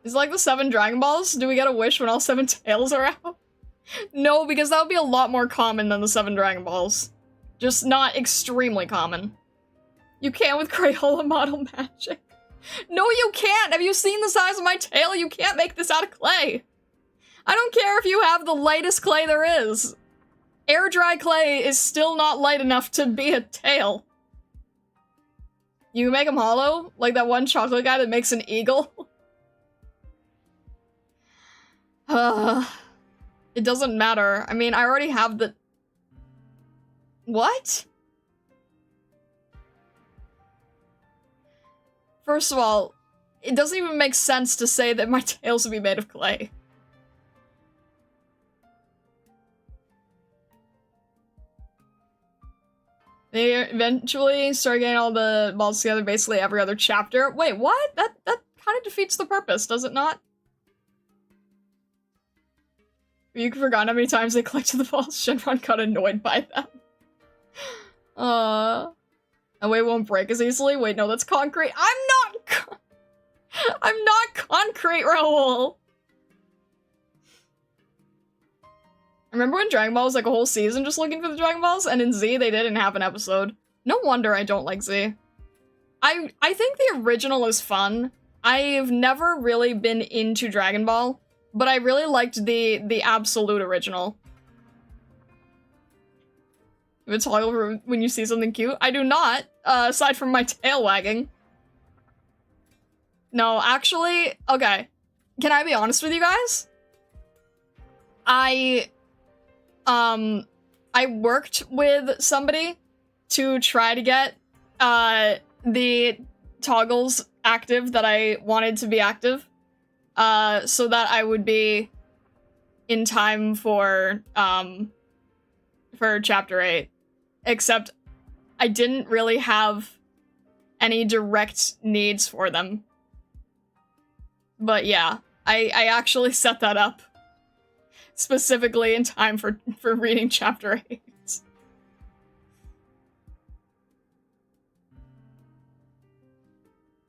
Is it like the 7 Dragon Balls? Do we get a wish when all 7 tails are out? No, because that would be a lot more common than the 7 Dragon Balls. Just not extremely common. You can't with Crayola model magic. No, you can't! Have you seen the size of my tail? You can't make this out of clay. I don't care if you have the lightest clay there is. Air dry clay is still not light enough to be a tail. You make them hollow? Like that one chocolate guy that makes an eagle? It doesn't matter. I mean, I already have the... What? First of all, it doesn't even make sense to say that my tails would be made of clay. They eventually start getting all the balls together basically every other chapter. Wait, what? That kind of defeats the purpose, does it not? You forgot how many times they collected the balls. Shenron got annoyed by them. And wait, won't break as easily? Wait, no, that's concrete. I'm not concrete, Raoul! Remember when Dragon Ball was like a whole season just looking for the Dragon Balls? And in Z, they didn't have an episode. No wonder I don't like Z. I think the original is fun. I've never really been into Dragon Ball, but I really liked the absolute original. If it's toggle when you see something cute. I do not, aside from my tail wagging. No, actually, okay. Can I be honest with you guys? I worked with somebody to try to get, the toggles active that I wanted to be active, so that I would be in time for Chapter 8. Except I didn't really have any direct needs for them. But yeah, I actually set that up specifically in time for reading Chapter 8.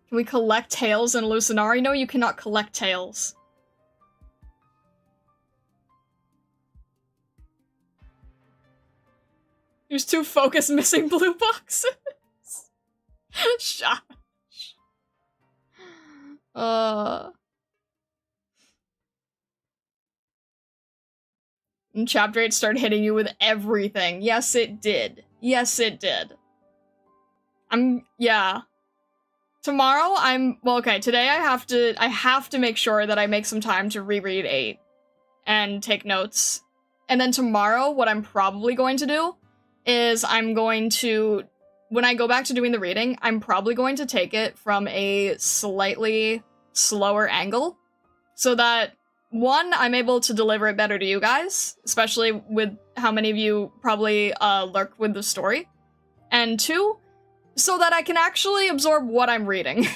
Can we collect tails in Lucinari? No, you cannot collect tails. There's 2 focus missing blue boxes. Shush. And Chapter 8 started hitting you with everything. Yes, it did. Yes, it did. Yeah. Tomorrow, well, okay, today I have to make sure that I make some time to reread 8 and take notes. And then tomorrow, what I'm probably going to do is when I go back to doing the reading, I'm probably going to take it from a slightly slower angle so that, one, I'm able to deliver it better to you guys, especially with how many of you probably lurk with the story, and two, so that I can actually absorb what I'm reading.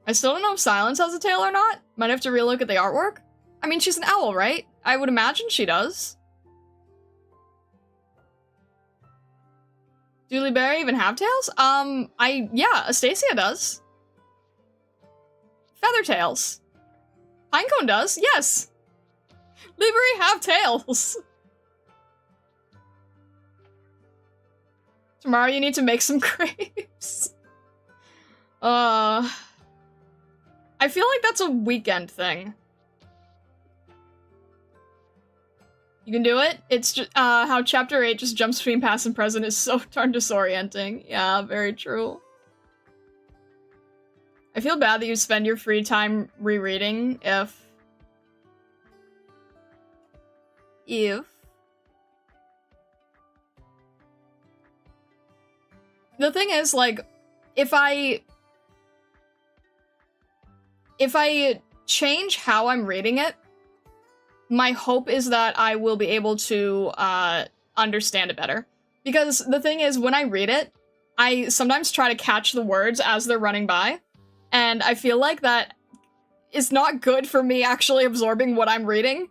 I still don't know if Silence has a tail or not. Might have to relook at the artwork. I mean, she's an owl, right? I would imagine she does. Do Liberi even have tails? Yeah, Astacia does. Feather tails. Pinecone does, yes. Liberi have tails. Tomorrow you need to make some grapes. I feel like that's a weekend thing. You can do it? It's just, how Chapter 8 just jumps between past and present is so darn disorienting. Yeah, very true. I feel bad that you spend your free time rereading if... The thing is, like, if I change how I'm reading it, my hope is that I will be able to understand it better. Because the thing is, when I read it, I sometimes try to catch the words as they're running by, and I feel like that is not good for me actually absorbing what I'm reading.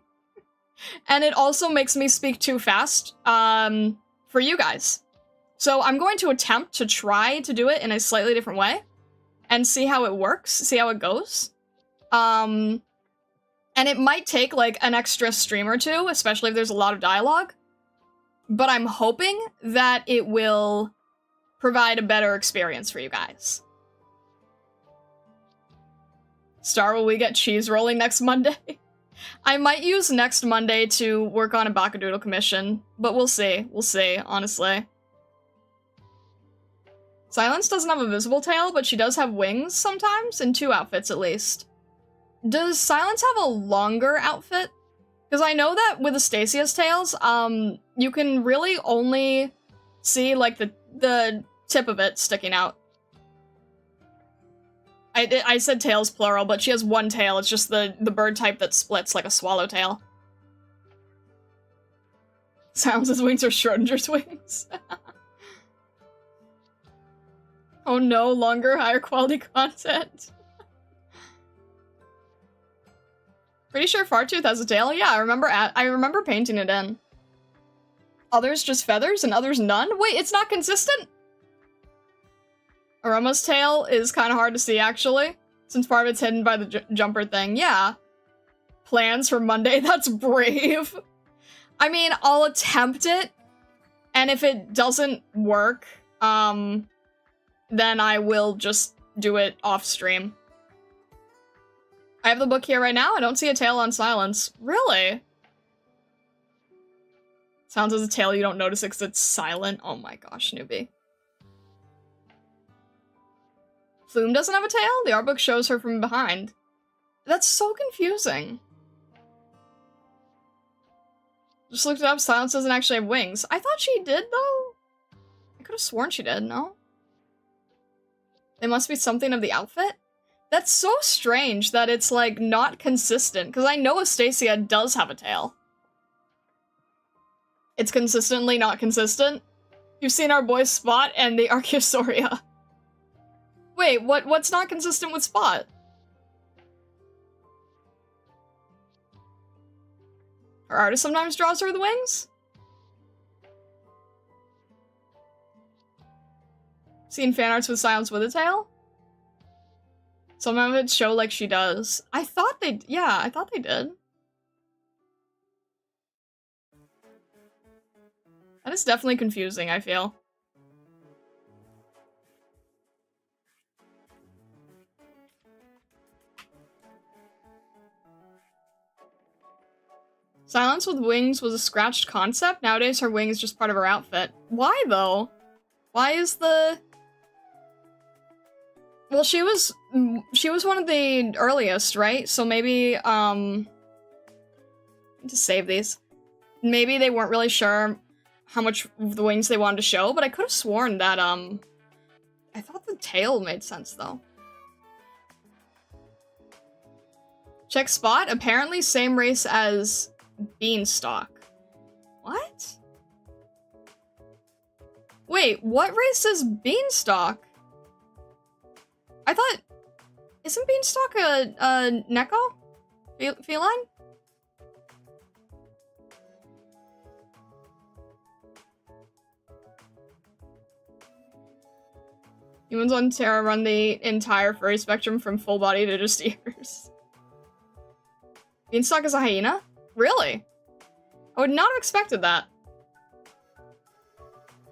And it also makes me speak too fast for you guys. So I'm going to attempt to try to do it in a slightly different way and see how it works, see how it goes. And it might take, like, an extra stream or two, especially if there's a lot of dialogue. But I'm hoping that it will provide a better experience for you guys. Star, will we get cheese rolling next Monday? I might use next Monday to work on a Bakadoodle commission, but we'll see. We'll see, honestly. Silence doesn't have a visible tail, but she does have wings sometimes, in 2 outfits at least. Does Silence have a longer outfit? Because I know that with Astacia's tails, you can really only see, like, the tip of it sticking out. I said tails plural, but she has 1 tail. It's just the bird type that splits like a swallowtail. Silence's wings are Schrodinger's wings. Oh no, longer, higher quality content. Pretty sure Fartooth has a tail. Yeah, I remember painting it in. Others just feathers and others none? Wait, it's not consistent? Aroma's tail is kind of hard to see, actually, since part of it's hidden by the jumper thing. Yeah. Plans for Monday? That's brave. I mean, I'll attempt it, and if it doesn't work, then I will just do it off stream. I have the book here right now. I don't see a tail on Silence. Really? Sounds as a tail you don't notice it because it's silent. Oh my gosh, newbie. Flume doesn't have a tail? The art book shows her from behind. That's so confusing. Just looked it up. Silence doesn't actually have wings. I thought she did, though. I could have sworn she did, no? They must be something of the outfit? That's so strange that it's, like, not consistent, because I know Astacia does have a tail. It's consistently not consistent. You've seen our boy Spot and the Archaeosauria. Wait, what's not consistent with Spot? Her artist sometimes draws her with wings? Seen fan arts with Silence with a tail? Some of it show like she does. I thought they did. That is definitely confusing, I feel. Silence with wings was a scratched concept. Nowadays, her wing is just part of her outfit. Why, though? Why is the... Well, she was one of the earliest, right? So maybe, to save these. Maybe they weren't really sure how much of the wings they wanted to show, but I could have sworn that, I thought the tail made sense, though. Check Spot. Apparently same race as Beanstalk. What? Wait, what race is Beanstalk? I thought... Isn't Beanstalk a Neko? Feline? Humans on Terra run the entire furry spectrum from full body to just ears. Beanstalk is a hyena? Really? I would not have expected that.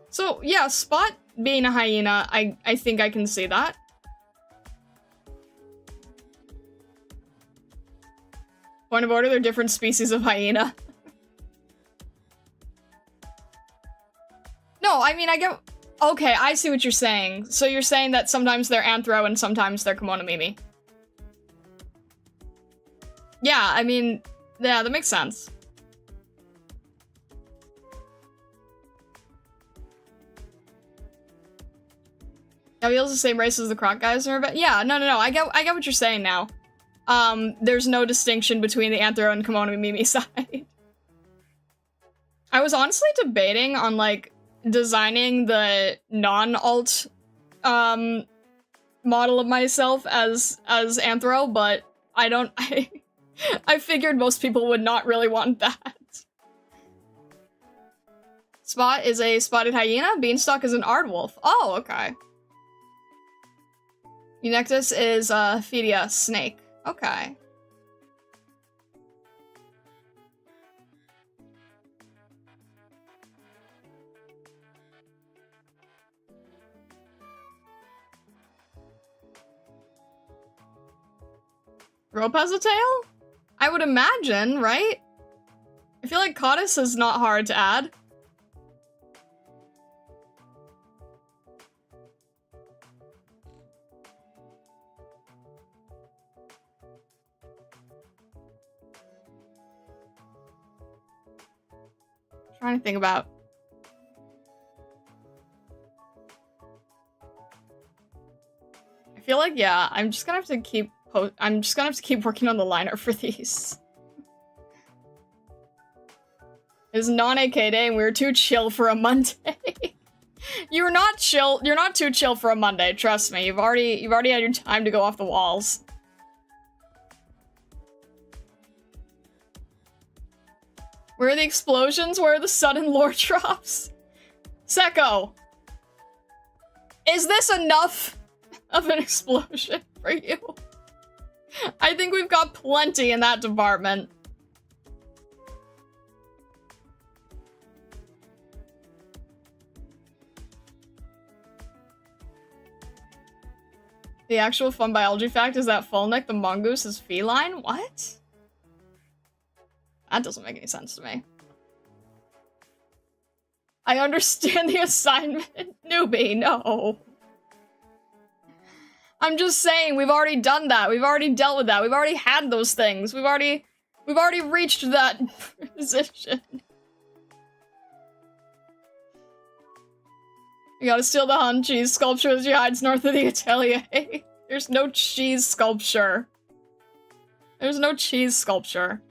So, yeah, Spot being a hyena, I think I can see that. Point of order, they're different species of hyena. No, I mean, I get... Okay, I see what you're saying. So you're saying that sometimes they're Anthro and sometimes they're Kemonomimi. Yeah, I mean, yeah, that makes sense. Gabriel's the same race as the Croc guys, but yeah, no, I get what you're saying now. There's no distinction between the Anthro and Kemonomimi side. I was honestly debating on, like, designing the non-alt, model of myself as Anthro, but I figured most people would not really want that. Spot is a spotted hyena, Beanstalk is an aardwolf. Oh, okay. Eunectus is a Phedia snake. Okay. Rope has a tail? I would imagine, right? I feel like Caudus is not hard to add. Trying to think about. I feel like, yeah, I'm just gonna have to keep working on the liner for these. It's non-AK day and we were too chill for a Monday. You're not too chill for a Monday, trust me. You've already had your time to go off the walls. Where are the explosions? Where are the sudden lore drops? Seko! Is this enough of an explosion for you? I think we've got plenty in that department. The actual fun biology fact is that Fulneck the mongoose is feline? What? That doesn't make any sense to me. I understand the assignment. Newbie, no. I'm just saying, we've already done that. We've already dealt with that. We've already had those things. We've already reached that position. You gotta steal the Han cheese sculpture as she hides north of the Atelier. There's no cheese sculpture. There's no cheese sculpture.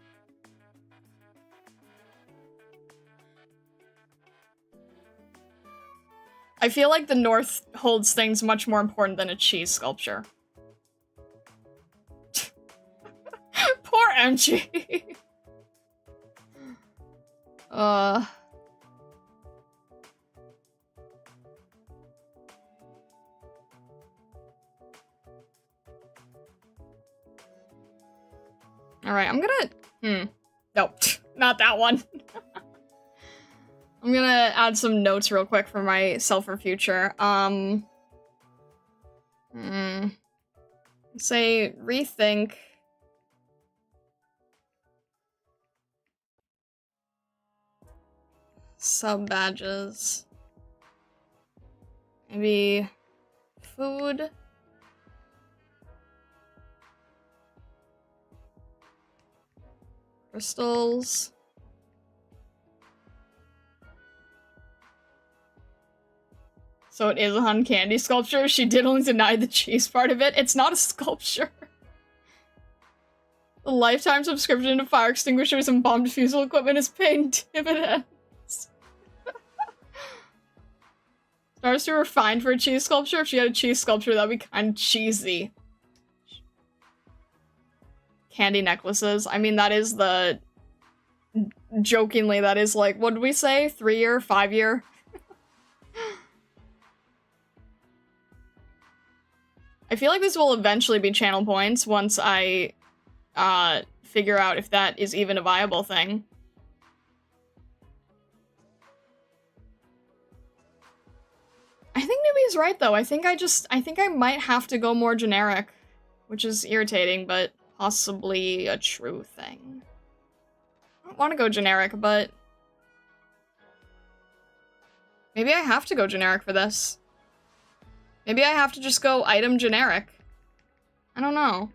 I feel like the North holds things much more important than a cheese sculpture. Poor MG. Alright, I'm gonna... Nope, not that one. I'm gonna add some notes real quick for myself for future. Say, rethink... Sub-badges. Maybe food. Crystals. So it is a Hun Candy sculpture. She did only deny the cheese part of it. It's not a sculpture. The lifetime subscription to fire extinguishers and bomb defusal equipment is paying dividends. Stars too refined for a cheese sculpture. If she had a cheese sculpture, that'd be kind of cheesy. Candy necklaces. I mean, that is the... Jokingly, that is like, what did we say? 3-year? 5-year? I feel like this will eventually be channel points once I figure out if that is even a viable thing. I think Newbie's right though. I think I might have to go more generic, which is irritating, but possibly a true thing. I don't want to go generic, but maybe I have to go generic for this. Maybe I have to just go item generic. I don't know.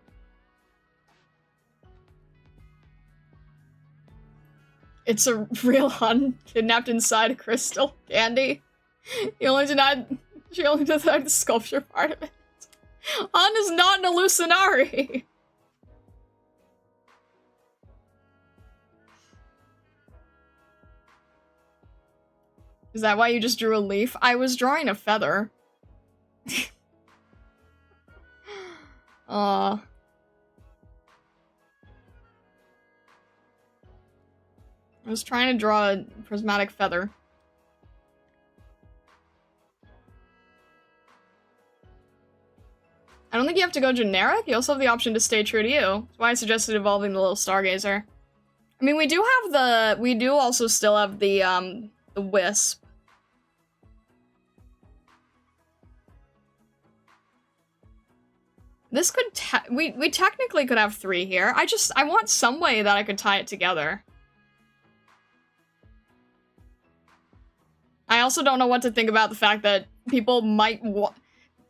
It's a real Hun kidnapped inside a crystal candy. She only denied the sculpture part of it. Hun is not an hallucinari. Is that why you just drew a leaf? I was drawing a feather. I was trying to draw a prismatic feather. I don't think you have to go generic. You also have the option to stay true to you. That's why I suggested evolving the little stargazer. I mean, we do also still have the wisp. This could we technically could have 3 here. I want some way that I could tie it together. I also don't know what to think about the fact that people might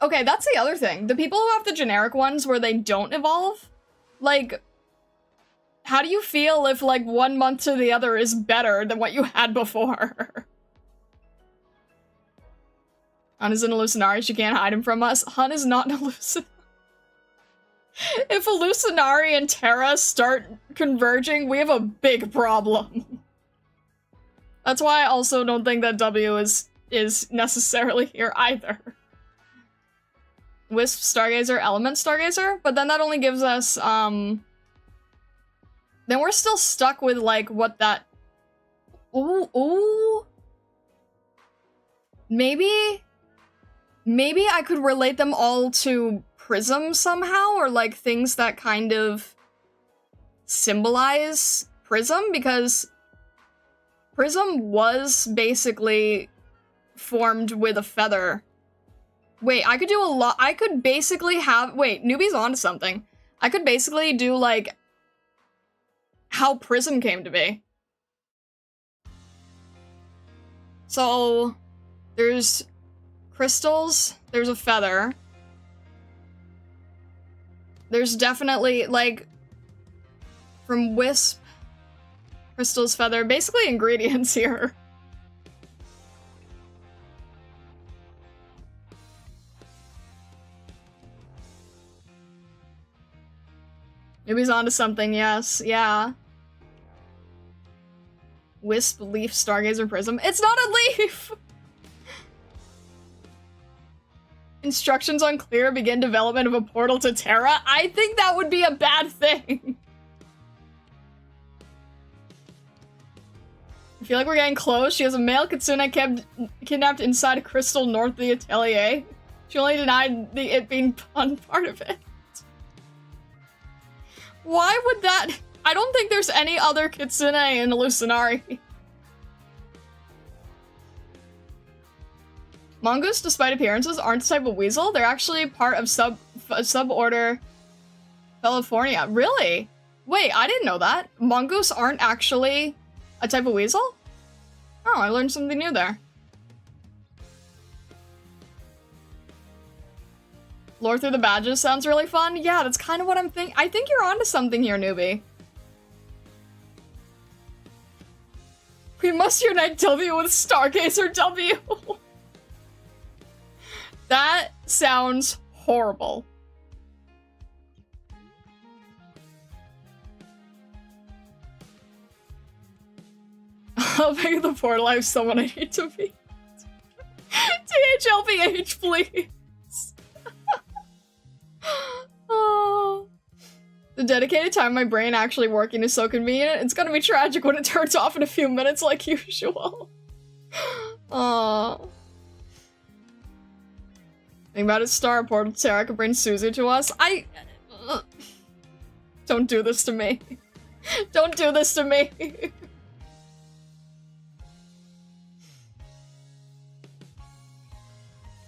okay, that's the other thing. The people who have the generic ones where they don't evolve, like, how do you feel if, like, 1 month to the other is better than what you had before? Hun is an hallucinari, she can't hide him from us. Hun is not an hallucinari. If Hallucinari and Terra start converging, we have a big problem. That's why I also don't think that W is necessarily here either. Wisp Stargazer, Element Stargazer, but then that only gives us, then we're still stuck with, like, what that... Ooh. Maybe I could relate them all to Prism somehow, or, like, things that kind of symbolize Prism, because Prism was basically formed with a feather. Wait, I could do a lot. I could basically have... Wait, Newbie's onto something. I could basically do, like, how Prism came to be. So, there's crystals, there's a feather. There's definitely, like, from Wisp, crystals, feather, basically ingredients here. Newbie's onto something, yes, yeah. Wisp, leaf, stargazer, prism. It's not a leaf! Instructions unclear, begin development of a portal to Terra. I think that would be a bad thing. I feel like we're getting close. She has a male kitsune kidnapped inside a crystal north of the atelier. She only denied it being Pun part of it. Why would that... I don't think there's any other kitsune in Hallucinari. Mongoose, despite appearances, aren't the type of weasel. They're actually part of suborder California. Really? Wait, I didn't know that. Mongoose aren't actually a type of weasel? Oh, I learned something new there. Lore through the badges sounds really fun. Yeah, that's kind of what I'm thinking. I think you're onto something here, newbie. We must unite W with Stargazer W. That sounds horrible. I'll make the portal. I have someone I need to be. THLPH, please. Oh. The dedicated time my brain actually working is so convenient. It's gonna be tragic when it turns off in a few minutes like usual. Oh. Think about it, Star Portal Terra could bring Suzu to us. Don't do this to me. Don't do this to me.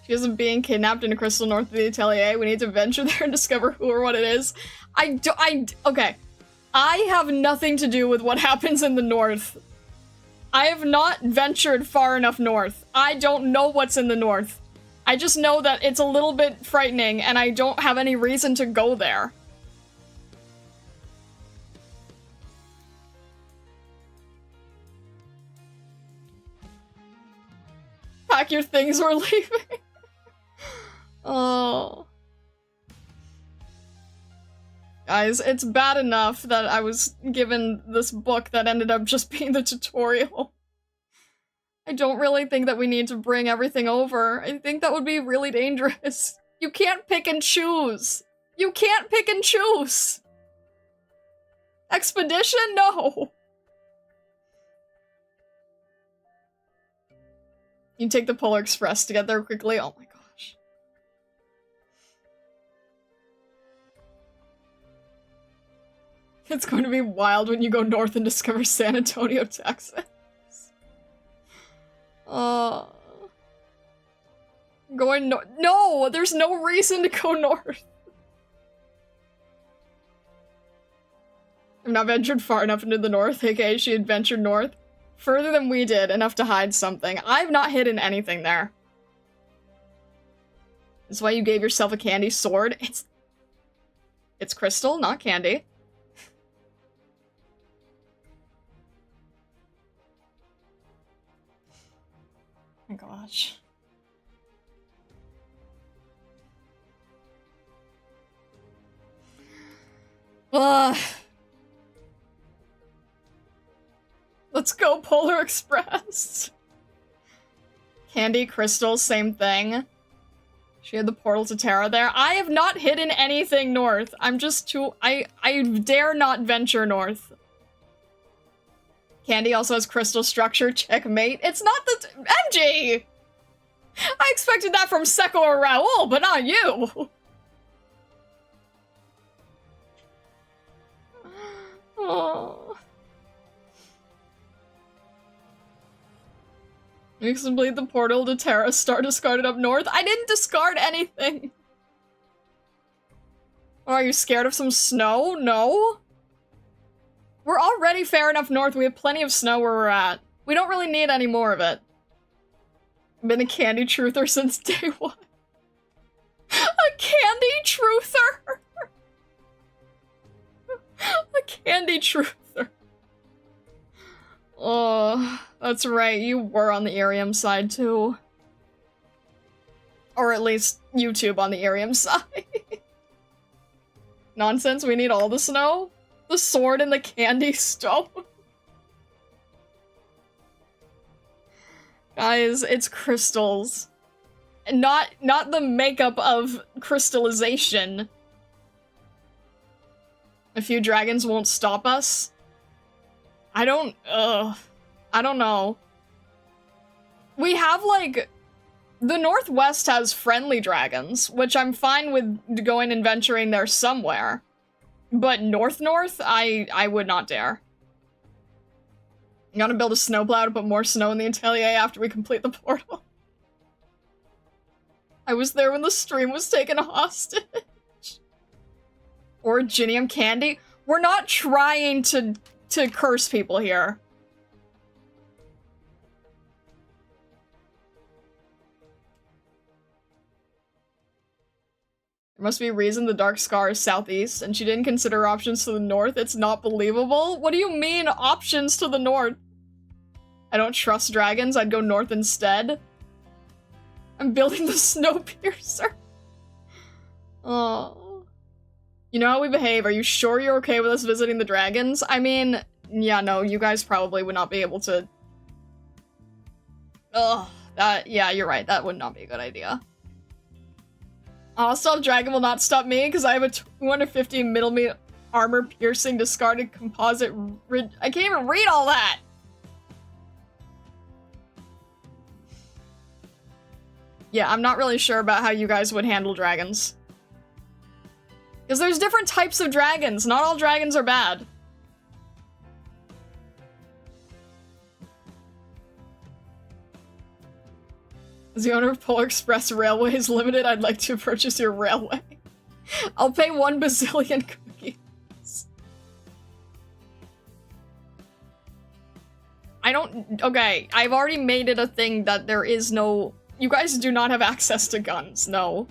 She isn't being kidnapped in a crystal north of the Atelier. We need to venture there and discover who or what it is. Okay. I have nothing to do with what happens in the north. I have not ventured far enough north. I don't know what's in the north. I just know that it's a little bit frightening and I don't have any reason to go there. Pack your things, we're leaving. Oh. Guys, it's bad enough that I was given this book that ended up just being the tutorial. I don't really think that we need to bring everything over. I think that would be really dangerous. You can't pick and choose. You can't pick and choose. Expedition? No. You take the Polar Express to get there quickly. Oh my gosh. It's going to be wild when you go north and discover San Antonio, Texas. Going north. No, there's no reason to go north. I've not ventured far enough into the north, aka she had ventured north. Further than we did, enough to hide something. I've not hidden anything there. That's why you gave yourself a candy sword. It's crystal, not candy. Oh my gosh. Let's go, Polar Express. Candy, crystal, same thing. She had the portal to Terra there. I have not hidden anything north. I'm just too... I dare not venture north. Candy also has crystal structure. Checkmate. It's not the... MG! I expected that from Seko or Raoul, but not you! Oh... You complete the portal to Terra, Star discarded up north. I didn't discard anything! Or are you scared of some snow? No? We're already fair enough north, we have plenty of snow where we're at. We don't really need any more of it. I've been a candy truther since day one. A candy truther? A candy truther. Oh, that's right, you were on the Irium side too. Or at least YouTube on the Irium side. Nonsense, we need all the snow? The sword and the candy stone? Guys, it's crystals. Not the makeup of crystallization. A few dragons won't stop us? I don't know. We have, like... The Northwest has friendly dragons, which I'm fine with going and venturing there somewhere. But North, I would not dare. I'm gonna build a snowplow to put more snow in the Atelier after we complete the portal. I was there when the stream was taken hostage. Originium candy? We're not trying to curse people here. There must be a reason the Dark Scar is southeast, and she didn't consider options to the north. It's not believable. What do you mean, options to the north? I don't trust dragons. I'd go north instead. I'm building the Snowpiercer. Oh. You know how we behave. Are you sure you're okay with us visiting the dragons? I mean, yeah, no, you guys probably would not be able to... Ugh, yeah, you're right. That would not be a good idea. Hostile Dragon will not stop me, because I have a 250 middle armor piercing discarded composite I can't even read all that! Yeah, I'm not really sure about how you guys would handle dragons. Because there's different types of dragons. Not all dragons are bad. As the owner of Polar Express Railways Limited, I'd like to purchase your railway. I'll pay 1 bazillion cookies. I don't... Okay, I've already made it a thing that there is no... You guys do not have access to guns, no.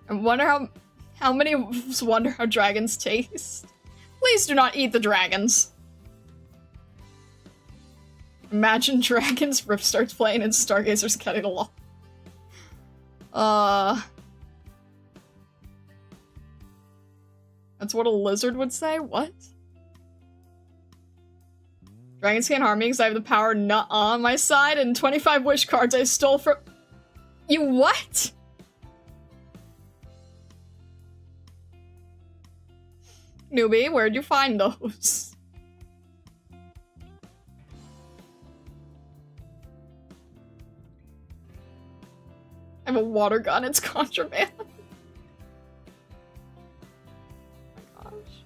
I wonder how many of us wonder how dragons taste. Please do not eat the dragons. Imagine dragons, Rip starts playing and Stargazer's getting along. That's what a lizard would say? What? Dragons can't harm me because I have the power nut on my side and 25 wish cards I stole from- You what? Newbie, where'd you find those? I have a water gun, it's contraband. Oh my gosh.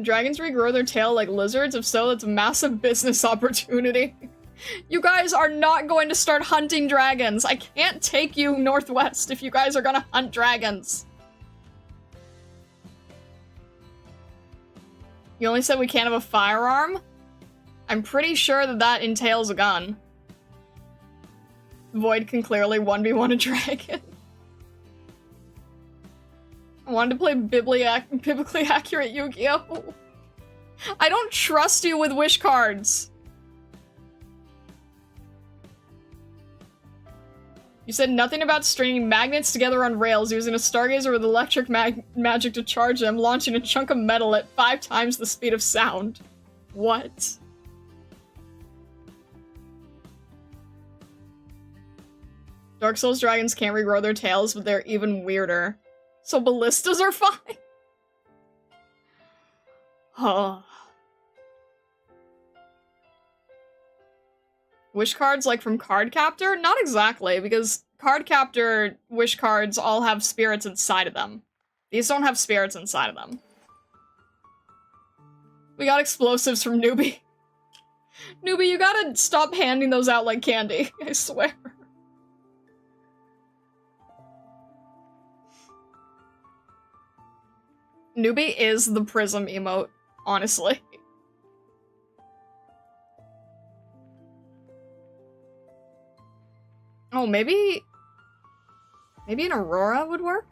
Dragons regrow their tail like lizards? If so, that's a massive business opportunity. You guys are not going to start hunting dragons. I can't take you northwest if you guys are gonna hunt dragons. You only said we can't have a firearm? I'm pretty sure that that entails a gun. Void can clearly 1v1 a dragon. I wanted to play biblically accurate Yu-Gi-Oh! I don't trust you with wish cards! You said nothing about stringing magnets together on rails, using a stargazer with electric magic to charge them, launching a chunk of metal at 5 times the speed of sound. What? Dark Souls dragons can't regrow their tails, but they're even weirder. So ballistas are fine? Huh. Wish cards like from Cardcaptor? Not exactly, because Cardcaptor wish cards all have spirits inside of them. These don't have spirits inside of them. We got explosives from Newbie. Newbie, you gotta stop handing those out like candy, I swear. Newbie is the Prism emote, honestly. Oh, maybe an Aurora would work?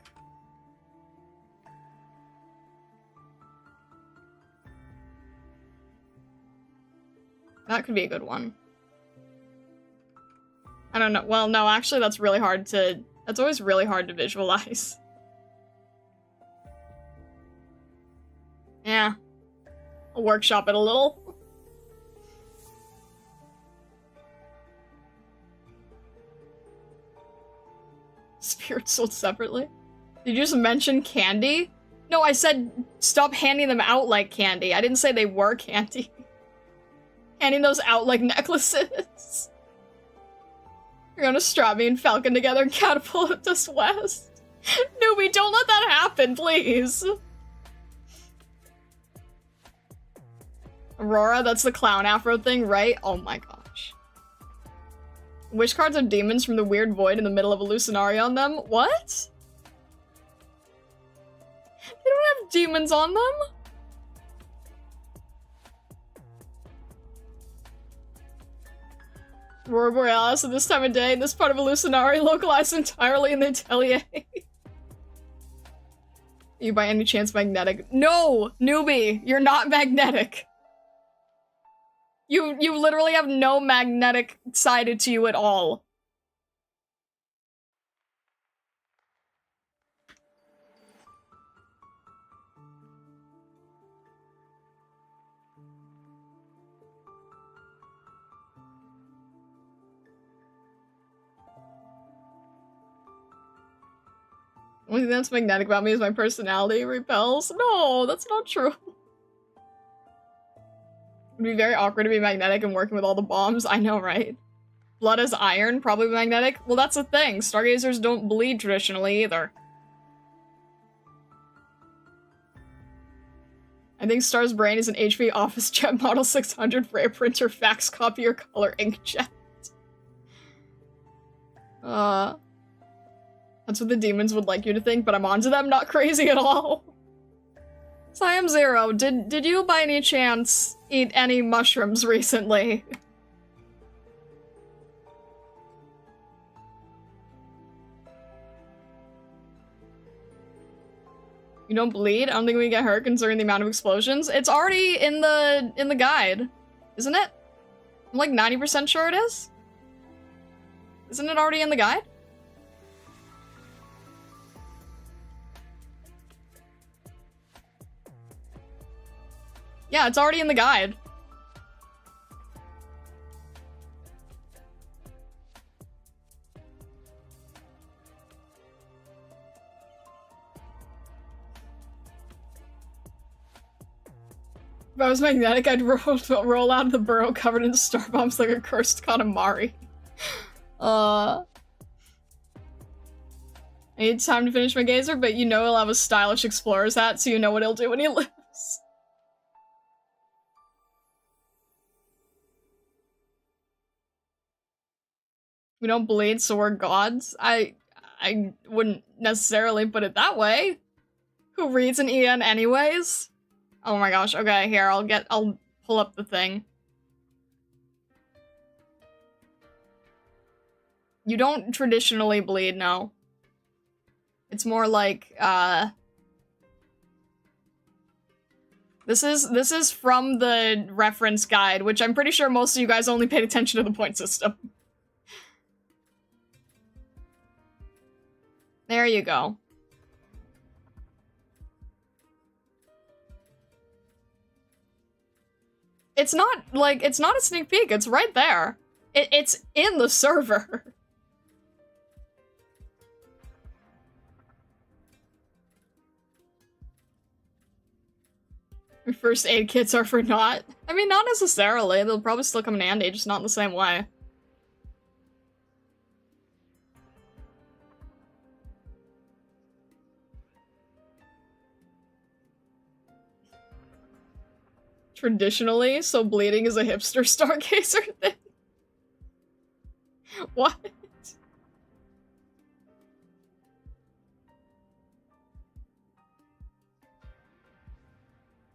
That could be a good one. I don't know. Well, no, actually that's really hard to... That's always really hard to visualize. Yeah. I'll workshop it a little. Spirits sold separately? Did you just mention candy? No, I said stop handing them out like candy. I didn't say they were candy. Handing those out like necklaces. You're gonna strap me and Falcon together and catapult us west. Newbie, don't let that happen, please. Aurora, that's the clown afro thing, right? Oh my gosh. Wish cards have demons from the weird void in the middle of a Lucinaria on them? What? They don't have demons on them? Aurora Borealis at this time of day, this part of Hallucinari localized entirely in the Atelier. You by any chance magnetic? No, newbie, you're not magnetic. You literally have no magnetic side to you at all. The only thing that's magnetic about me is my personality repels. No, that's not true. It'd be very awkward to be magnetic and working with all the bombs. I know, right? Blood as iron, probably magnetic. Well, that's the thing. Stargazers don't bleed traditionally either. I think Star's brain is an HP OfficeJet Model 600 for a printer, fax copier, color inkjet. That's what the demons would like you to think, but I'm onto them, not crazy at all. Siam Zero, did you by any chance eat any mushrooms recently? You don't bleed? I don't think we get hurt considering the amount of explosions. It's already in the guide, isn't it? I'm like 90% sure it is. Isn't it already in the guide? Yeah, it's already in the guide. If I was magnetic, I'd roll out of the burrow covered in star bombs like a cursed Katamari. I need time to finish my gazer, but you know he'll have a stylish explorer's hat, so you know what he'll do when he lives. We don't bleed, so we're gods? I wouldn't necessarily put it that way. Who reads an EN anyways? Oh my gosh, okay, here, I'll pull up the thing. You don't traditionally bleed, no. It's more like, This is from the reference guide, which I'm pretty sure most of you guys only paid attention to the point system. There you go. It's not, like, it's not a sneak peek, it's right there. It's in the server. First aid kits are for naught. I mean, not necessarily. They'll probably still come in handy, just not in the same way. Traditionally, so bleeding is a hipster stargazer thing? What?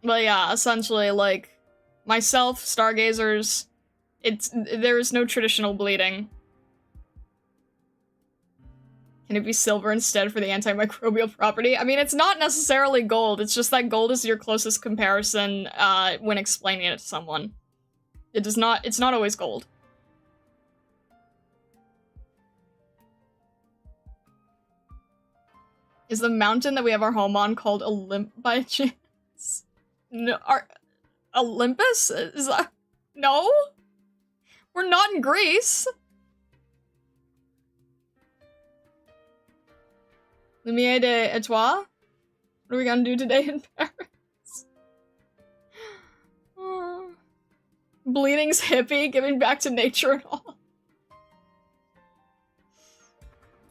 But yeah, essentially, like, myself, stargazers, there is no traditional bleeding. Can it be silver instead for the antimicrobial property? I mean, it's not necessarily gold, it's just that gold is your closest comparison, when explaining it to someone. It's not always gold. Is the mountain that we have our home on called Olymp by chance? No, Olympus? Is that... No? We're not in Greece! Lumiere de Etoile? What are we gonna do today in Paris? Bleeding's hippie, giving back to nature and all.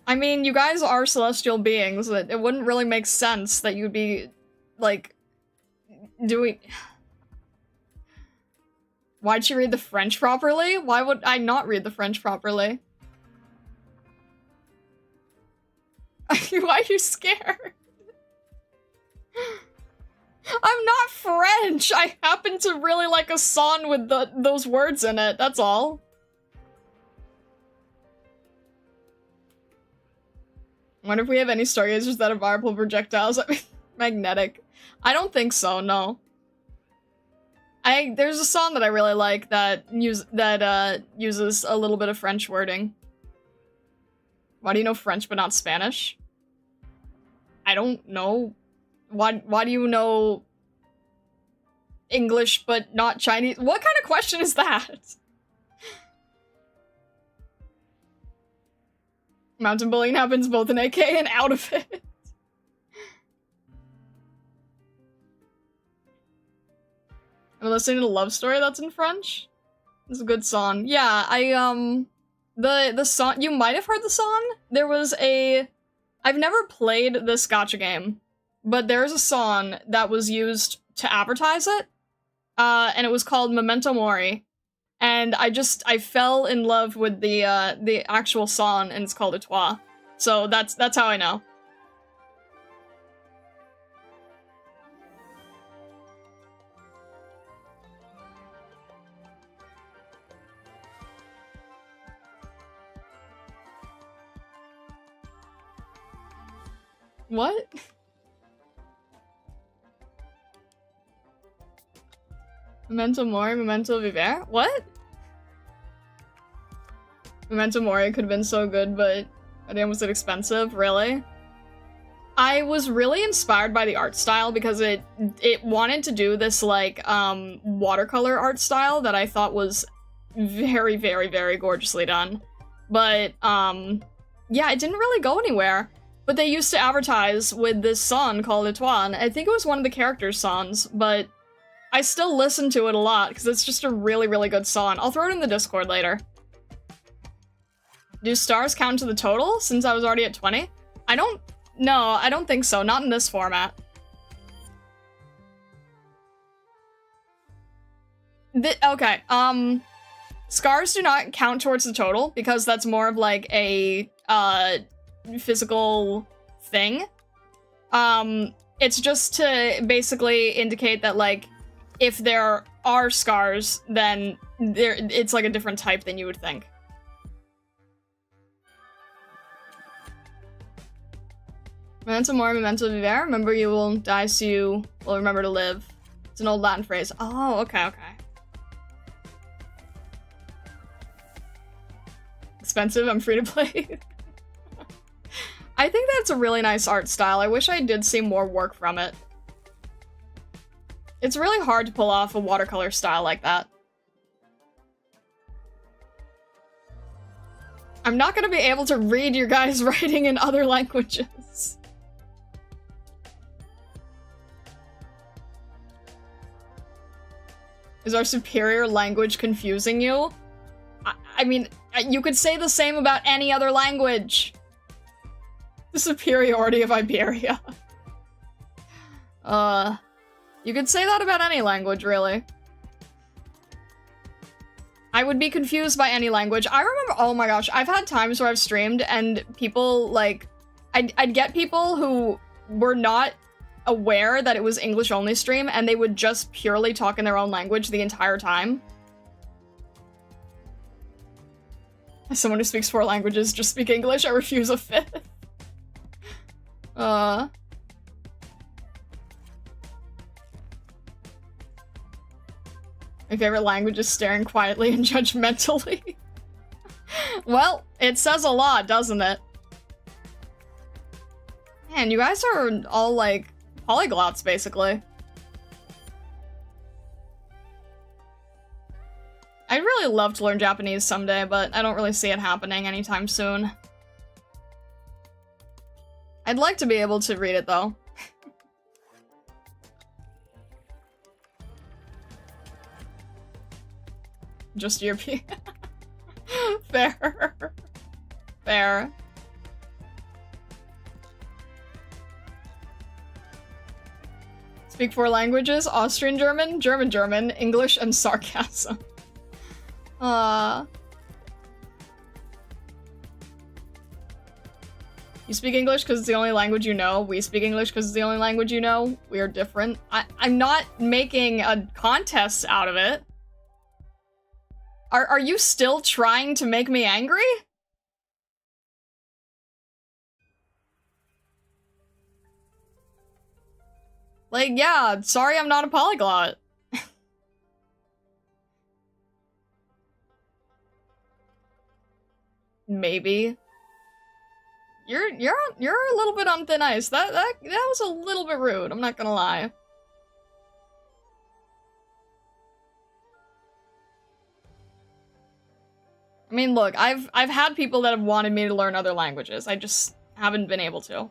I mean, you guys are celestial beings. It wouldn't really make sense that you'd be, like, doing... Why'd she read the French properly? Why would I not read the French properly? Why are you scared? I'm not French! I happen to really like a song with those words in it, that's all. wonder if we have any stargazers that are fireball projectiles. I mean, magnetic. I don't think so, no. There's a song that I really like that uses a little bit of French wording. Why do you know French but not Spanish? I don't know. Why do you know English but not Chinese? What kind of question is that? Mountain bullying happens both in AK and out of it. I'm listening to Love Story that's in French. It's a good song. Yeah, the song, you might have heard the song. There was I've never played this gacha game, but there's a song that was used to advertise it, and it was called Memento Mori, and I fell in love with the actual song, and it's called Etoile. So that's how I know. What? Memento Mori, Memento Vivere? What? Memento Mori could have been so good, but damn, was it expensive? Really? I was really inspired by the art style because it wanted to do this, like, watercolor art style that I thought was very, very, very gorgeously done. But, yeah, it didn't really go anywhere. But they used to advertise with this song called Etoile. I think it was one of the characters' songs, but I still listen to it a lot because it's just a really, really good song. I'll throw it in the Discord later. Do stars count to the total since I was already at 20? No, I don't think so. Not in this format. Okay, scars do not count towards the total because that's more of like a, physical thing. It's just to basically indicate that, like, if there are scars, then it's like a different type than you would think. Memento Mori, Memento Vivere. Remember you will die so you will remember to live. It's an old Latin phrase. Oh, okay. Expensive, I'm free to play. I think that's a really nice art style. I wish I did see more work from it. It's really hard to pull off a watercolor style like that. I'm not gonna be able to read your guys' writing in other languages. Is our superior language confusing you? I mean, you could say the same about any other language. The superiority of Iberia. You could say that about any language, really. I would be confused by any language. I remember, oh my gosh, I've had times where I've streamed and people, like, I'd get people who were not aware that it was English-only stream, and they would just purely talk in their own language the entire time. As someone who speaks 4 languages, just speak English, I refuse a 5th. My favorite language is staring quietly and judgmentally. Well, it says a lot, doesn't it? Man, you guys are all, like, polyglots, basically. I'd really love to learn Japanese someday, but I don't really see it happening anytime soon. I'd like to be able to read it, though. Just European. Fair. Fair. Speak 4 languages: Austrian German, German German, English, and sarcasm. You speak English because it's the only language you know. We speak English because it's the only language you know. We are different. I'm not making a contest out of it. Are you still trying to make me angry? Like, yeah, sorry I'm not a polyglot. Maybe. You're a little bit on thin ice. That was a little bit rude, I'm not gonna lie. I mean, look, I've had people that have wanted me to learn other languages. I just haven't been able to.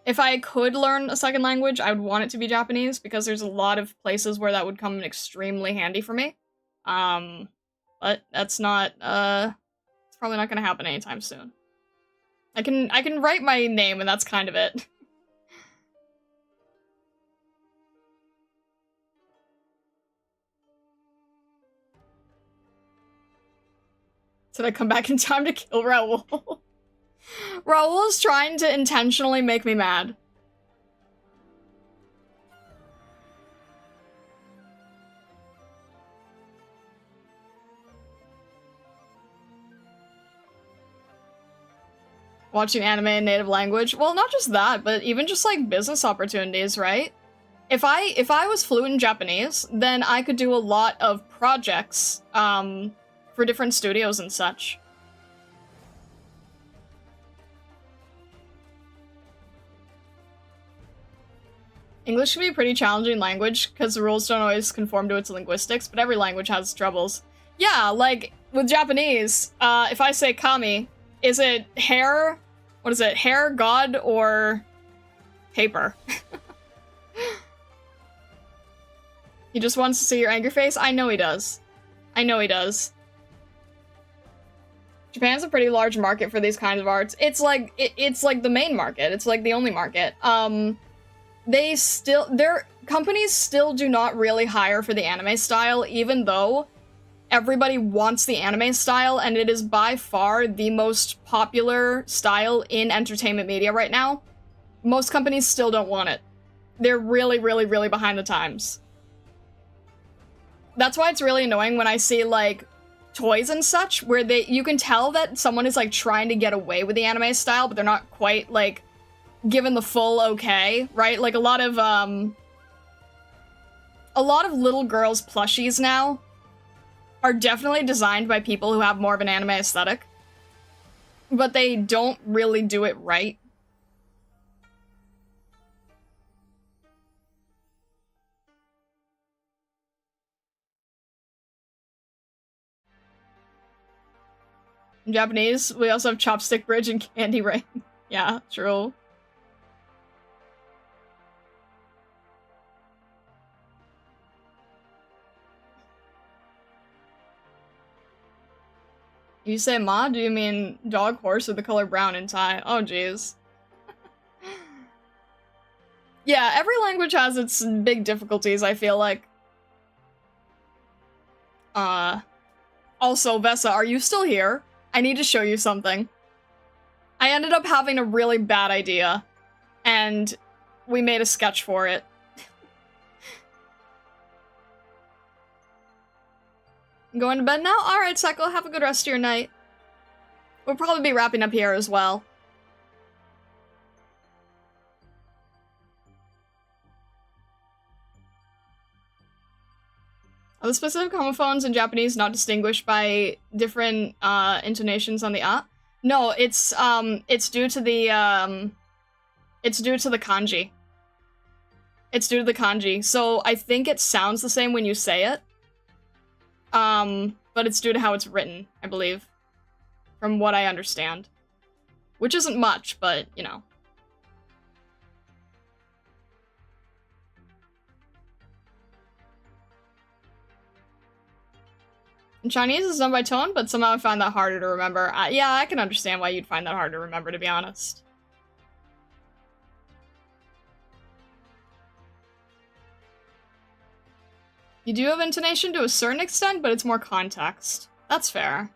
If I could learn a second language, I would want it to be Japanese, because there's a lot of places where that would come in extremely handy for me. But that's not, it's probably not gonna happen anytime soon. I can write my name, and that's kind of it. Did I come back in time to kill Raoul? Raoul is trying to intentionally make me mad. Watching anime in native language? Well, not just that, but even just like business opportunities, right? If I was fluent in Japanese, then I could do a lot of projects for different studios and such. English can be a pretty challenging language because the rules don't always conform to its linguistics, but every language has troubles. Yeah, like with Japanese, if I say kami, is it hair? What is it? Hair, god, or paper? He just wants to see your angry face? I know he does. I know he does. Japan's a pretty large market for these kinds of arts. It's like it's like the main market. It's like the only market. Their companies still do not really hire for the anime style, even though everybody wants the anime style, and it is by far the most popular style in entertainment media right now. Most companies still don't want it. They're really, really, really behind the times. That's why it's really annoying when I see, like, toys and such, where you can tell that someone is, like, trying to get away with the anime style, but they're not quite, like, given the full okay, right? Like, a lot of little girls' plushies now are definitely designed by people who have more of an anime aesthetic, but they don't really do it right. In Japanese, we also have Chopstick Bridge and Candy Rain. Yeah, true. You say ma, do you mean dog, horse, or the color brown in Thai? Oh, jeez. Yeah, every language has its big difficulties, I feel like. Also, Vesa, are you still here? I need to show you something. I ended up having a really bad idea, and we made a sketch for it. Going to bed now? Alright, Seko, have a good rest of your night. We'll probably be wrapping up here as well. Are the specific homophones in Japanese not distinguished by different intonations on the ah? No, it's due to the kanji. It's due to the kanji. So I think it sounds the same when you say it. But it's due to how it's written, I believe. From what I understand. Which isn't much, but, you know. In Chinese, it's done by tone, but somehow I find that harder to remember. Yeah, I can understand why you'd find that hard to remember, to be honest. You do have intonation to a certain extent, but it's more context. That's fair.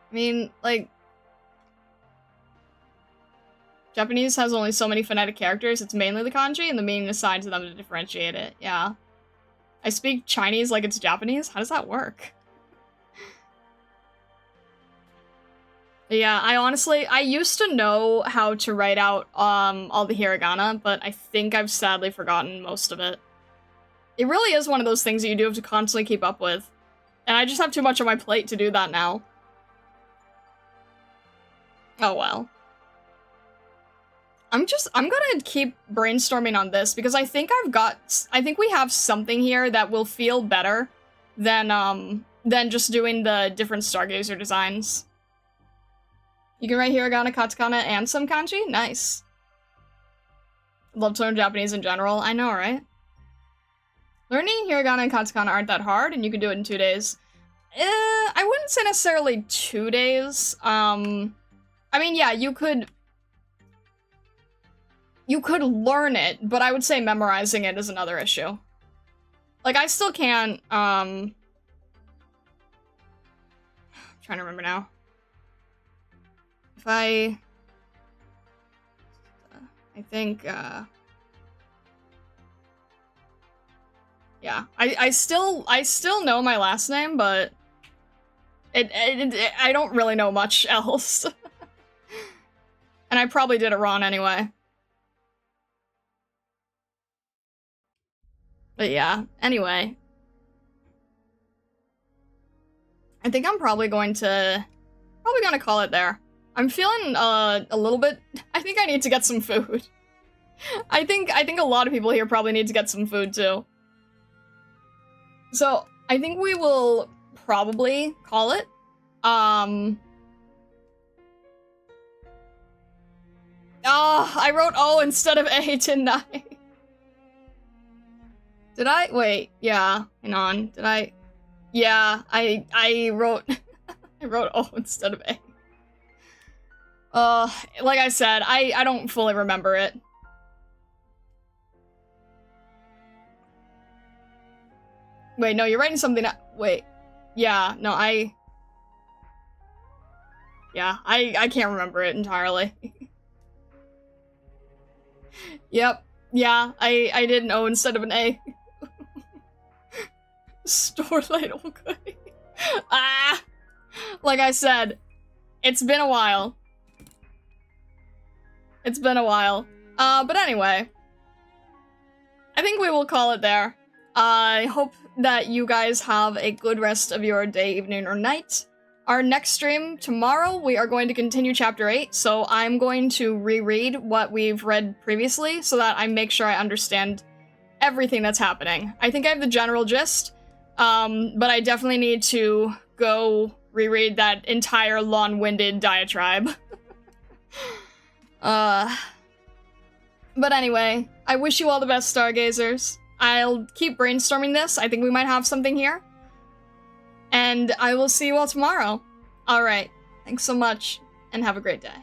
I mean, like... Japanese has only so many phonetic characters, it's mainly the kanji, and the meaning assigned to them to differentiate it, yeah. I speak Chinese like it's Japanese? How does that work? Yeah, I used to know how to write out all the hiragana, but I think I've sadly forgotten most of it. It really is one of those things that you do have to constantly keep up with. And I just have too much on my plate to do that now. Oh well. I'm gonna keep brainstorming on this because I think we have something here that will feel better than just doing the different Stargazer designs. You can write hiragana, katakana, and some kanji? Nice. Love to learn Japanese in general. I know, right? Learning hiragana and katakana aren't that hard, and you can do it in 2 days. I wouldn't say necessarily 2 days. I mean, yeah, you could learn it, but I would say memorizing it is another issue. Like, I still can't, I'm trying to remember now. If I think, yeah, I still know my last name, but I don't really know much else. And I probably did it wrong anyway. But yeah, anyway. I think I'm probably gonna call it there. I'm feeling a little bit. I think I need to get some food. I think a lot of people here probably need to get some food too. So I think we will probably call it. I wrote O instead of A, didn't I? Did I? Wait, yeah, hang on. Did I? Yeah, I wrote I wrote O instead of A. Like I said, I don't fully remember it. Wait, no, you're writing something. Wait. Yeah, no, yeah, I can't remember it entirely. Yep. Yeah, I did an O instead of an A. Store ladle goodie. Ah! Like I said, it's been a while. It's been a while. But anyway. I think we will call it there. I hope that you guys have a good rest of your day, evening, or night. Our next stream tomorrow, we are going to continue Chapter 8, so I'm going to reread what we've read previously so that I make sure I understand everything that's happening. I think I have the general gist, but I definitely need to go reread that entire long-winded diatribe. But anyway, I wish you all the best, Stargazers. I'll keep brainstorming this. I think we might have something here. And I will see you all tomorrow. Alright, thanks so much, and have a great day.